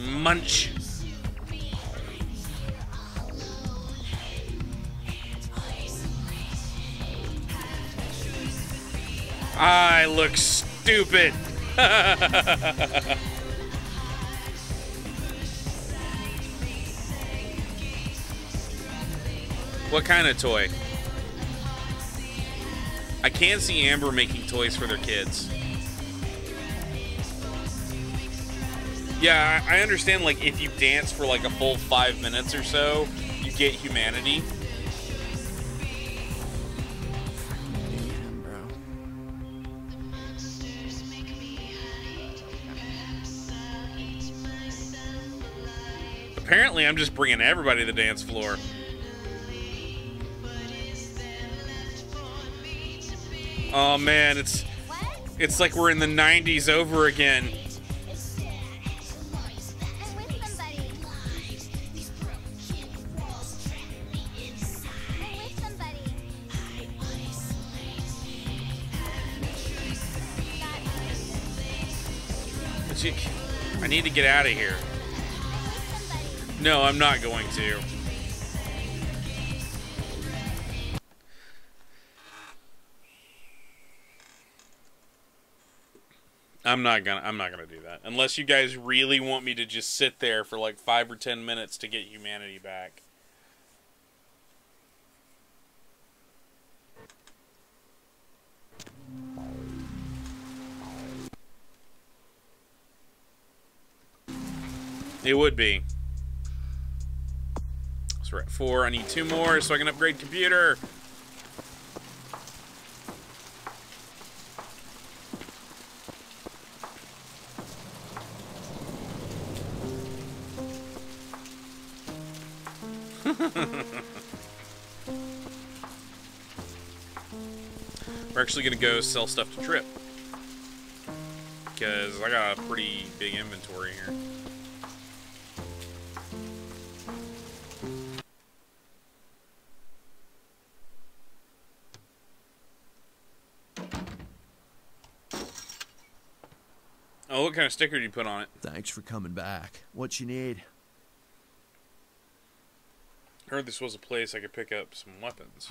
A: Munch. I look stupid. What kind of toy? I can see Amber making toys for their kids. Yeah, I understand, like, if you dance for, like, a full 5 minutes or so, you get humanity. Apparently, I'm just bringing everybody to the dance floor. Oh, man, it's like we're in the 90s over again. I need to get out of here. No, I'm not going to. I'm not gonna do that. Unless you guys really want me to just sit there for like 5 or 10 minutes to get humanity back. It would be. So we're at 4. I need 2 more so I can upgrade computer. We're actually going to go sell stuff to Trip. Because I got a pretty big inventory here. Oh, what kind of sticker did you put on it?
J: Thanks for coming back. What you need?
A: Heard this was a place I could pick up some weapons.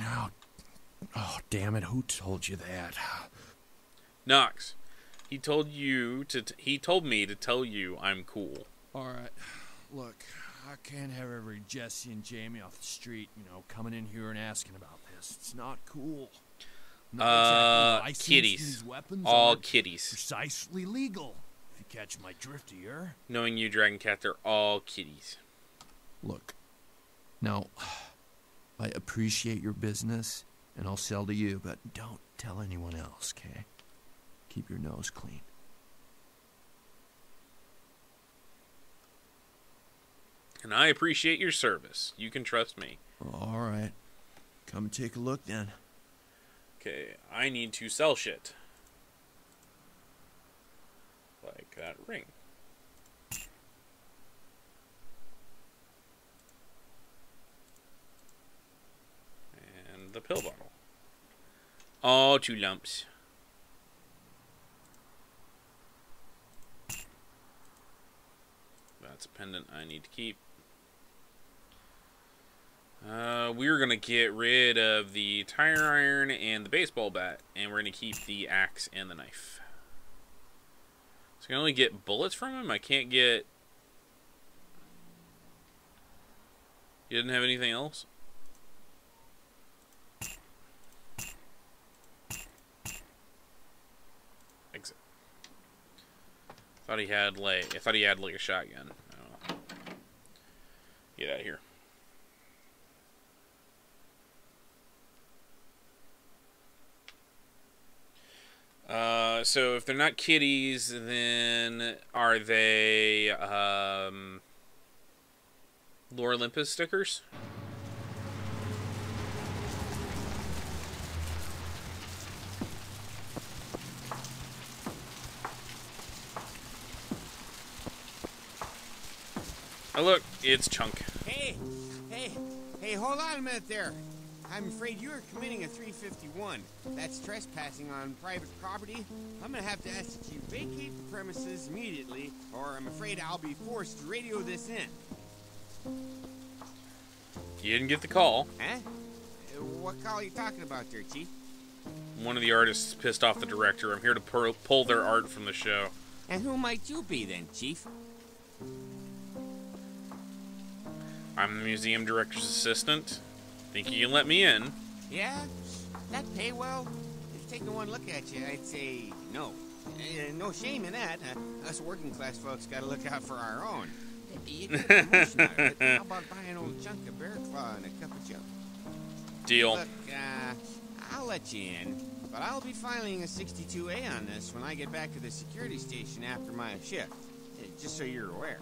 J: Oh, damn it! Who told you that?
A: Knox. He told me to tell you I'm cool.
J: All right. Look, I can't have every Jesse and Jamie off the street, coming in here and asking about this. It's not cool. Not exactly
A: kitties.
J: These weapons
A: all
J: are
A: kitties.
J: Precisely legal. If you catch my drift here.
A: Knowing you, Dragon Cat, they're all kitties.
J: Look. Now, I appreciate your business, and I'll sell to you, but don't tell anyone else, okay? Keep your nose clean.
A: And I appreciate your service. You can trust me.
Q: All right. Come and take a look then.
A: Okay, I need to sell shit. Like that ring. And the pill bottle. Oh, 2 lumps. That's a pendant I need to keep. We're going to get rid of the tire iron and the baseball bat, and we're going to keep the axe and the knife. So I can only get bullets from him? I can't get... You didn't have anything else? Exit. I thought he had like a shotgun. I don't know. Get out of here. So if they're not kitties, then are they Lore Olympus stickers? Oh look, it's Chunk.
S: Hey, hold on a minute there. I'm afraid you are committing a 351. That's trespassing on private property. I'm gonna have to ask that you vacate the premises immediately, or I'm afraid I'll be forced to radio this in.
A: You didn't get the call.
S: Huh? What call are you talking about there, Chief?
A: One of the artists pissed off the director. I'm here to pull their art from the show.
S: And who might you be then, Chief?
A: I'm the museum director's assistant. Think you can let me in?
S: Yeah? That pay well? If taking one look at you, I'd say no. No shame in that. Us working class folks gotta look out for our own. You get a promotion out of it. How about buying old chunk of bear claw and a cup of joe?
A: Deal.
S: Look, I'll let you in, but I'll be filing a 62A on this when I get back to the security station after my shift. Just so you're aware.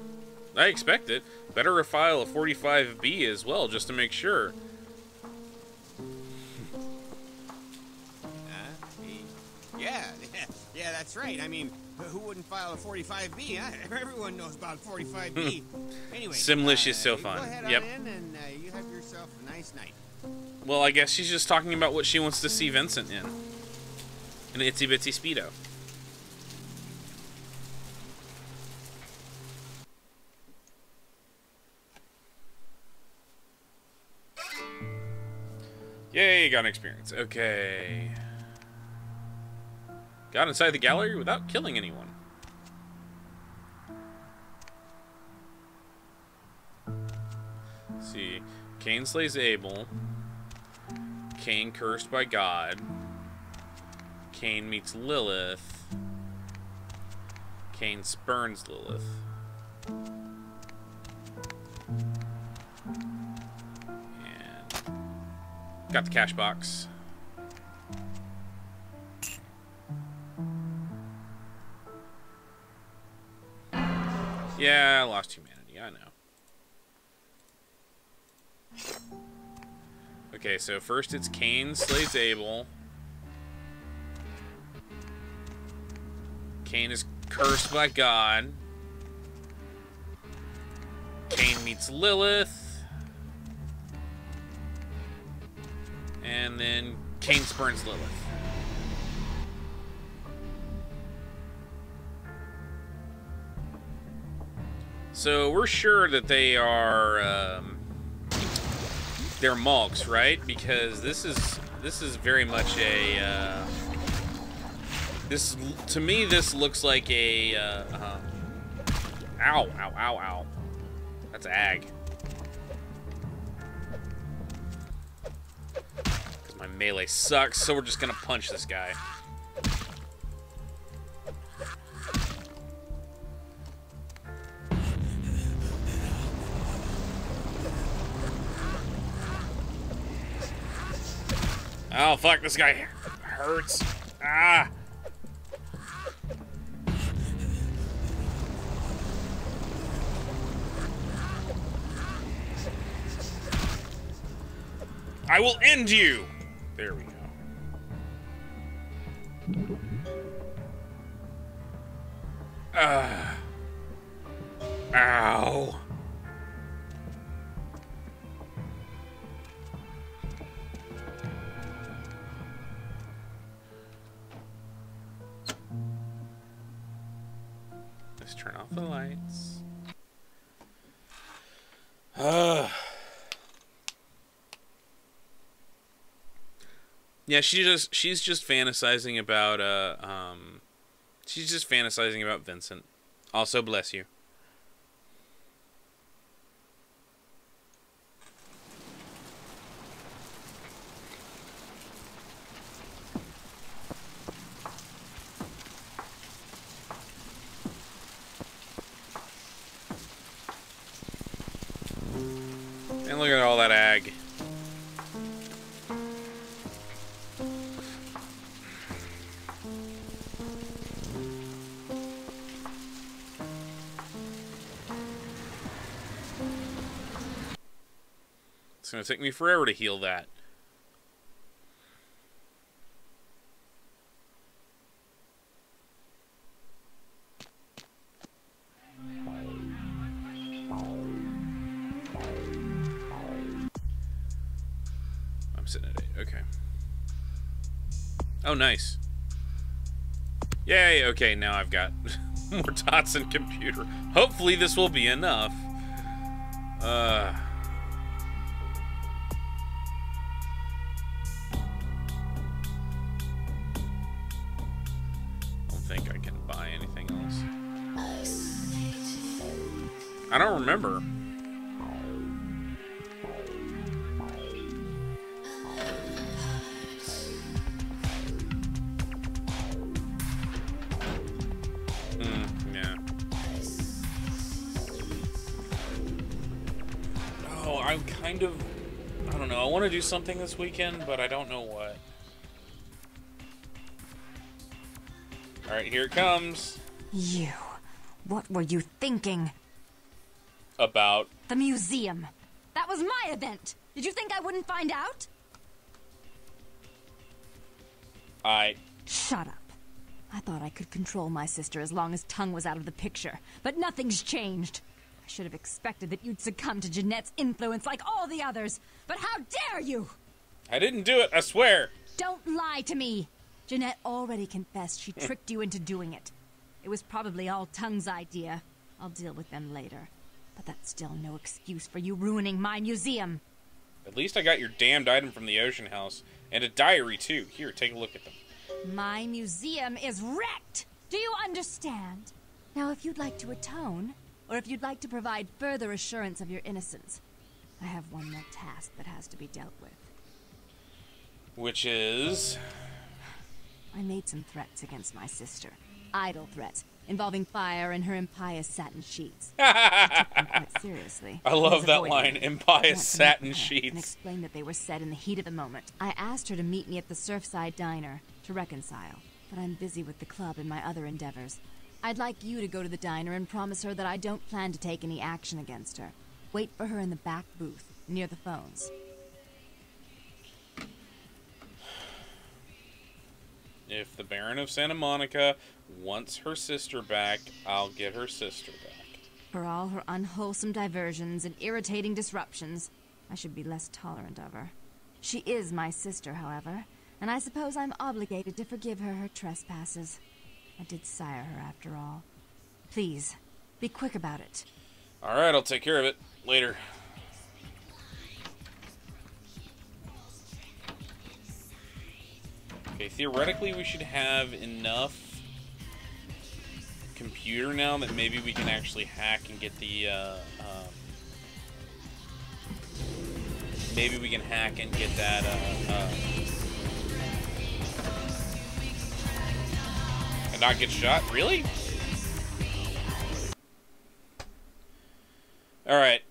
A: I expect it. Better file a 45B as well, just to make sure.
S: Yeah, that's right. I mean, who wouldn't file a 45B? Huh? Everyone knows about 45B. Anyway,
A: Simlish is so fun.
S: Go ahead on in and you have yourself a nice night.
A: Well, I guess she's just talking about what she wants to see Vincent in. An itsy bitsy Speedo. Yay, got an experience. Okay. Got inside the gallery without killing anyone. Let's see. Cain slays Abel. Cain cursed by God. Cain meets Lilith. Cain spurns Lilith. And got the cash box. Yeah, I lost humanity, I know. Okay, so first it's Cain slays Abel. Cain is cursed by God. Cain meets Lilith. And then Cain spurns Lilith. So we're sure that they are they're Malks, right? Because this is very much a this, to me, this looks like a ow, ow, ow, ow. That's ag. Because my melee sucks, so we're just gonna punch this guy. Oh, fuck, this guy hurts. Ah! I will end you! There we go. Ow. Let's turn off the lights. Yeah, she's just fantasizing about she's just fantasizing about Vincent. Also, bless you. And look at all that ag. It's gonna take me forever to heal that. I'm sitting at 8. Okay. Oh, nice. Yay! Okay, now I've got more dots in computer. Hopefully this will be enough. Think I can buy anything else. I don't remember. Yeah. Oh, I'm kind of... I don't know. I want to do something this weekend, but I don't know what. Alright, here it comes.
K: You. What were you thinking?
A: About?
K: The museum. That was my event. Did you think I wouldn't find out? Shut up. I thought I could control my sister as long as Tongue was out of the picture. But nothing's changed. I should have expected that you'd succumb to Jeanette's influence like all the others. But how dare you?
A: I didn't do it, I swear.
K: Don't lie to me. Jeanette already confessed she tricked you into doing it. It was probably all Tongue's idea. I'll deal with them later. But that's still no excuse for you ruining my museum.
A: At least I got your damned item from the Ocean House. And a diary, too. Here, take a look at them.
K: My museum is wrecked! Do you understand? Now, if you'd like to atone, or if you'd like to provide further assurance of your innocence, I have one more task that has to be dealt with.
A: Which is...
K: I made some threats against my sister. Idle threats, involving fire and her impious satin sheets. I took them quite seriously.
A: I love that line, impious satin sheets.
K: And explained that they were said in the heat of the moment. I asked her to meet me at the Surfside Diner to reconcile, but I'm busy with the club and my other endeavors. I'd like you to go to the diner and promise her that I don't plan to take any action against her. Wait for her in the back booth, near the phones.
A: If the Baron of Santa Monica wants her sister back, I'll get her sister back.
K: For all her unwholesome diversions and irritating disruptions, I should be less tolerant of her. She is my sister, however, and I suppose I'm obligated to forgive her her trespasses. I did sire her after all. Please, be quick about it.
A: Alright, I'll take care of it. Later. Okay, theoretically we should have enough computer now that maybe we can actually hack and get the, maybe we can hack and get that, and not get shot? Really? Alright.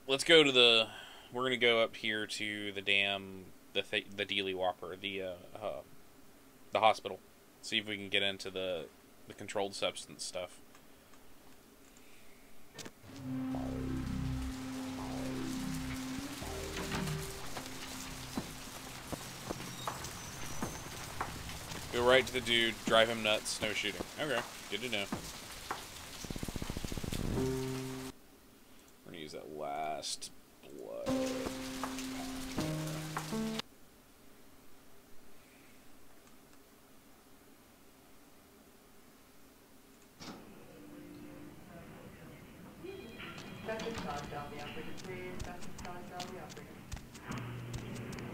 A: Let's go to the, we're gonna go up here to the damn, the Dealey Whopper, the hospital. See if we can get into the controlled substance stuff. Go right to the dude, drive him nuts, no shooting. Okay, good to know. We're gonna use that last blood.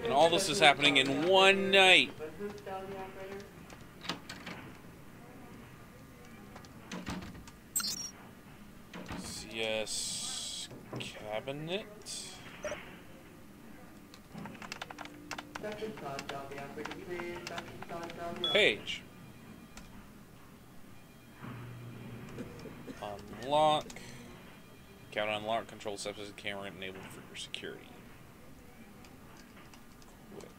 A: And all this is happening in one night. CS cabinet. Page. Unlock. Count unlock. Control steps as a camera enabled for your security. Quit.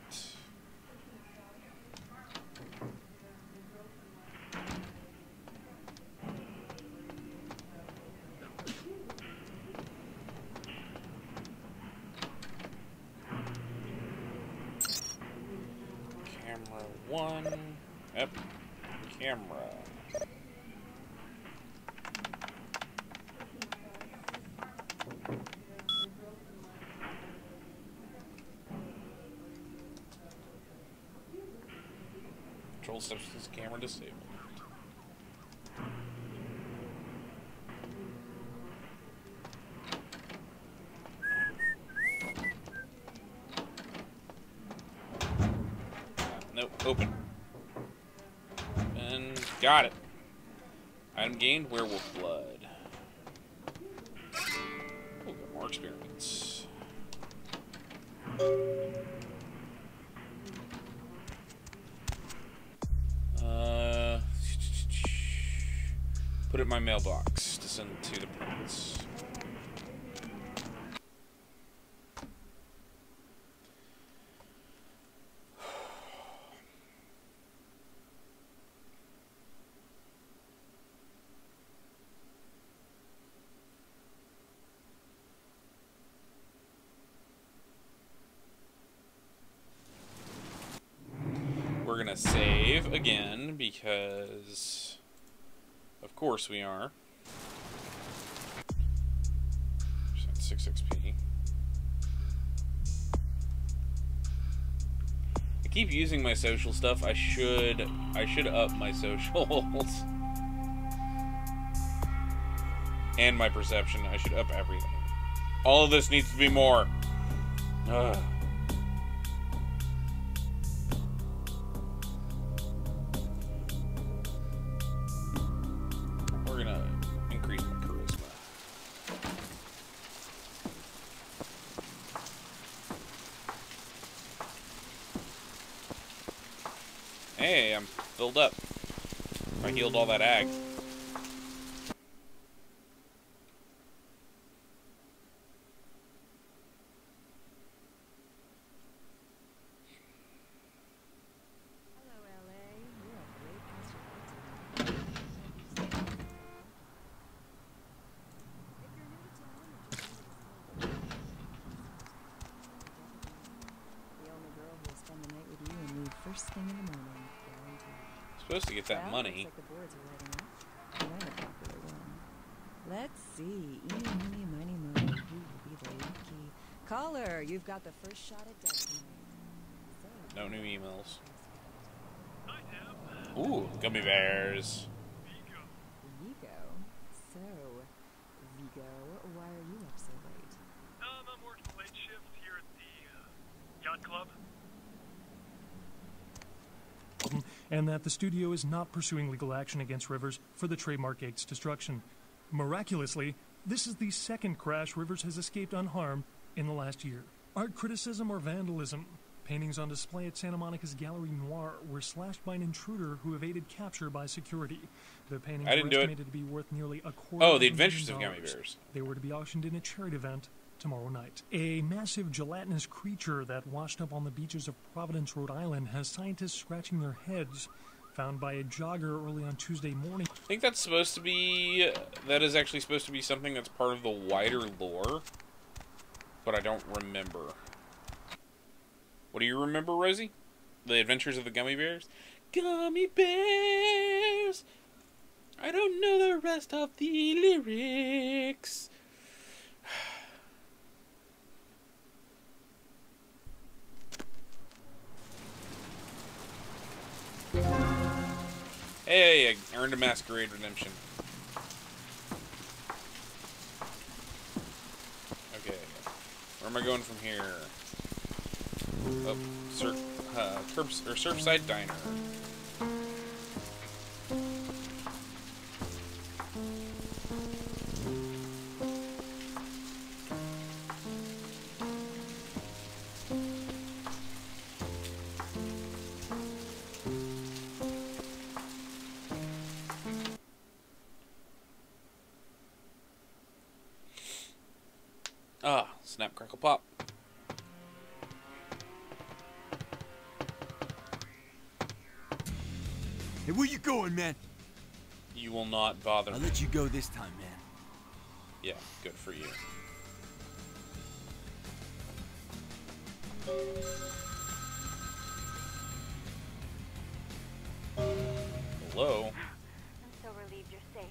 A: Camera 1. Yep. Camera. Control steps this camera disabled. Nope, open. And got it. Item gained, werewolf blood. Oh, got more experience. Put it in my mailbox to send to the prince. We're gonna save again because, of course, we are. 6 XP. I keep using my social stuff. I should up my socials and my perception. I should up everything. All of this needs to be more. Ugh. We're gonna increase my charisma. Hey, I'm filled up. I healed all that ag.
B: First thing in the morning, guaranteed.
A: Supposed to get that
B: Well,
A: money.
B: looks like the boards are lighting up. You're the popular one. Let's see. Eeny, meeny, miny, mo. Who will be the lucky caller? You've got the first shot at death tonight.
A: No new emails. Ooh, gummy bears.
B: Vigo. So, Vigo, why are you up so late?
T: I'm working the late shift here at the yacht club.
U: And that the studio is not pursuing legal action against Rivers for the trademark Gates destruction. Miraculously, this is the second crash Rivers has escaped unharmed in the last year. Art criticism or vandalism? Paintings on display at Santa Monica's Gallery Noir were slashed by an intruder who evaded capture by security. The paintings were estimated to be worth nearly $250,000.
A: Oh, The Adventures of Gummy Bears.
U: They were to be auctioned in a charity event tomorrow night. A massive gelatinous creature that washed up on the beaches of Providence, Rhode Island, has scientists scratching their heads. Found by a jogger early on Tuesday morning.
A: I think that's supposed to be... That is actually supposed to be something that's part of the wider lore. But I don't remember. What do you remember, Rosie? The Adventures of the Gummy Bears? Gummy bears. I don't know the rest of the lyrics. Hey, I earned a Masquerade Redemption. Okay, where am I going from here? Oh, Surfside Diner. Ah, snap, crackle, pop.
S: Hey, where you going, man?
A: You will not bother me.
S: I'll let you go this time, man.
A: Yeah, good for you. Hello?
O: I'm so relieved you're safe.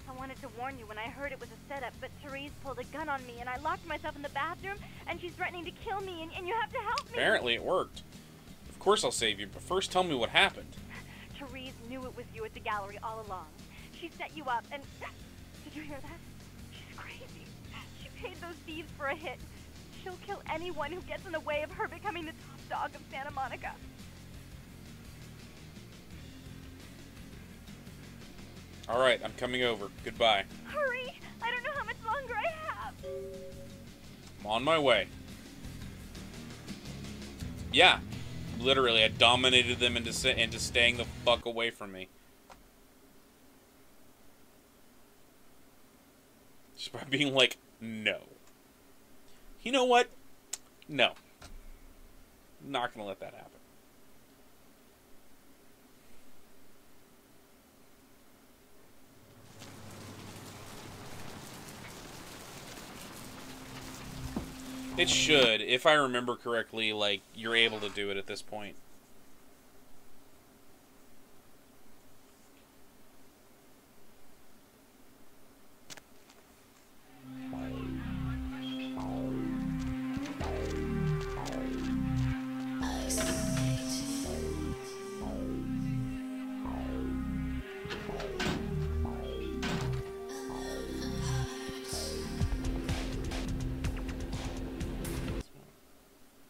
O: I wanted to warn you when I heard it was a setup, but Therese pulled a gun on me, and I locked myself in the bathroom, and she's threatening to kill me, and you have to help me!
A: Apparently it worked. Of course I'll save you, but first tell me what happened.
O: Therese knew it was you at the gallery all along. She set you up, and... Did you hear that? She's crazy. She paid those thieves for a hit. She'll kill anyone who gets in the way of her becoming the top dog of Santa Monica.
A: Alright, I'm coming over. Goodbye.
O: Hurry! I don't know how much longer I have!
A: I'm on my way. Yeah. Literally, I dominated them into staying the fuck away from me. Just by being like, no. You know what? No. Not gonna let that happen. It should. If I remember correctly, like, you're able to do it at this point.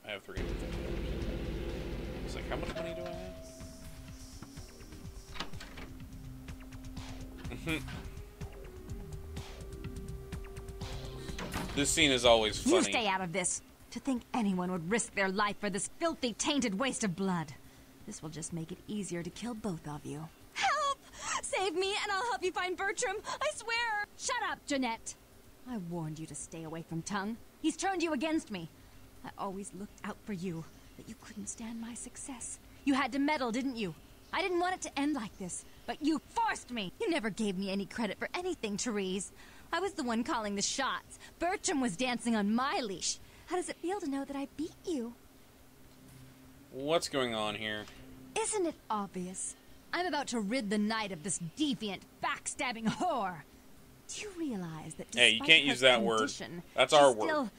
A: I have $350. It's like, how much money do I have? This scene is always funny.
K: You stay out of this. To think anyone would risk their life for this filthy, tainted waste of blood. This will just make it easier to kill both of you. Help! Save me and I'll help you find Bertram. I swear! Shut up, Jeanette. I warned you to stay away from Tongue. He's turned you against me. I always looked out for you, but you couldn't stand my success. You had to meddle, didn't you? I didn't want it to end like this, but you forced me. You never gave me any credit for anything, Therese. I was the one calling the shots. Bertram was dancing on my leash. How does it feel to know that I beat you?
A: What's going on here?
K: Isn't it obvious? I'm about to rid the night of this deviant, backstabbing whore. Do you realize that
A: Hey, you can't use that word. That's our word.
K: Still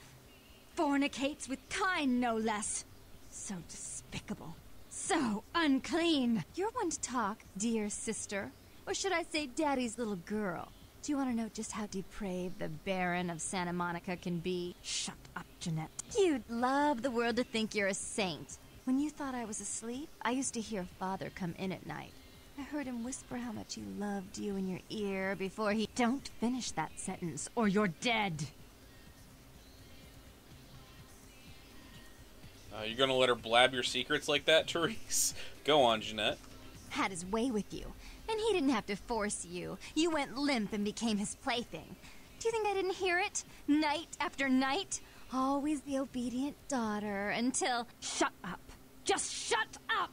K: fornicates with kind, no less. So despicable. So unclean. You're one to talk, dear sister. Or should I say daddy's little girl? Do you want to know just how depraved the Baron of Santa Monica can be? Shut up, Jeanette. You'd love the world to think you're a saint. When you thought I was asleep, I used to hear Father come in at night. I heard him whisper how much he loved you in your ear before he... Don't finish that sentence, or you're dead.
A: You're gonna let her blab your secrets like that, Therese? Go on, Jeanette.
K: Had his way with you, and he didn't have to force you. You went limp and became his plaything. Do you think I didn't hear it? Night after night? Always the obedient daughter until... Shut up. Just shut up!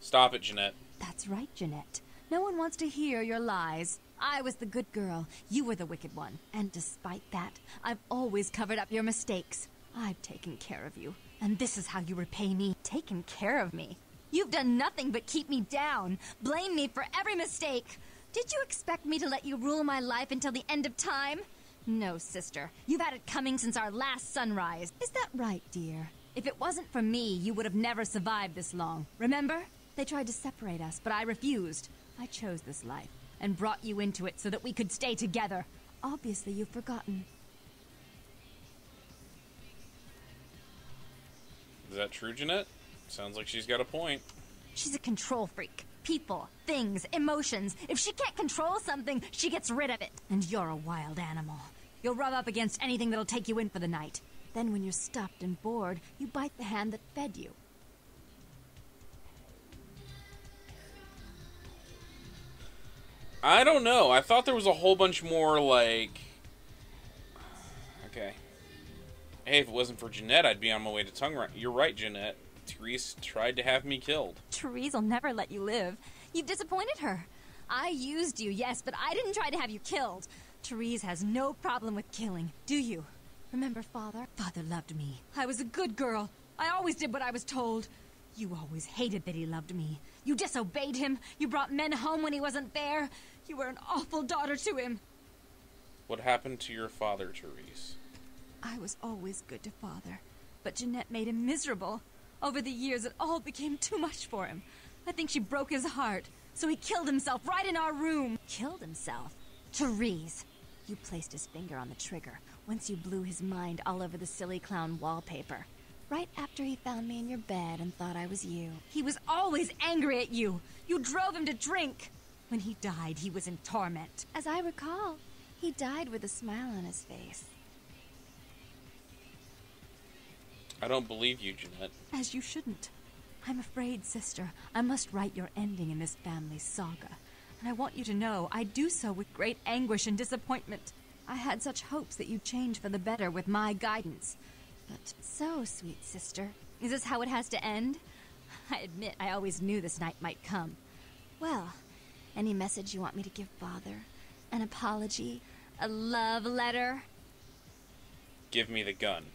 A: Stop it, Jeanette.
K: That's right, Jeanette. No one wants to hear your lies. I was the good girl. You were the wicked one. And despite that, I've always covered up your mistakes. I've taken care of you. And this is how you repay me. Taken care of me. You've done nothing but keep me down, blame me for every mistake. Did you expect me to let you rule my life until the end of time? No, sister. You've had it coming since our last sunrise. Is that right, dear? If it wasn't for me, you would have never survived this long. Remember? They tried to separate us, but I refused. I chose this life and brought you into it so that we could stay together. Obviously, you've forgotten.
A: Is that true, Jeanette? Sounds like she's got a point.
K: She's a control freak. People, things, emotions. If she can't control something, she gets rid of it. And you're a wild animal. You'll rub up against anything that'll take you in for the night. Then when you're stuffed and bored, you bite the hand that fed you.
A: I don't know. I thought there was a whole bunch more, like... Okay. Hey, if it wasn't for Jeanette, I'd be on my way to Tongue. You're right, Jeanette. Therese tried to have me killed.
K: Therese will never let you live. You've disappointed her. I used you, yes, but I didn't try to have you killed. Therese has no problem with killing, do you? Remember Father? Father loved me. I was a good girl. I always did what I was told. You always hated that he loved me. You disobeyed him. You brought men home when he wasn't there. You were an awful daughter to him.
A: What happened to your father, Therese?
K: I was always good to Father, but Jeanette made him miserable. Over the years, it all became too much for him. I think she broke his heart, so he killed himself right in our room. Killed himself? Therese. You placed his finger on the trigger once you blew his mind all over the silly clown wallpaper. Right after he found me in your bed and thought I was you. He was always angry at you. You drove him to drink. When he died, he was in torment. As I recall, he died with a smile on his face.
A: I don't believe you, Jeanette.
K: As you shouldn't. I'm afraid, sister, I must write your ending in this family saga. And I want you to know I do so with great anguish and disappointment. I had such hopes that you'd change for the better with my guidance. But so, sweet sister, is this how it has to end? I admit I always knew this night might come. Well, any message you want me to give Father? An apology? A love letter?
A: Give me the gun.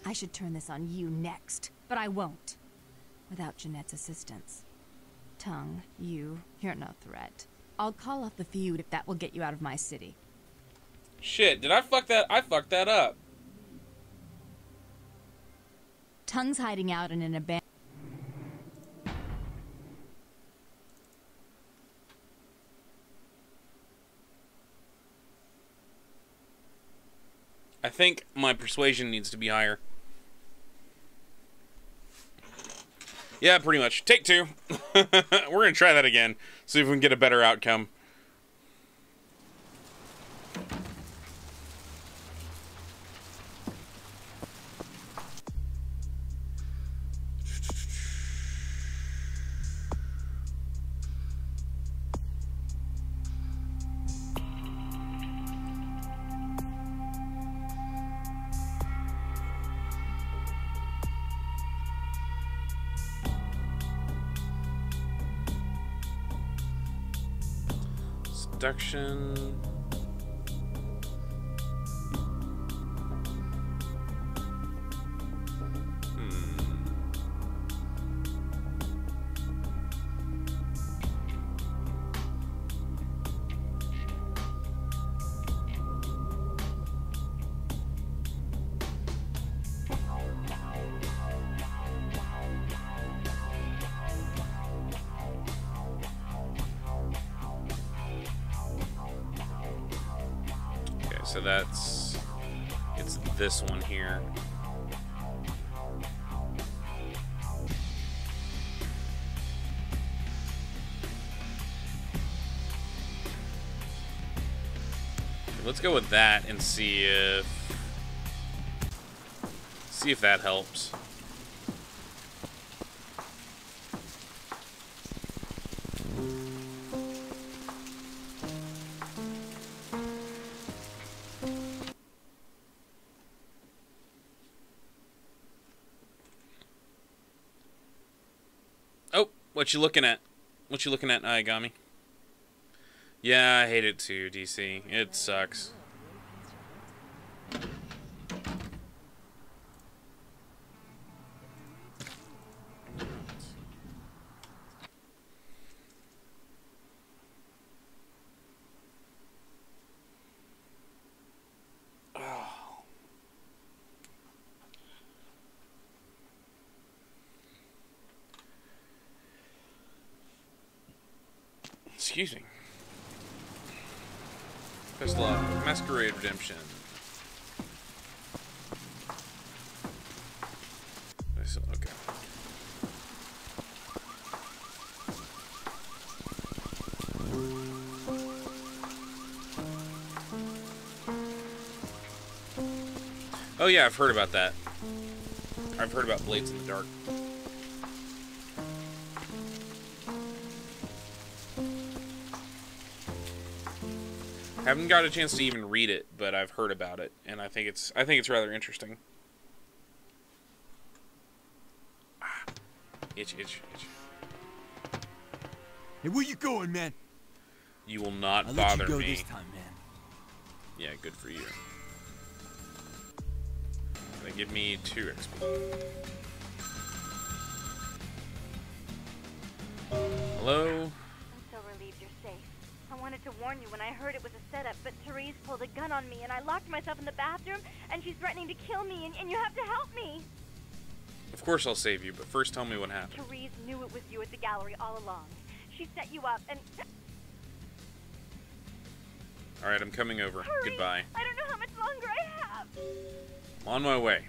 K: I should turn this on you next, but I won't. Without Jeanette's assistance. Tongue, you're no threat. I'll call off the feud if that will get you out of my city.
A: Shit, did I fuck that? I fucked that up.
K: Tongue's hiding out in an abandoned...
A: I think my persuasion needs to be higher. Yeah, pretty much. Take two. We're gonna try that again. See if we can get a better outcome. Seduction. So it's this one here. Let's go with that and see if that helps. What you looking at? What you looking at, Naigami? Yeah, I hate it too, DC. It sucks. Excuse me. Best luck. Masquerade Redemption. Okay. Oh yeah, I've heard about that. I've heard about Blades in the Dark. Haven't got a chance to even read it, but I've heard about it, and I think it's rather interesting. Itch.
S: Hey, where you going, man?
A: You will not
S: I'll
A: bother
S: let you go
A: me.
S: this time, man.
A: Yeah, good for you. They give me 2 XP. Hello?
O: I'm so relieved you're safe. I wanted to warn you when I heard it was a setup, but Therese pulled a gun on me and I locked myself in the bathroom and she's threatening to kill me and you have to help me.
A: Of course I'll save you, but first tell me what happened.
O: Therese knew it was you at the gallery all along. She set you up and...
A: Alright, I'm coming over.
O: Hurry.
A: Goodbye.
O: I don't know how much longer I have.
A: I'm on my way.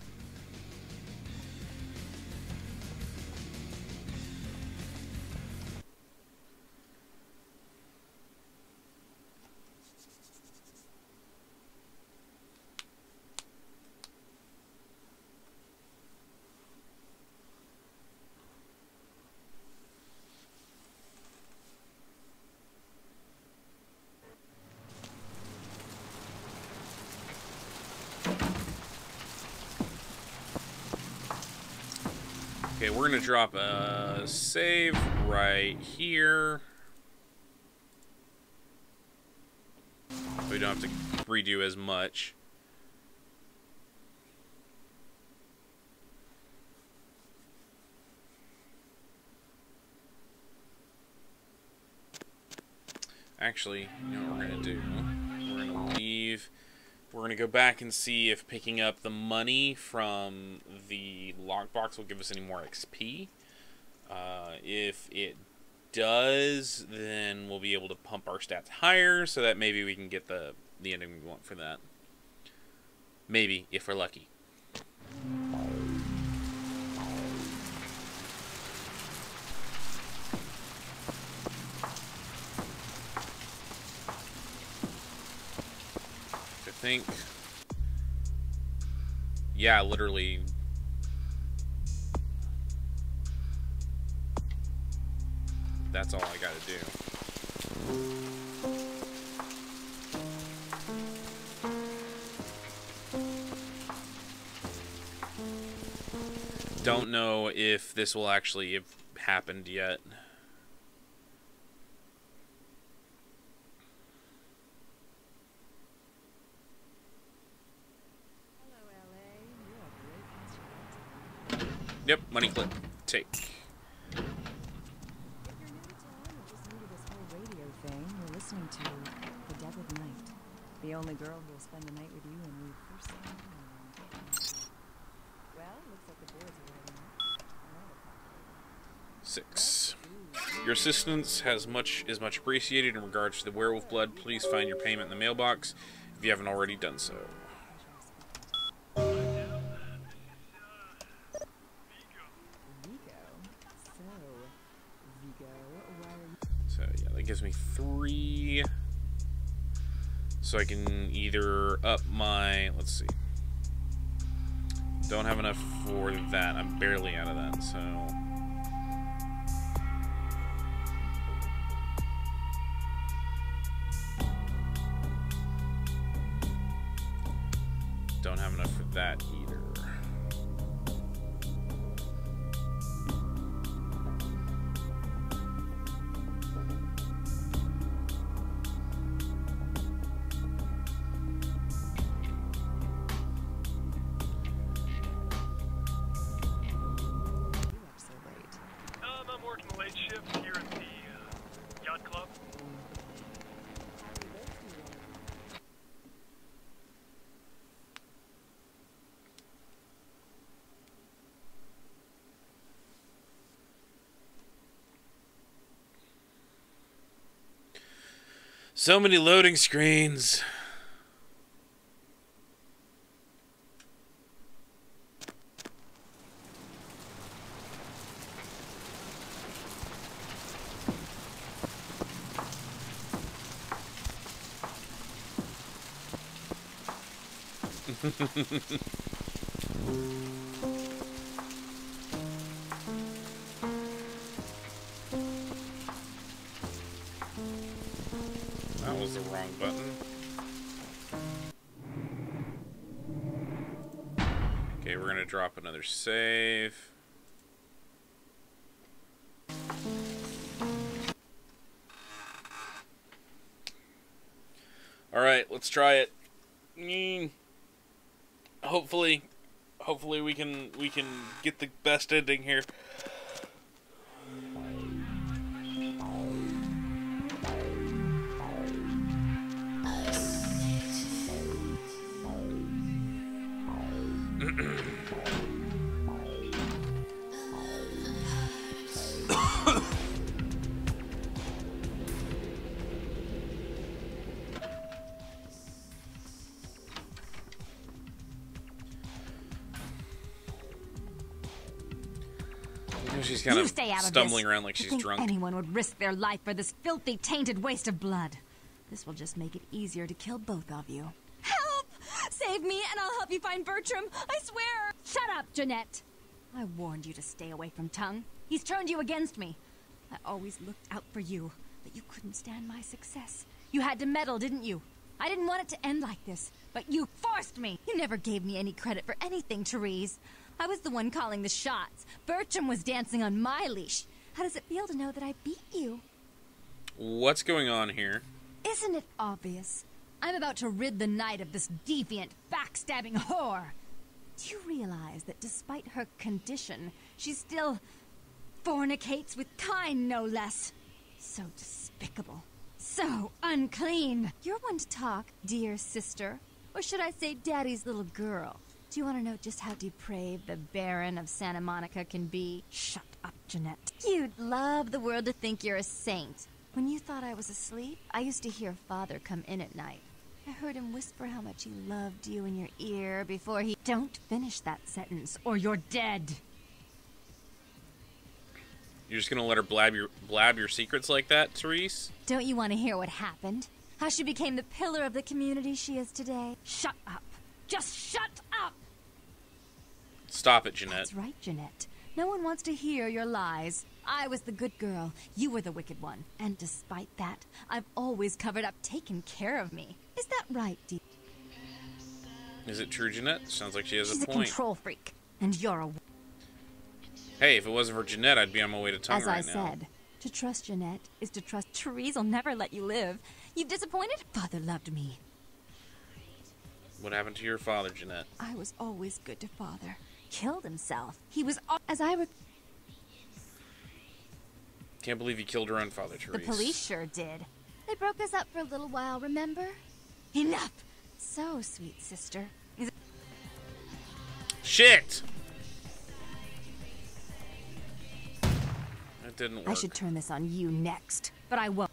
A: Okay, we're gonna drop a save right here. We don't have to redo as much. Actually, you know what we're gonna do? We're gonna leave. We're going to go back and see if picking up the money from the lockbox will give us any more XP. If it does, then we'll be able to pump our stats higher so that maybe we can get the ending we want for that. Maybe, if we're lucky. I think, yeah, literally, that's all I gotta do. Don't know if this will actually have happened yet. Yep, money clip. Take.
B: If you're new to town or just new to this whole radio thing, you're listening to The Dead of Night. The only girl who will spend the night with you when we first saw you. Well, looks like the boys are ready now.
A: 6. Your assistance is much appreciated in regards to the werewolf blood. Please find your payment in the mailbox if you haven't already done so. So yeah, that gives me 3. So I can either up my, let's see. Don't have enough for that. I'm barely out of that, so. Don't have enough for that either. So many loading screens. That was the wrong button. Okay, we're gonna drop another save. Alright, let's try it. Hopefully we can get the best ending here. She's kind of stumbling around like she's drunk.
K: Anyone would risk their life for this filthy, tainted waste of blood. This will just make it easier to kill both of you. Help! Save me and I'll help you find Bertram. I swear! Shut up, Jeanette. I warned you to stay away from Tongue. He's turned you against me. I always looked out for you, but you couldn't stand my success. You had to meddle, didn't you? I didn't want it to end like this, but you forced me. You never gave me any credit for anything, Therese. I was the one calling the shots. Bertram was dancing on my leash. How does it feel to know that I beat you?
A: What's going on here?
K: Isn't it obvious? I'm about to rid the night of this deviant, backstabbing whore. Do you realize that despite her condition, she still fornicates with kind, no less? So despicable. So unclean. You're one to talk, dear sister. Or should I say daddy's little girl? Do you want to know just how depraved the Baron of Santa Monica can be? Shut up, Jeanette. You'd love the world to think you're a saint. When you thought I was asleep, I used to hear Father come in at night. I heard him whisper how much he loved you in your ear before he... Don't finish that sentence, or you're dead.
A: You're just gonna let her blab your secrets like that, Therese?
K: Don't you want to hear what happened? How she became the pillar of the community she is today? Shut up. Just shut up!
A: Stop it, Jeanette.
K: That's right, Jeanette. No one wants to hear your lies. I was the good girl. You were the wicked one. And despite that, I've always covered up, taken care of me. Is that right, Dee?
A: Is it true, Jeanette? Sounds like she has
K: She's
A: a point.
K: She's a control freak. And you're a...
A: Hey, if it wasn't for Jeanette, I'd be on my way to Tongue right now.
K: As I said, to trust Jeanette is to trust Therese will never let you live. You've disappointed? Father loved me.
A: What happened to your father, Jeanette?
K: I was always good to Father. Killed himself. He was
A: Can't believe you killed your own father, Therese.
K: The police sure did. They broke us up for a little while, remember? Enough! So, sweet sister.
A: Shit! That didn't work.
K: I should turn this on you next, but I won't.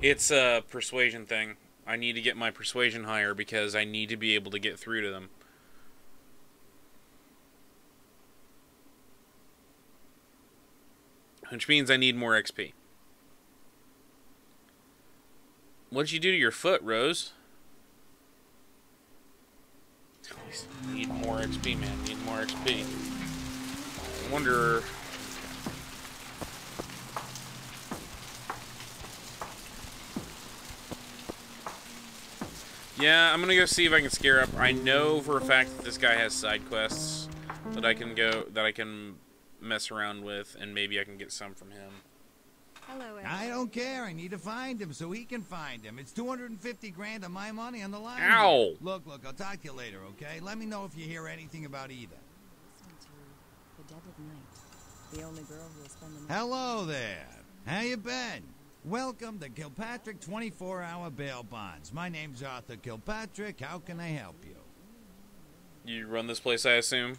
A: It's a persuasion thing. I need to get my persuasion higher because I need to be able to get through to them. Which means I need more XP. What'd you do to your foot, Rose? Need more XP, man. Need more XP. I wonder... Yeah, I'm gonna go see if I can scare up. I know for a fact that this guy has side quests that I can mess around with, and maybe I can get some from him.
D: Hello, I don't care. I need to find him so he can find him. It's 250 grand of my money on the line.
A: Ow!
D: Look, I'll talk to you later, okay? Let me know if you hear anything about either.
B: The Dead of Night. The only girl who will spend the night.
D: Hello there. How you been? Welcome to Kilpatrick 24-hour bail bonds. My name's Arthur Kilpatrick. How can I help you?
A: You run this place, I assume?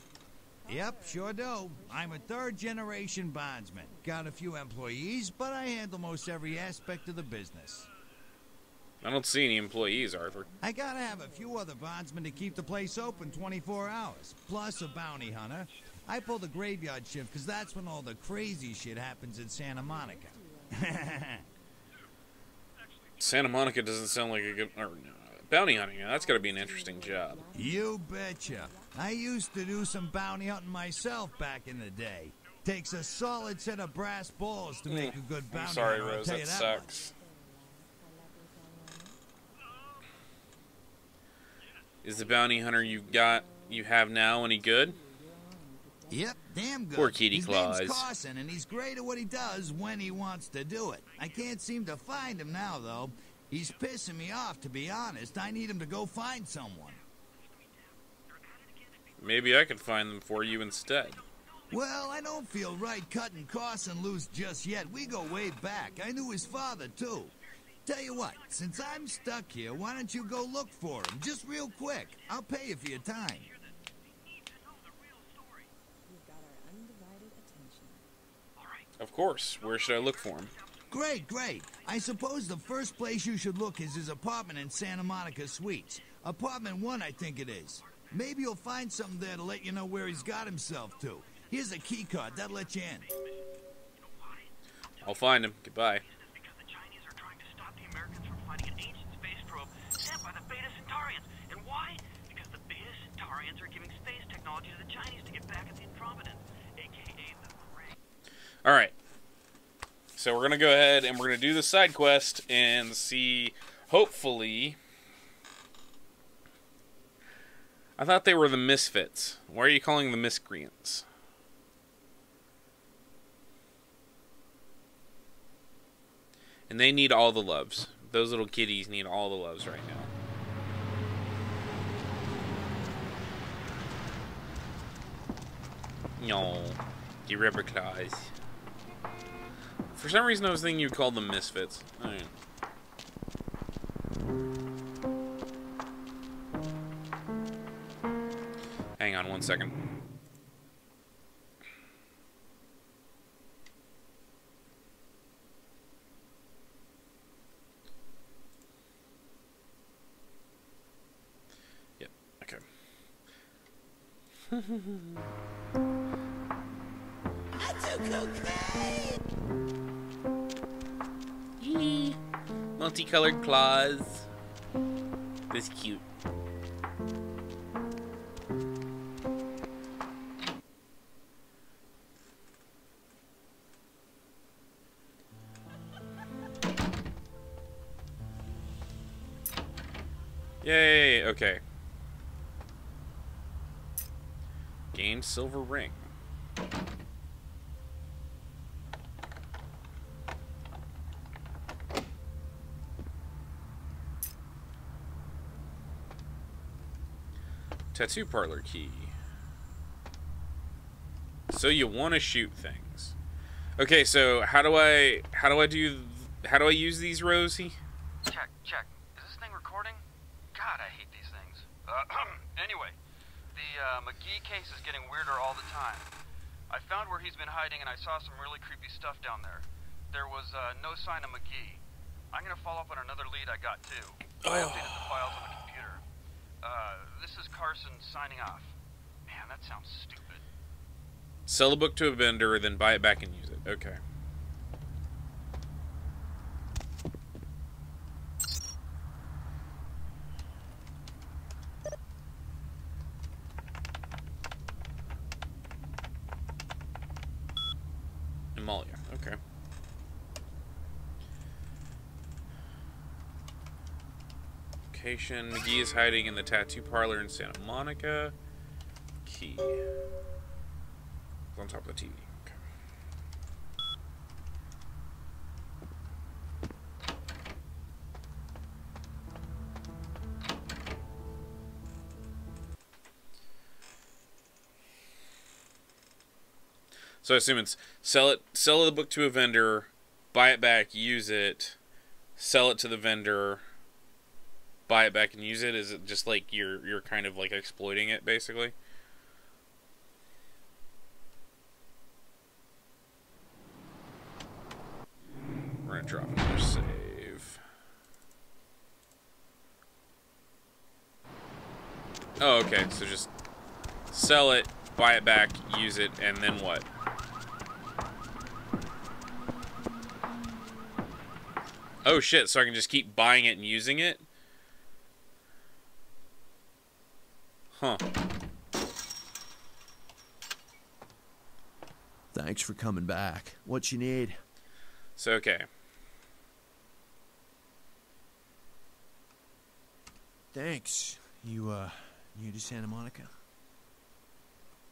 D: Yep, sure do. I'm a third-generation bondsman. Got a few employees, but I handle most every aspect of the business.
A: I don't see any employees, Arthur.
D: I gotta have a few other bondsmen to keep the place open 24 hours, plus a bounty hunter. I pull the graveyard shift because that's when all the crazy shit happens in Santa Monica.
A: Santa Monica doesn't sound like a good... Or, bounty hunting, that's got to be an interesting job.
D: You betcha. I used to do some bounty hunting myself back in the day. Takes a solid set of brass balls to make a good bounty
A: I'm sorry,
D: hunter, I'll
A: Rose,
D: tell
A: that
D: you that
A: sucks. Is the bounty hunter you have now any good?
D: Yep, damn good.
A: Poor Kitty Claus.
D: His name's Carson, and he's great at what he does when he wants to do it. I can't seem to find him now, though. He's pissing me off, to be honest. I need him to go find someone.
A: Maybe I could find them for you instead.
D: Well, I don't feel right cutting Carson loose just yet. We go way back. I knew his father, too. Tell you what, since I'm stuck here, why don't you go look for him? Just real quick. I'll pay you for your time.
A: Of course. Where should I look for him?
D: Great, great. I suppose the first place you should look is his apartment in Santa Monica Suites. Apartment 1, I think it is. Maybe you'll find something there to let you know where he's got himself to. Here's a key card. That'll let you in.
A: I'll find him. Goodbye. Alright. So we're going to go ahead and we're going to do the side quest and see, hopefully... I thought they were the misfits. Why are you calling them miscreants? And they need all the loves. Those little kitties need all the loves right now. No. The rubber claws. For some reason I was thinking you'd call them misfits. Alright. Hang on 1 second. Yep, okay.
G: I took cocaine!
A: Multicolored claws. This is cute. Yay, okay. Gained silver ring. Tattoo parlor key. So you want to shoot things. Okay, so how do I use these, Rosie?
C: Check. Is this thing recording? God, I hate these things. Anyway, the McGee case is getting weirder all the time. I found where he's been hiding and I saw some really creepy stuff down there. There was no sign of McGee. I'm gonna follow up on another lead I got too. I updated the files on the computer. This is Carson signing off. Man, that sounds stupid.
A: Sell a book to a vendor, then buy it back and use it. Okay. Amalia, okay. Location. McGee is hiding in the tattoo parlor in Santa Monica. Key. It's on top of the TV. Okay. So I assume it's sell the book to a vendor, buy it back, use it, sell it to the vendor, buy it back and use it. Is it just like you're kind of like exploiting it basically? We're gonna drop another save. Oh, okay. So just sell it, buy it back, use it, and then what? Oh shit, so I can just keep buying it and using it? Huh.
Q: Thanks for coming back. What you need?
A: So, okay.
Q: Thanks. You, new to Santa Monica?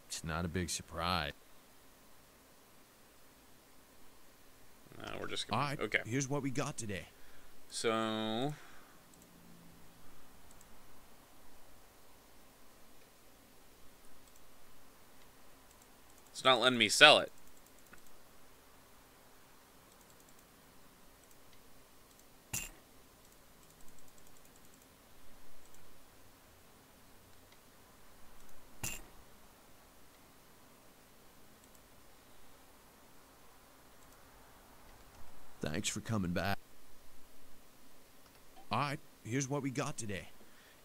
Q: It's not a big surprise.
A: No, we're just gonna...
Q: Alright,
A: okay.
Q: Here's what we got today.
A: So... It's not letting me sell it.
Q: Thanks for coming back. Alright, here's what we got today.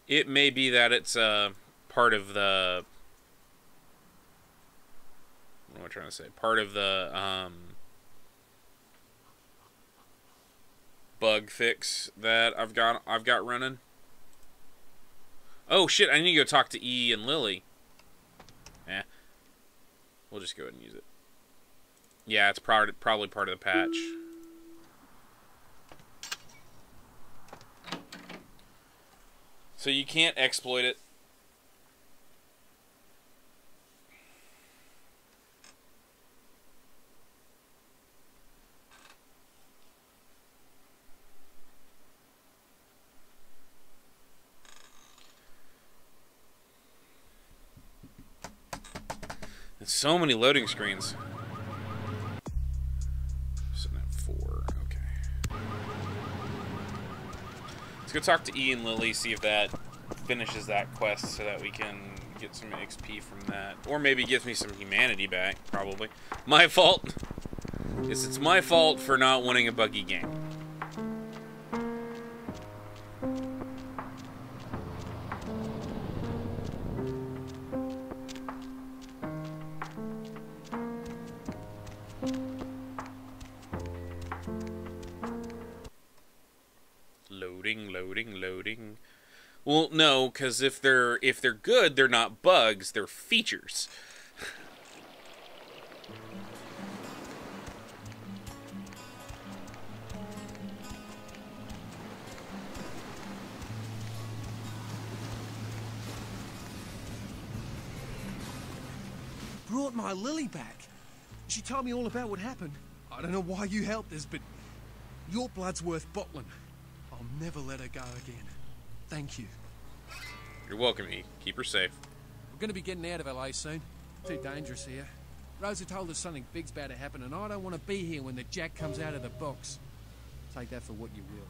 A: It may be that it's part of the... What am I trying to say? Part of the bug fix that I've got running. Oh shit! I need to go talk to E and Lily. We'll just go ahead and use it. Yeah, it's probably part of the patch. So you can't exploit it. There's so many loading screens. Sitting at 4. Okay. Let's go talk to E and Lily, see if that finishes that quest so that we can get some XP from that. Or maybe gives me some humanity back, probably. My fault. Yes, it's my fault for not wanting a buggy game. Loading. Well, no, because if they're good, they're not bugs, they're features.
H: Brought my Lily back. She told me all about what happened. I don't know why you helped us, but your blood's worth bottling. I'll never let her go again. Thank you.
A: You're welcome, E. Keep her safe.
H: We're gonna be getting out of LA soon. Too dangerous here. Rosa told us something big's about to happen, and I don't want to be here when the jack comes out of the box. Take that for what you will.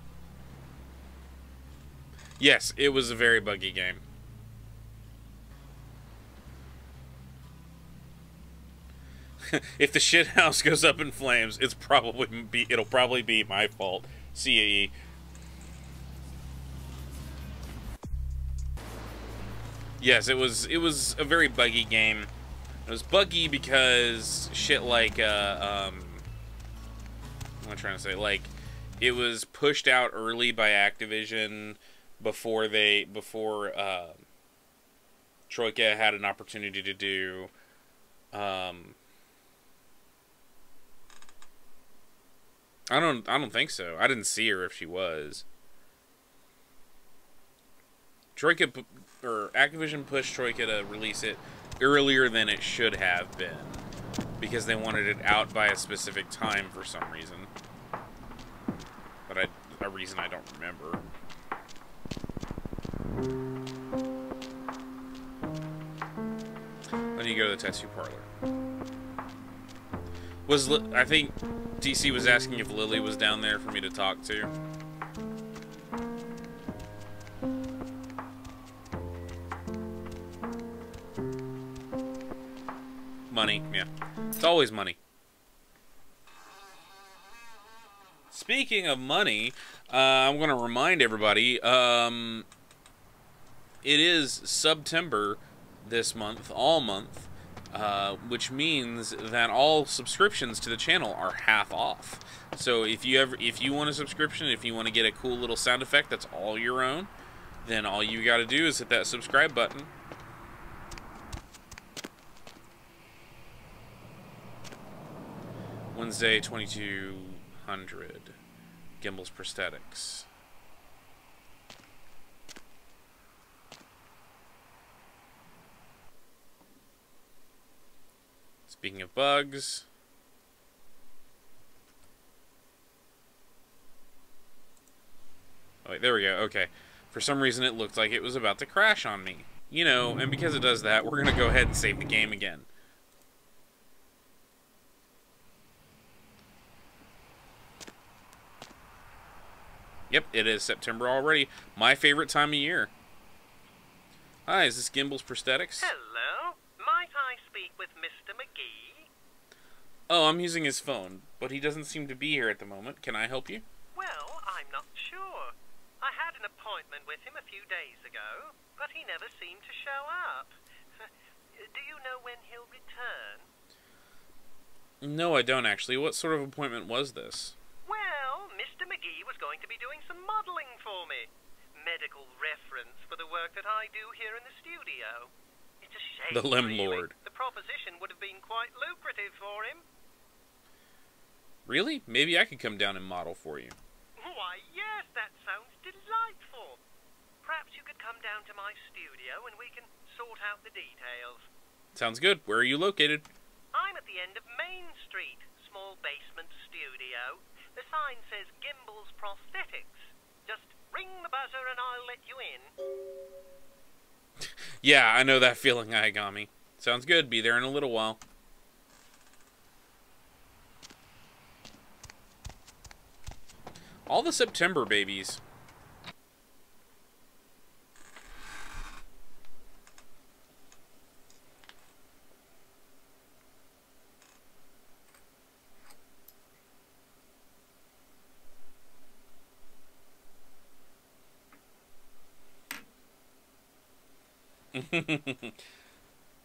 A: Yes, it was a very buggy game. If the shit house goes up in flames, it'll probably be my fault. See ya, E. Yes, it was a very buggy game. It was buggy because shit like what am I trying to say? Like, it was pushed out early by Activision before Troika had an opportunity to do I don't think so. I didn't see her if she was. Troika or Activision pushed Troika to release it earlier than it should have been because they wanted it out by a specific time for some reason. But a reason I don't remember. Then you go to the tattoo parlor. I think DC was asking if Lily was down there for me to talk to. Money, yeah. It's always money. speaking of money, I'm going to remind everybody, it is September this month, all month, which means that all subscriptions to the channel are half off. So if you want a subscription, if you want to get a cool little sound effect that's all your own, then all you got to do is hit that subscribe button. Wednesday, 2200. Gimbals Prosthetics. Speaking of bugs. Oh, wait, there we go. Okay. For some reason, it looked like it was about to crash on me. You know, and because it does that, we're going to go ahead and save the game again. Yep, it is September already. My favorite time of year. Hi, is this Gimbals Prosthetics?
C: Hello. Might I speak with Mr. McGee?
A: Oh, I'm using his phone, but he doesn't seem to be here at the moment. Can I help you?
C: Well, I'm not sure. I had an appointment with him a few days ago, but he never seemed to show up. Do you know when he'll return?
A: No, I don't actually. What sort of appointment was this?
C: Well, Mr. McGee was going to be doing some modeling for me. Medical reference for the work that I do here in the studio. It's a shame,
A: The Limb
C: really.
A: Lord.
C: The proposition would have been quite lucrative for him.
A: Really? Maybe I could come down and model for you.
C: Why, yes, that sounds delightful. Perhaps you could come down to my studio and we can sort out the details.
A: Sounds good. Where are you located?
C: I'm at the end of Main Street, small basement studio. The sign says Gimbals Prosthetics. Just ring the buzzer and I'll let you in.
A: Yeah, I know that feeling, Aigami. Sounds good. Be there in a little while. All the September babies.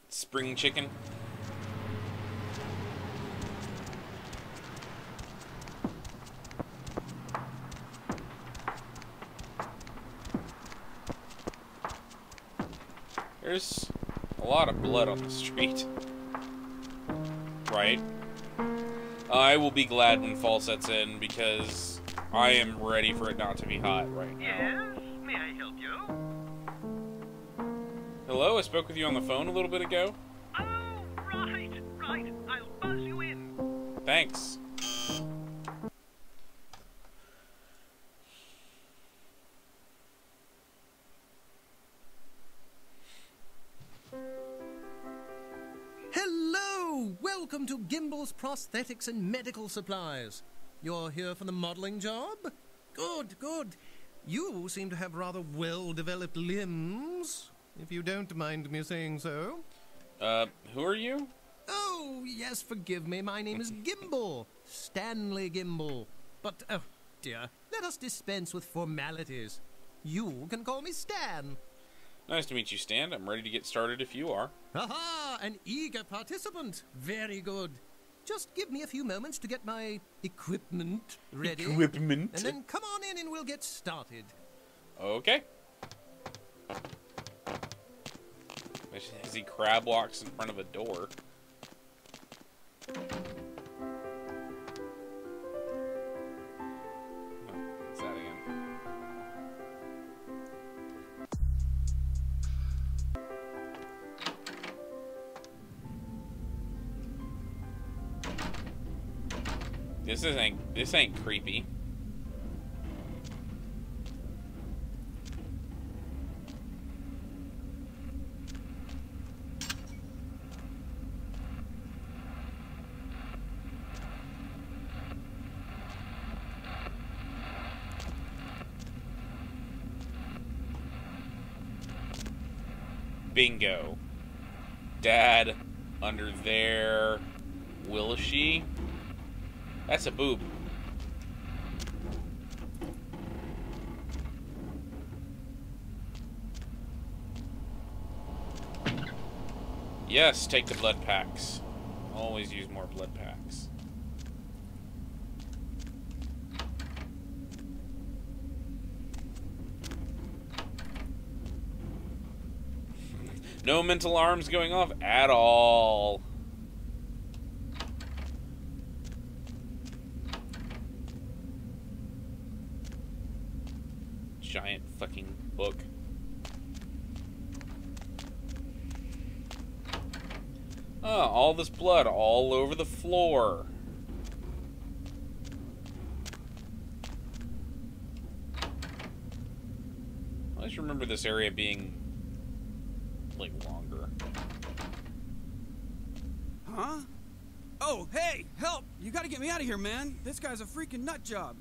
A: Spring chicken. There's a lot of blood on the street. Right? I will be glad when fall sets in because I am ready for it not to be hot right now.
C: Yes, may I help you?
A: Hello, I spoke with you on the phone a little bit ago.
C: Oh, right. I'll buzz you in.
A: Thanks.
H: Hello! Welcome to Gimbals Prosthetics and Medical Supplies. You're here for the modeling job? Good, good. You seem to have rather well-developed limbs, if you don't mind me saying so.
A: Who are you?
H: Oh, yes, forgive me. My name is Gimbal. Stanley Gimbal. But, oh, dear, let us dispense with formalities. You can call me Stan.
A: Nice to meet you, Stan. I'm ready to get started if you are.
H: Aha! An eager participant. Very good. Just give me a few moments to get my equipment ready.
A: Equipment?
H: And then come on in and we'll get started.
A: Okay. As he crab walks in front of a door. What's that again? This ain't creepy. Bingo. Dad under there. Will she? That's a boob. Yes, take the blood packs. Always use more blood packs. No mental alarms going off at all. Giant fucking book. Oh, all this blood all over the floor. I always remember this area being, like, longer.
L: Huh? Oh, hey, help! You gotta get me out of here, man. This guy's a freaking nut job.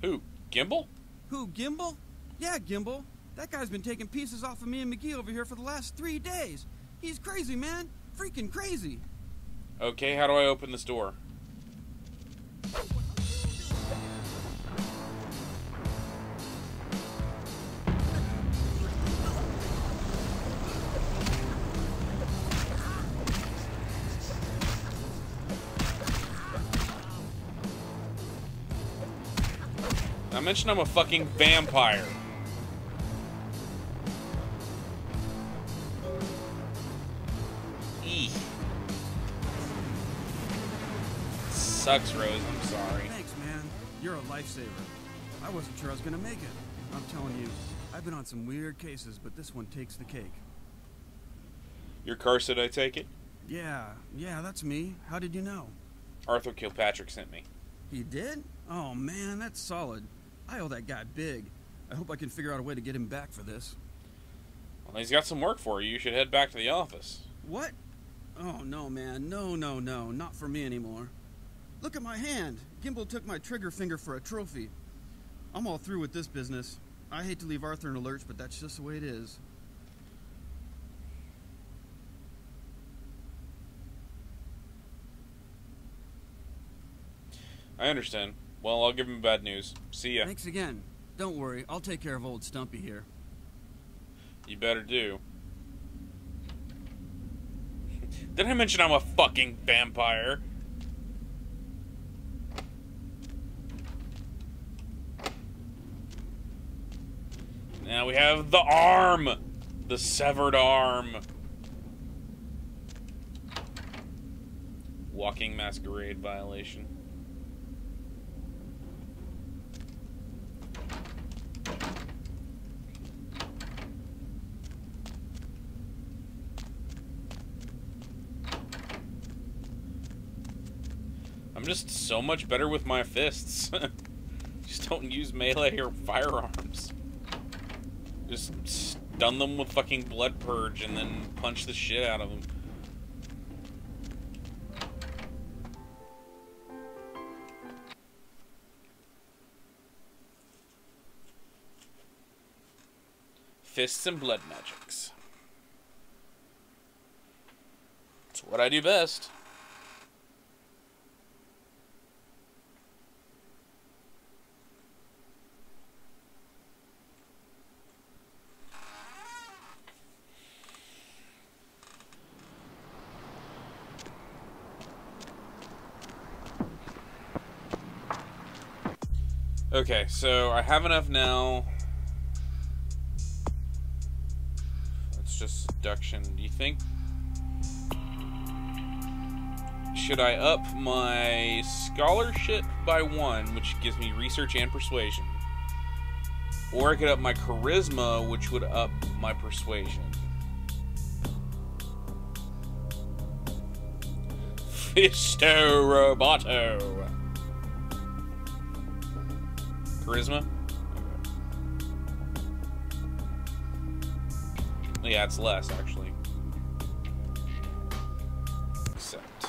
A: Who? Gimbal?
L: Who, Gimbal? Yeah, Gimbal. That guy's been taking pieces off of me and McGee over here for the last 3 days. He's crazy, man. Freaking crazy.
A: Okay, how do I open this door? I mentioned I'm a fucking vampire. Eek. Sucks, Rose. I'm sorry.
L: Thanks, man. You're a lifesaver. I wasn't sure I was gonna make it. I'm telling you, I've been on some weird cases, but this one takes the cake.
A: You're Carson, I take it?
L: Yeah, that's me. How did you know? Arthur
A: Kilpatrick sent me.
L: He did? Oh, man, that's solid. I owe that guy big. I hope I can figure out a way to get him back for this.
A: Well, he's got some work for you. You should head back to the office.
L: What? Oh, no, man. No. Not for me anymore. Look at my hand. Gimbal took my trigger finger for a trophy. I'm all through with this business. I hate to leave Arthur in a lurch, but that's just the way it is.
A: I understand. Well, I'll give him bad news. See ya.
L: Thanks again. Don't worry, I'll take care of old Stumpy here.
A: You better do. Did I mention I'm a fucking vampire? Now we have the arm! The severed arm. Walking masquerade violation. I'm just so much better with my fists. Just don't use melee or firearms. Just stun them with fucking blood purge and then punch the shit out of them. Fists and blood magics. It's what I do best. Okay, so I have enough now. That's just seduction. Do you think... Should I up my scholarship by 1, which gives me research and persuasion? Or I could up my charisma, which would up my persuasion. Fisto Roboto. Charisma? Okay. Yeah, it's less, actually. Accept.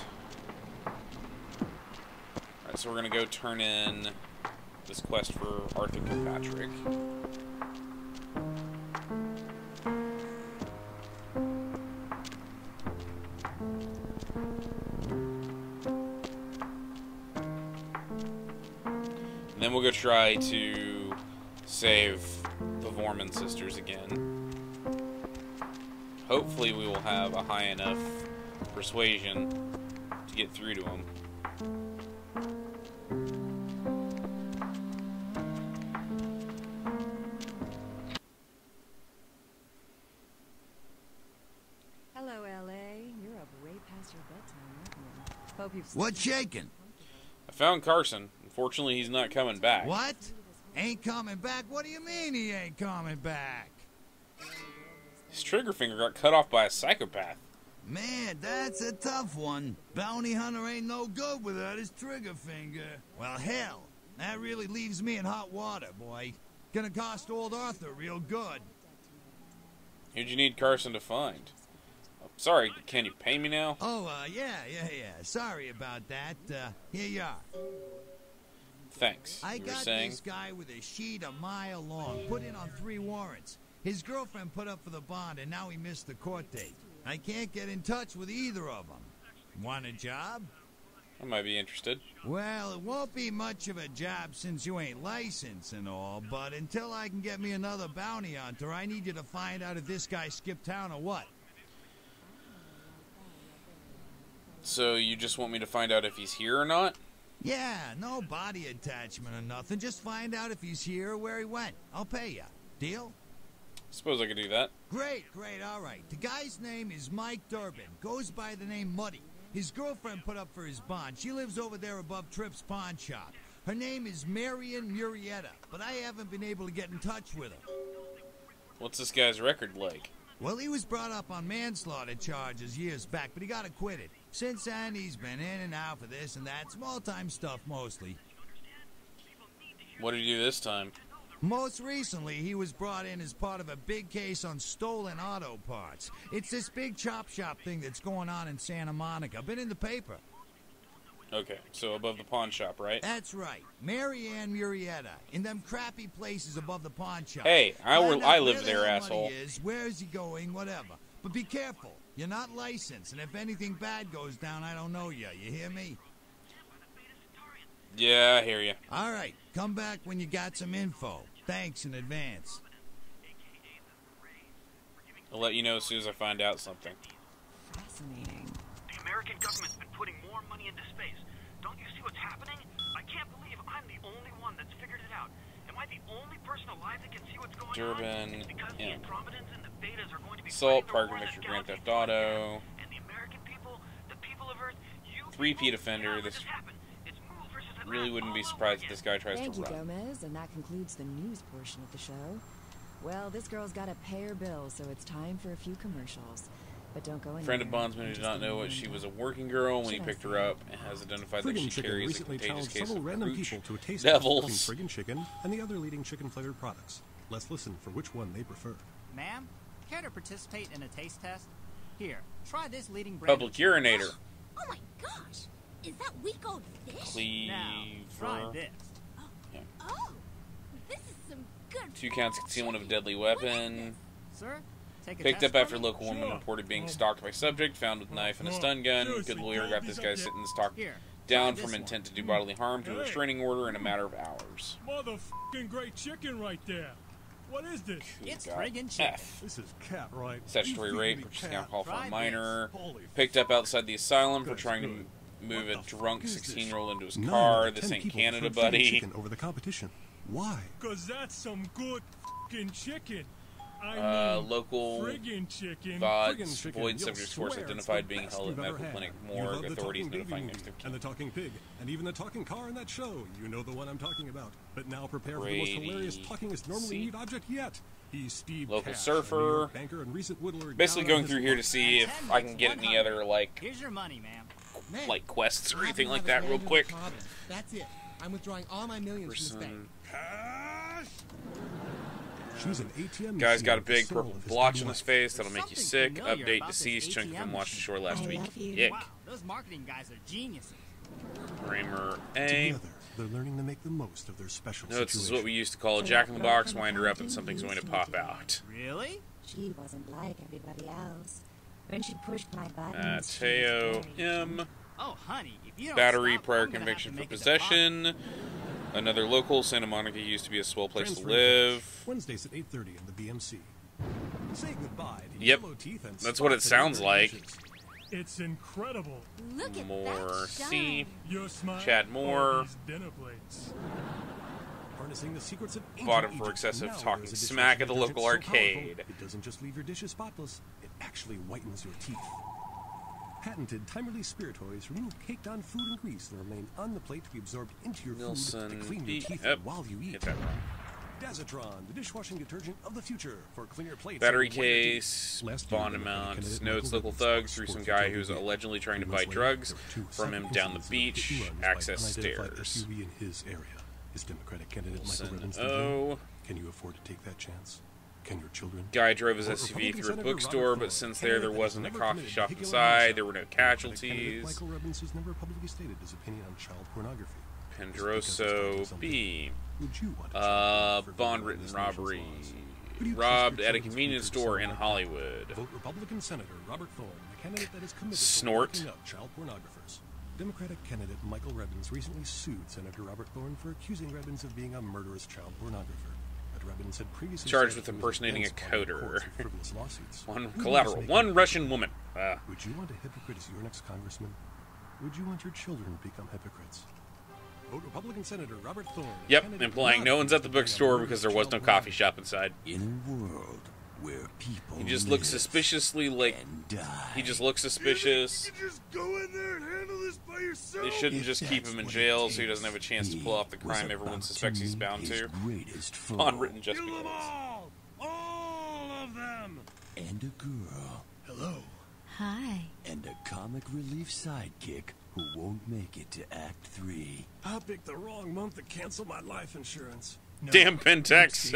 A: Alright, so we're gonna go turn in this quest for Arthur Kilpatrick. And then we'll go try to save the Vorman sisters again. Hopefully we will have a high enough persuasion to get through to him.
B: Hello, L.A. You're up way past your bedtime, aren't you? Hope you've...
D: What's shaking?
A: I found Carson. Unfortunately, he's not coming back.
D: What? Ain't coming back? What do you mean he ain't coming back?
A: His trigger finger got cut off by a psychopath.
D: Man, that's a tough one. Bounty hunter ain't no good without his trigger finger. Well, hell, that really leaves me in hot water, boy. Gonna cost old Arthur real good.
A: Who'd you need Carson to find? Oh, sorry, can you pay me now?
D: Oh, yeah. Sorry about that. Here you are.
A: Thanks.
D: I
A: You were
D: got
A: saying?
D: this guy with a sheet a mile long, put in on 3 warrants. His girlfriend put up for the bond, and now he missed the court date. I can't get in touch with either of them. Want a job?
A: I might be interested.
D: Well, it won't be much of a job since you ain't licensed and all, but until I can get me another bounty hunter, I need you to find out if this guy skipped town or what.
A: So you just want me to find out if he's here or not?
D: Yeah, no body attachment or nothing. Just find out if he's here or where he went. I'll pay you. Deal?
A: Suppose I could do that.
D: Great, all right. The guy's name is Mike Durbin. Goes by the name Muddy. His girlfriend put up for his bond. She lives over there above Tripp's pawn shop. Her name is Marion Murrieta, but I haven't been able to get in touch with her.
A: What's this guy's record like?
D: Well, he was brought up on manslaughter charges years back, but he got acquitted. Since then, he's been in and out for this and that. Small-time stuff, mostly.
A: What did he do this time?
D: Most recently, he was brought in as part of a big case on stolen auto parts. It's this big chop shop thing that's going on in Santa Monica. Been in the paper.
A: Okay, so above the pawn shop, right?
D: That's right. Marianne Murrieta. In them crappy places above the pawn shop.
A: Hey, I
D: Find out
A: live
D: where the
A: there,
D: hell
A: asshole.
D: Money is, where is he going, whatever. But be careful. You're not licensed, and if anything bad goes down, I don't know you. You hear me?
A: Yeah, I hear you.
D: All right. Come back when you got some info. Thanks in advance.
A: I'll let you know as soon as I find out something.
B: Fascinating.
C: The American government's been putting more money into space. Don't you see what's happening? I can't believe I'm the only one that's figured it out. Am I the only person alive that can see what's going on?
A: Durbin,
C: It's because
A: yeah.
C: the Andromedans and the Betas are going to be
A: Assault,
C: fighting the
A: Park
C: war
A: Conviction,
C: this
A: Grand
C: galaxy
A: Theft Auto.
C: And the American people, the people of Earth, you
A: Three-peat offender. This really wouldn't be surprised if this guy tries
B: Thank
A: to
B: you,
A: run.
B: Gomez, and that concludes the news portion of the show. Well, this girl's got to pay her bills, so it's time for a few commercials. But don't go anywhere.
A: Friend of Bondsman who did not know what she was a working girl when he picked her up and has identified that she
N: Friggin' Chicken
A: carries a
N: recently
A: contagious
N: challenged
A: case
N: several
A: of
N: random
A: Hooch
N: people to a taste test
A: devils.
N: between Friggin' Chicken and the other leading chicken-flavored products. Let's listen for which one they prefer.
V: Ma'am, care to participate in a taste test? Here, try this leading brand.
A: Public urinator.
G: Oh my gosh! Is that week-old fish?
V: Now, try this.
A: Yeah.
G: Oh, this is some good.
A: 2 counts concealment of a deadly weapon.
V: Sir, take a
A: Picked
V: test
A: up after
V: for me?
A: local woman reported being stalked by subject, found with knife and a stun gun. Good lawyer got this guy sentenced talked down from intent to do bodily harm to a restraining order in a matter of hours.
U: Motherfucking great chicken right there. What is this?
V: It's
A: God.
V: friggin' chicken.
A: F.
U: This is cat right.
A: Statutory
U: You
A: rape,
U: feed me
A: purchasing
U: cat.
A: alcohol for
V: Try
A: a minor.
U: this. Holy
A: Picked up outside the asylum for
U: Good,
A: trying to
U: good.
A: move a drunk 16-year-old into his
N: 9
A: car.
N: out of
A: This
N: 10
A: ain't
N: people
A: Canada,
N: prefer Friggin'
A: buddy.
N: Chicken over the competition. Why?
U: Cause that's some good fucking chicken. I mean,
A: Local
U: friggin' chicken.
A: VODs,
N: Friggin' Chicken,
A: void
N: you'll
A: subjects force
N: swear it's
A: identified
N: the
A: being
N: best
A: held at
N: you've ever
A: medical
N: had.
A: clinic
N: You
A: morgue.
N: love the
A: Authorities
N: talking baby
A: notifying
N: movie,
A: next of
N: and the talking pig, and even the talking car in that show. You know the one I'm talking about. But now prepare for the most
A: Brady
N: hilarious talkingest normally
A: C.
N: meat object yet. He's Steve
A: Local
N: Cash,
A: surfer.
N: a New York banker and recent whittler
A: Basically
N: down on
A: going
N: his
A: through here to
N: luck.
A: see if I can get any other, like,
V: Here's your money, ma'am.
A: like quests or anything like that real quick.
W: That's it. I'm withdrawing all my millions from this bank.
N: She's an ATM
A: Guy's got a
N: machine
A: big
N: with the soul
A: purple
N: of his
A: blotch
N: new
A: on his
N: life.
A: face that'll make you sick.
V: familiar
A: Update
V: about this
A: deceased. Chunk of him
V: ATM
A: watched the shore last
V: I
A: week.
V: love you.
A: Yick.
V: Wow, those marketing guys are geniuses.
A: Kramer A.
N: Together, they're learning to make the most of their special
A: No, this is
N: situation.
A: what we used to call a jack-in-the-box. Wind her up and something's going to pop out.
V: Really?
O: She wasn't like everybody else. When she pushed my buttons,
A: Mateo M.
V: Oh, honey, if you don't
A: Battery,
V: stop,
A: prior
V: I'm gonna have
A: conviction
V: to
A: for
V: make a
A: possession. Another local. Santa Monica used to be a swell place to
N: Transfer
A: live.
N: Wednesdays at 8:30 in the BMC. Say goodbye to
A: Yep.
N: yellow teeth and
A: That's what it
N: spots in
A: sounds
N: your
A: like.
N: dishes.
U: It's incredible.
G: Look at
A: More
G: that
A: C.
G: shine.
U: Your smile.
A: Chad Moore.
U: All these dinner plates.
N: Harnessing the secrets of ancient
A: Bought him for
N: Egypt,
A: excessive
N: now
A: talking
N: there's a
A: smack at the
N: dishwashing
A: local
N: detergent so powerful,
A: arcade.
N: it doesn't just leave your dishes spotless, it actually whitens your teeth. Patented time-release spiritoids remove caked-on food and grease that remain on the plate to be absorbed into your food to clean your teeth while you eat.
A: Hit that wrong.
N: Dazatron, the dishwashing detergent of the future for cleaner plates.
A: Battery
N: and whiter teeth.
A: case,
N: Last year,
A: bond
N: Democratic
A: amount,
N: candidate
A: notes
N: Michael
A: local
N: Reddens
A: thugs through some
N: sports
A: guy
N: utility
A: who's
N: vehicle.
A: allegedly trying to
N: 2
A: buy
N: months later,
A: drugs
N: there were 2
A: from him
N: separate
A: down the
N: incidents of
A: beach.
N: hit-and-runs by
A: Access
N: unidentified
A: stairs.
N: SUV in his area. Is Democratic candidate Michael
A: Wilson,
N: Reddens
A: oh.
N: Can you afford to take that chance? Can your children?
A: Guy drove his
N: Or
A: SUV
N: Republican
A: through a
N: Senator
A: bookstore,
N: Robert
A: but
N: Thorne,
A: since
N: candidate
A: there
N: that
A: wasn't a
N: has never
A: coffee
N: committed
A: shop
N: vehicular
A: inside,
N: homicide.
A: there were no
N: Democratic candidate
A: casualties.
N: Michael Reddens has never publicly stated his opinion on child pornography.
A: Pendroso B.
N: Would you want to child for
A: Bond
N: violating
A: written
N: this nation's
A: robbery.
N: laws? Could you trust
A: Robbed
N: your
A: at a
N: children's
A: convenience
N: future to
A: store
N: someone
A: in
N: like that?
A: Hollywood.
N: Vote Republican Senator Robert Thorne, the candidate that is committed
A: Snort.
N: to locking up child pornographers. Democratic candidate Michael Rebbins recently sued Senator Robert Thorne for accusing Rebbins of being a murderous child pornographer. But Rebbins had previously
A: Charged
N: said
A: with
N: he was
A: impersonating a
N: against filing
A: coder.
N: courts with frivolous lawsuits.
A: One
N: Who
A: collateral.
N: knows,
A: One
N: making-
A: Russian woman.
N: Would you want a hypocrite as your next congressman? Would you want your children to become hypocrites? Vote Republican Senator Robert Thorne.
A: Yep,
N: candidate
A: implying no one's at the bookstore because there was no coffee shop inside.
D: In a world where people
A: He just looks suspiciously like... He just looks suspicious.
D: just go in there and handle this by yourself.
A: They shouldn't just keep him in jail so he doesn't have a chance to pull off the crime everyone suspects he's bound to. Bond written just because.
N: All of them.
D: And a girl. Hello.
K: Hi.
D: And a comic relief sidekick who won't make it to Act 3.
N: I picked the wrong month to cancel my life insurance.
A: Damn Pentex.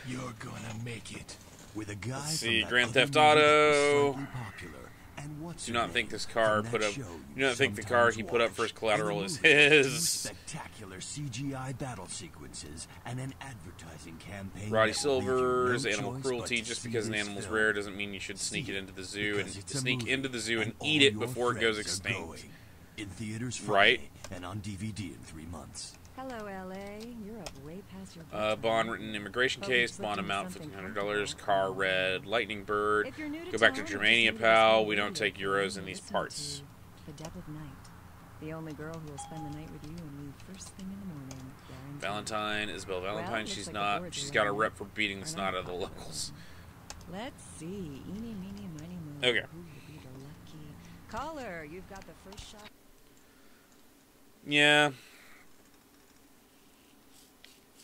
D: You're gonna make it. With a guy
A: Let's
D: from
A: see,
D: that
A: Grand
D: other
A: Theft
D: movie that was
A: Auto.
D: slightly popular. And what's
A: Do
D: her
A: not
D: name
A: think this car
D: from
A: put
D: that
A: up.
D: show
A: Do
D: you
A: not think the car he put up for his collateral is his.
D: Spectacular CGI battle sequences and an advertising campaign.
A: Roddy
D: that will leave you
A: Silver's
D: no
A: animal
D: choice
A: cruelty.
D: but to
A: Just
D: see
A: because an
D: this
A: animal's
D: film.
A: rare doesn't mean you should sneak it into the zoo and
D: Because it's a
A: sneak
D: movie,
A: into the zoo and
D: all
A: eat it
D: your
A: before it goes
D: friends are
A: extinct.
D: going. In theaters
A: Right?
D: Friday and on DVD in 3 months.
B: Hello, L.A. You're up way past your bedtime.
A: Bond written immigration
B: Hope you've
A: case,
B: slipped
A: bond
B: into
A: amount
B: something
A: $1,500, car red, lightning bird.
B: If you're new to
A: Go back to
B: town or just
A: Germania,
B: new to this
A: pal.
B: whole
A: We don't
B: radio
A: take euros
B: thing,
A: in these
B: listen
A: parts.
B: to The Dev of Night. The only girl who will spend the night with you and leave first thing in the morning. Guaranteed.
A: Valentine, Isabel Valentine.
B: Well,
A: she's
B: looks like the
A: not.
B: boards
A: She's
B: are
A: got a
B: lined
A: rep
B: up.
A: for beating the
B: Are
A: snot
B: not
A: out of the
B: bad.
A: locals.
B: Let's see. Eeny, meeny, miny, moe.
A: Okay.
B: Who will be the lucky caller? You've got the first shot.
A: Yeah.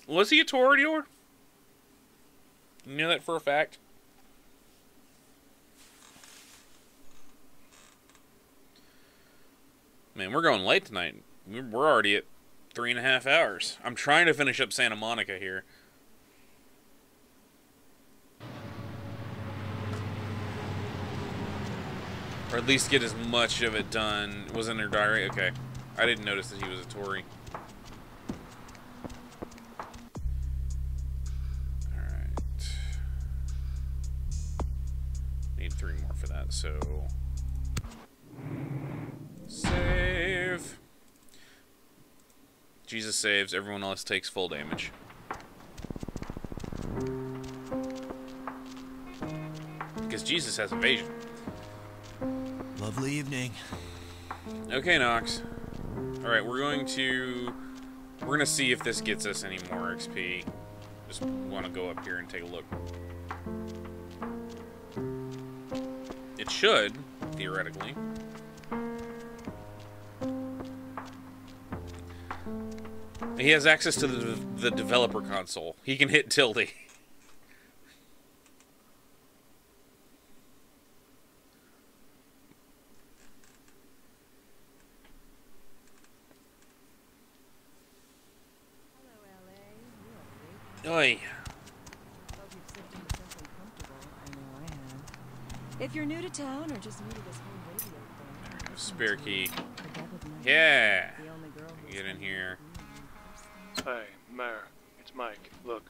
A: Was he a Toreador? You know that for a fact? Man, we're going late tonight. We're already at 3.5 hours. I'm trying to finish up Santa Monica here. Or at least get as much of it done. Was in their diary? Okay. I didn't notice that he was a Tory. Alright. Need 3 more for that, so... Save! Jesus saves, everyone else takes full damage. Because Jesus has evasion.
D: Lovely evening.
A: Okay, Nox. Alright, we're gonna see if this gets us any more XP. Just want to go up here and take a look. It should, theoretically. He has access to the developer console. He can hit tilde. Oi.
B: If you're new to town or just new to this whole radio thing,
A: Spare key.
B: The Dev of Night.
A: Yeah.
B: The only girl who
A: Get in here.
U: Hey, Mayor, it's Mike. Look,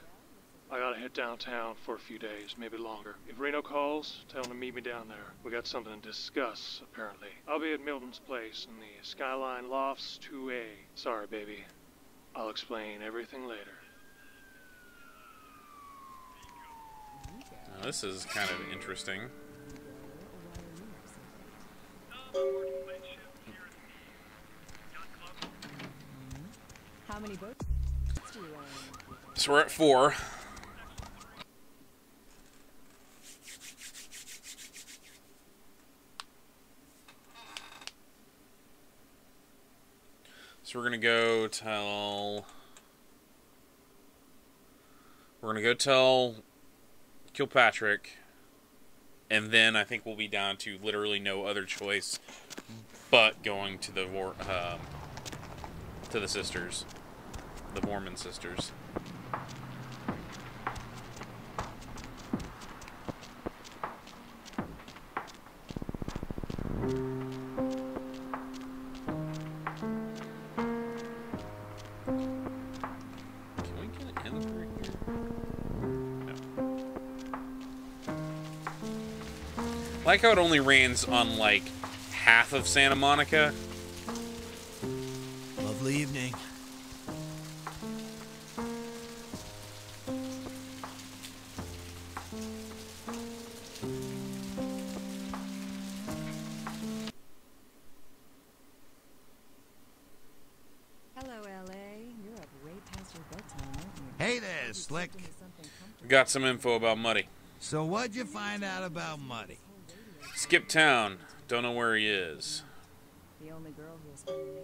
U: I gotta head downtown for a few days, maybe longer. If Reno calls, tell him to meet me down there. We got something to discuss, apparently. I'll be at Milton's place in the Skyline Lofts 2A. Sorry, baby. I'll explain everything later.
A: Now, this is kind of interesting.
B: How many boats do you own?
A: So we're at 4. So we're gonna go tell Kilpatrick, and then I think we'll be down to literally no other choice but going to the sisters, the Mormon sisters. I like how it only rains on, like, half of Santa Monica.
D: Lovely evening.
B: Hello, LA. You're up way past your bedtime, aren't you?
D: Hey there, Slick.
A: We got some info about Muddy.
D: So what'd you find out about Muddy?
A: Skipped town. Don't know where he is.
B: The only girl who was spending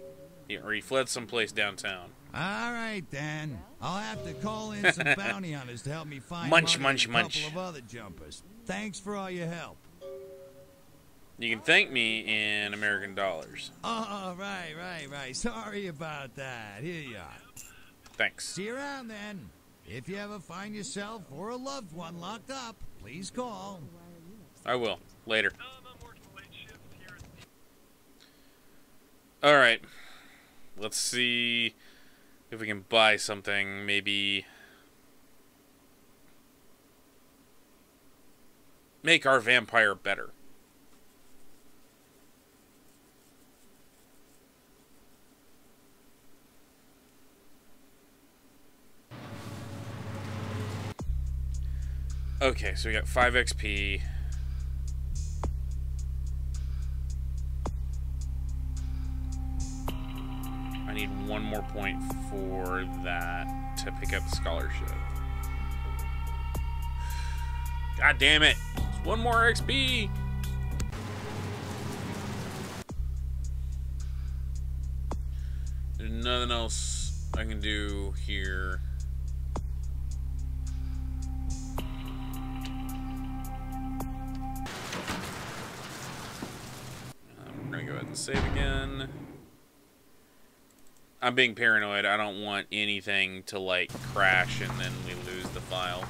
B: it.
A: Or he fled someplace downtown.
D: All right, then. I'll have to call in some bounty hunters to help me find
A: Munch,
D: Muddy
A: munch,
D: and a
A: munch.
D: couple of other jumpers. Thanks for all your help.
A: You can thank me in American dollars.
D: Oh, right. Sorry about that. Here you are.
A: Thanks.
D: See you around, then. If you ever find yourself or a loved one locked up, please call.
A: I will. Later. Alright. Let's see if we can buy something. Maybe make our vampire better. Okay, so we got 5 XP. I need 1 more point for that to pick up the scholarship. God damn it! It's 1 more XP! There's nothing else I can do here. We're gonna go ahead and save again. I'm being paranoid. I don't want anything to, like, crash and then we lose the file.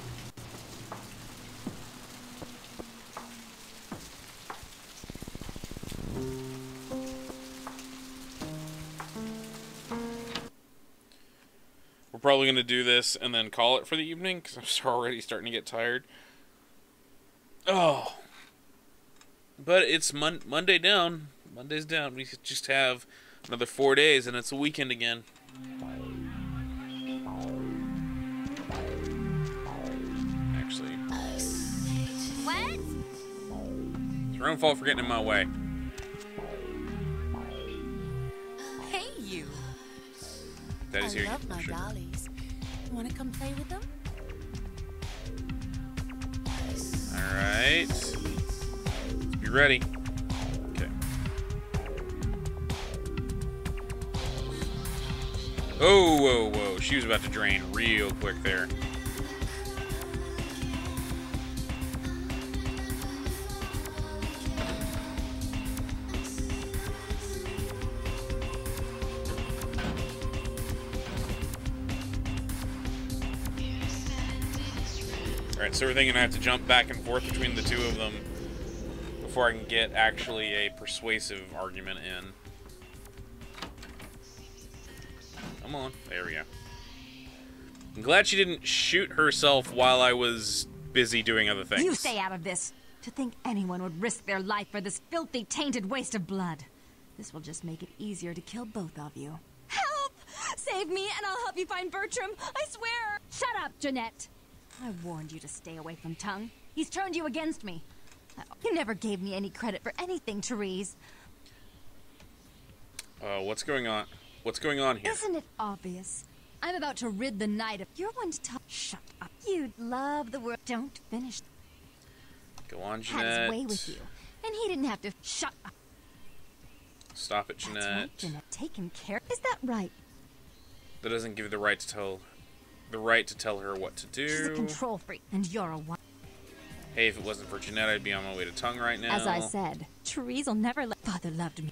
A: We're probably going to do this and then call it for the evening because I'm already starting to get tired. Oh. But it's Monday down. Monday's down. We just have another 4 days and it's a weekend again. Actually.
G: What?
A: It's your own fault for getting in my way.
I: Hey, you.
A: That is
I: I
A: here.
I: love my dollies. Want to come play with them?
A: Alright. Be ready. Okay. Oh, whoa, whoa. She was about to drain real quick there. Alright, so we're thinking I have to jump back and forth between the two of them before I can get actually a persuasive argument in. Come on. There we go. I'm glad she didn't shoot herself while I was busy doing other things.
K: You stay out of this. To think anyone would risk their life for this filthy, tainted waste of blood. This will just make it easier to kill both of you.
O: Help! Save me and I'll help you find Bertram. I swear.
K: Shut up, Jeanette. I warned you to stay away from Tongue. He's turned you against me. You never gave me any credit for anything, Therese.
A: What's going on? What's going on here?
K: Isn't it obvious? I'm about to rid the night of... You're one to talk... Shut up. You'd love the world. Don't finish.
A: Go on,
K: Had
A: Jeanette.
K: his way with you. And he didn't have to... Shut up.
A: Stop it, Jeanette.
K: That's right, Jeanette. Taken care... Is that right?
A: That doesn't give you the right to tell... The right to tell her what to do.
K: She's a control freak, and you're a one.
A: Hey, if it wasn't for Jeanette, I'd be on my way to Tongue right now.
K: As I said, Therese will never let... Father loved me.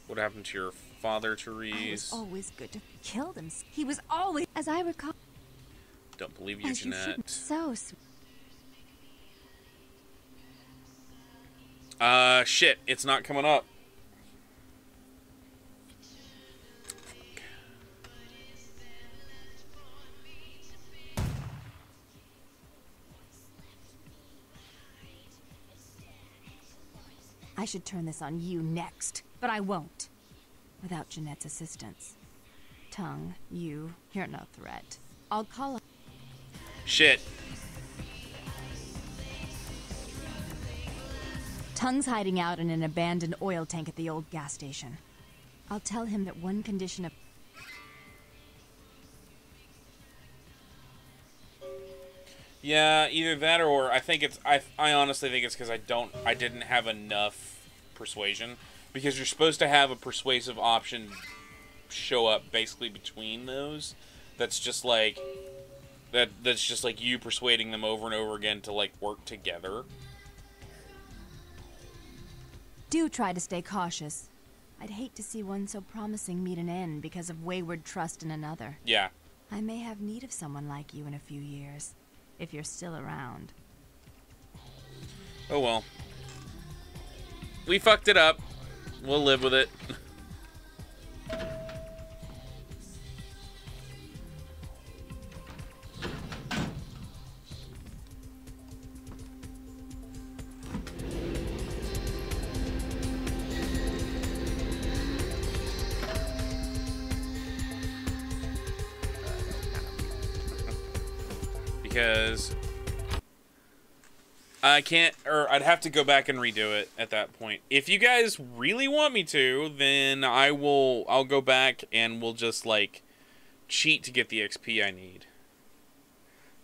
A: What happened to your father,
K: He was
A: Therese?
K: always good to... Killed him. He was always... As I recall...
A: Don't believe you,
K: As you
A: Jeanette.
K: shouldn't. So sweet.
A: Shit. It's not coming up.
K: I should turn this on you next, but I won't. Without Jeanette's assistance. Tongue, you're no threat. I'll call up...
A: Shit.
K: Tongue's hiding out in an abandoned oil tank at the old gas station. I'll tell him that one condition of...
A: Yeah, either that or I think it's... I honestly think it's because I didn't have enough persuasion. Because you're supposed to have a persuasive option show up basically between those. That's just like... That's just like you persuading them over and over again to like work together.
K: Do try to stay cautious. I'd hate to see one so promising meet an end because of wayward trust in another.
A: Yeah.
K: I may have need of someone like you in a few years, if you're still around.
A: Oh well. We fucked it up. We'll live with it. Because I can't, or I'd have to go back and redo it at that point. If you guys really want me to, then I'll go back and we'll just like cheat to get the XP I need.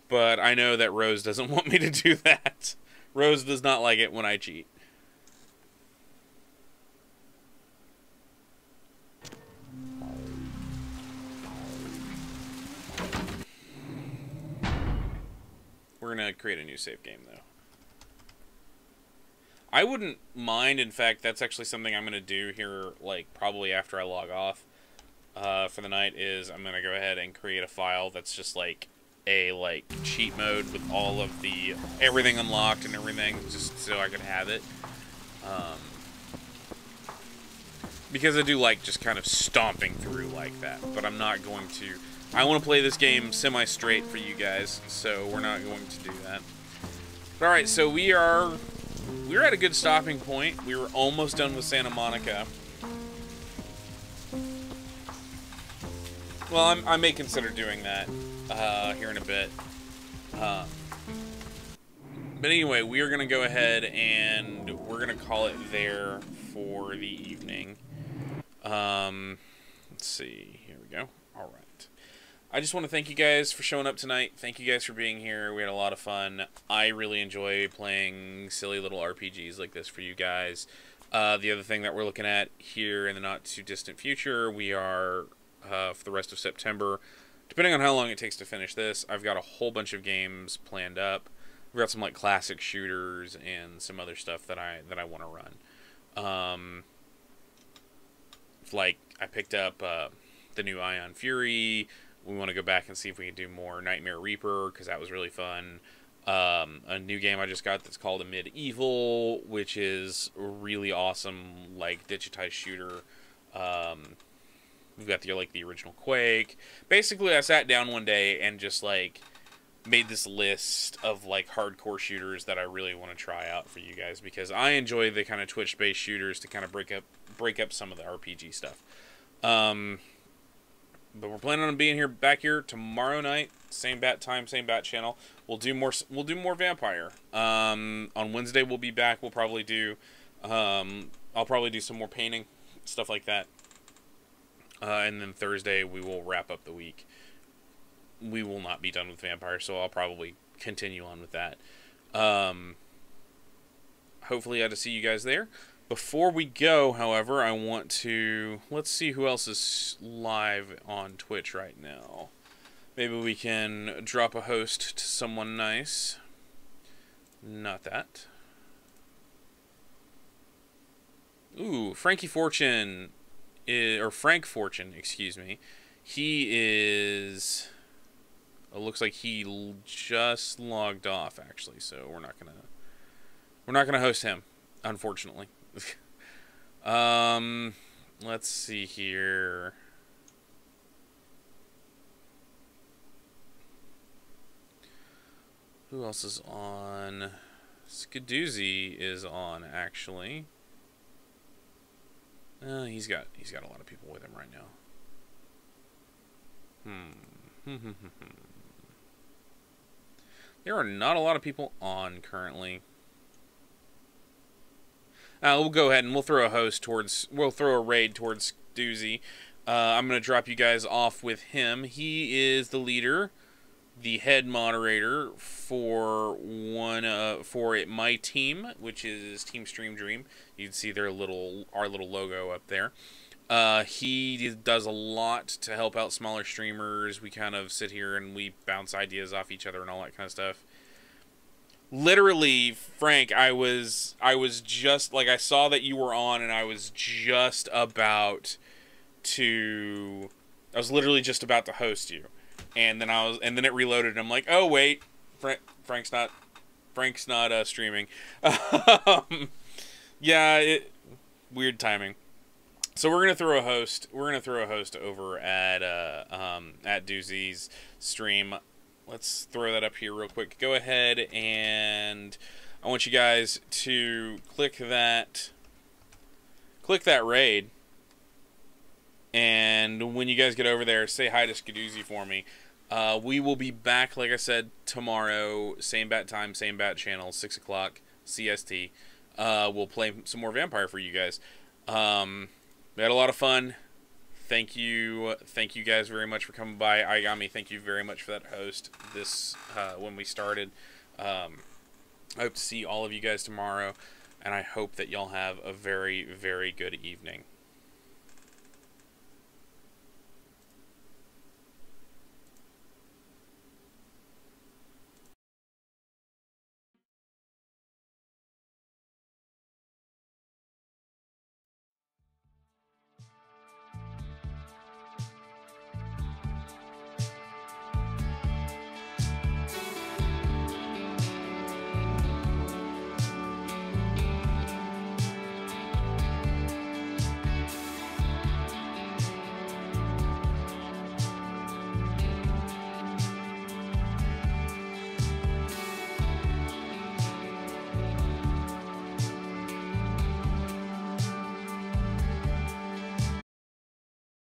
A: But I know that Rose doesn't want me to do that. Rose does not like it when I cheat. We're going to create a new save game, though. I wouldn't mind, in fact, that's actually something I'm going to do here, like, probably after I log off for the night, is I'm going to go ahead and create a file that's just, like, a, like, cheat mode with all of the, everything unlocked and everything, just so I can have it. Because I do like just kind of stomping through like that, but I'm not going to... I want to play this game semi-straight for you guys, so we're not going to do that. But alright, so we're at a good stopping point. We were almost done with Santa Monica. Well, I may consider doing that here in a bit. But anyway, we are going to go ahead and we're going to call it there for the evening. Let's see. Here we go. All right. I just want to thank you guys for showing up tonight. Thank you guys for being here. We had a lot of fun. I really enjoy playing silly little RPGs like this for you guys. The other thing that we're looking at here in the not too distant future, we are for the rest of September, depending on how long it takes to finish this, I've got a whole bunch of games planned up. We've got some like classic shooters and some other stuff that I want to run. Like I picked up the new Ion Fury. We want to go back and see if we can do more Nightmare Reaper, because that was really fun. A new game I just got that's called A Medieval, which is a really awesome, like, digitized shooter. We've got the original Quake. Basically, I sat down one day and just, like, made this list of, like, hardcore shooters that I really want to try out for you guys, because I enjoy the kind of Twitch-based shooters to kind of break up some of the RPG stuff. But we're planning on being back here tomorrow night, same bat time, same bat channel. We'll do more vampire. On Wednesday we'll be back. We'll probably do I'll probably do some more painting, stuff like that. And then Thursday we will wrap up the week. We will not be done with vampire, so I'll probably continue on with that. Hopefully I get to see you guys there. Before we go, however, I want to... Let's see who else is live on Twitch right now. Maybe we can drop a host to someone nice. Not that. Ooh, Frankie Fortune... or Frank Fortune, excuse me. He is... It looks like he just logged off, actually, so we're not gonna host him, unfortunately. Let's see here. Who else is on? Skadoozy is on, actually. He's got a lot of people with him right now. There are not a lot of people on currently. We'll go ahead and we'll throw a raid towards Doozy. I'm gonna drop you guys off with him. He is the leader, the head moderator for my team, which is Team Stream Dream. You can see our little logo up there. He does a lot to help out smaller streamers. We kind of sit here and we bounce ideas off each other and all that kind of stuff. Literally, Frank, I was just like, I saw that you were on, and I was literally just about to host you, and then it reloaded, and I'm like, oh wait, Frank's not streaming. Yeah, weird timing. So we're gonna throw a host. Over at Doozy's stream. Let's throw that up here real quick. Go ahead, and I want you guys to click that raid. And when you guys get over there, say hi to Skadoozy for me. We will be back, like I said, tomorrow. Same bat time, same bat channel, 6 o'clock CST. We'll play some more Vampire for you guys. We had a lot of fun. Thank you guys very much for coming by. Aigami, thank you very much for that host when we started. I hope to see all of you guys tomorrow, and I hope that y'all have a very, very good evening.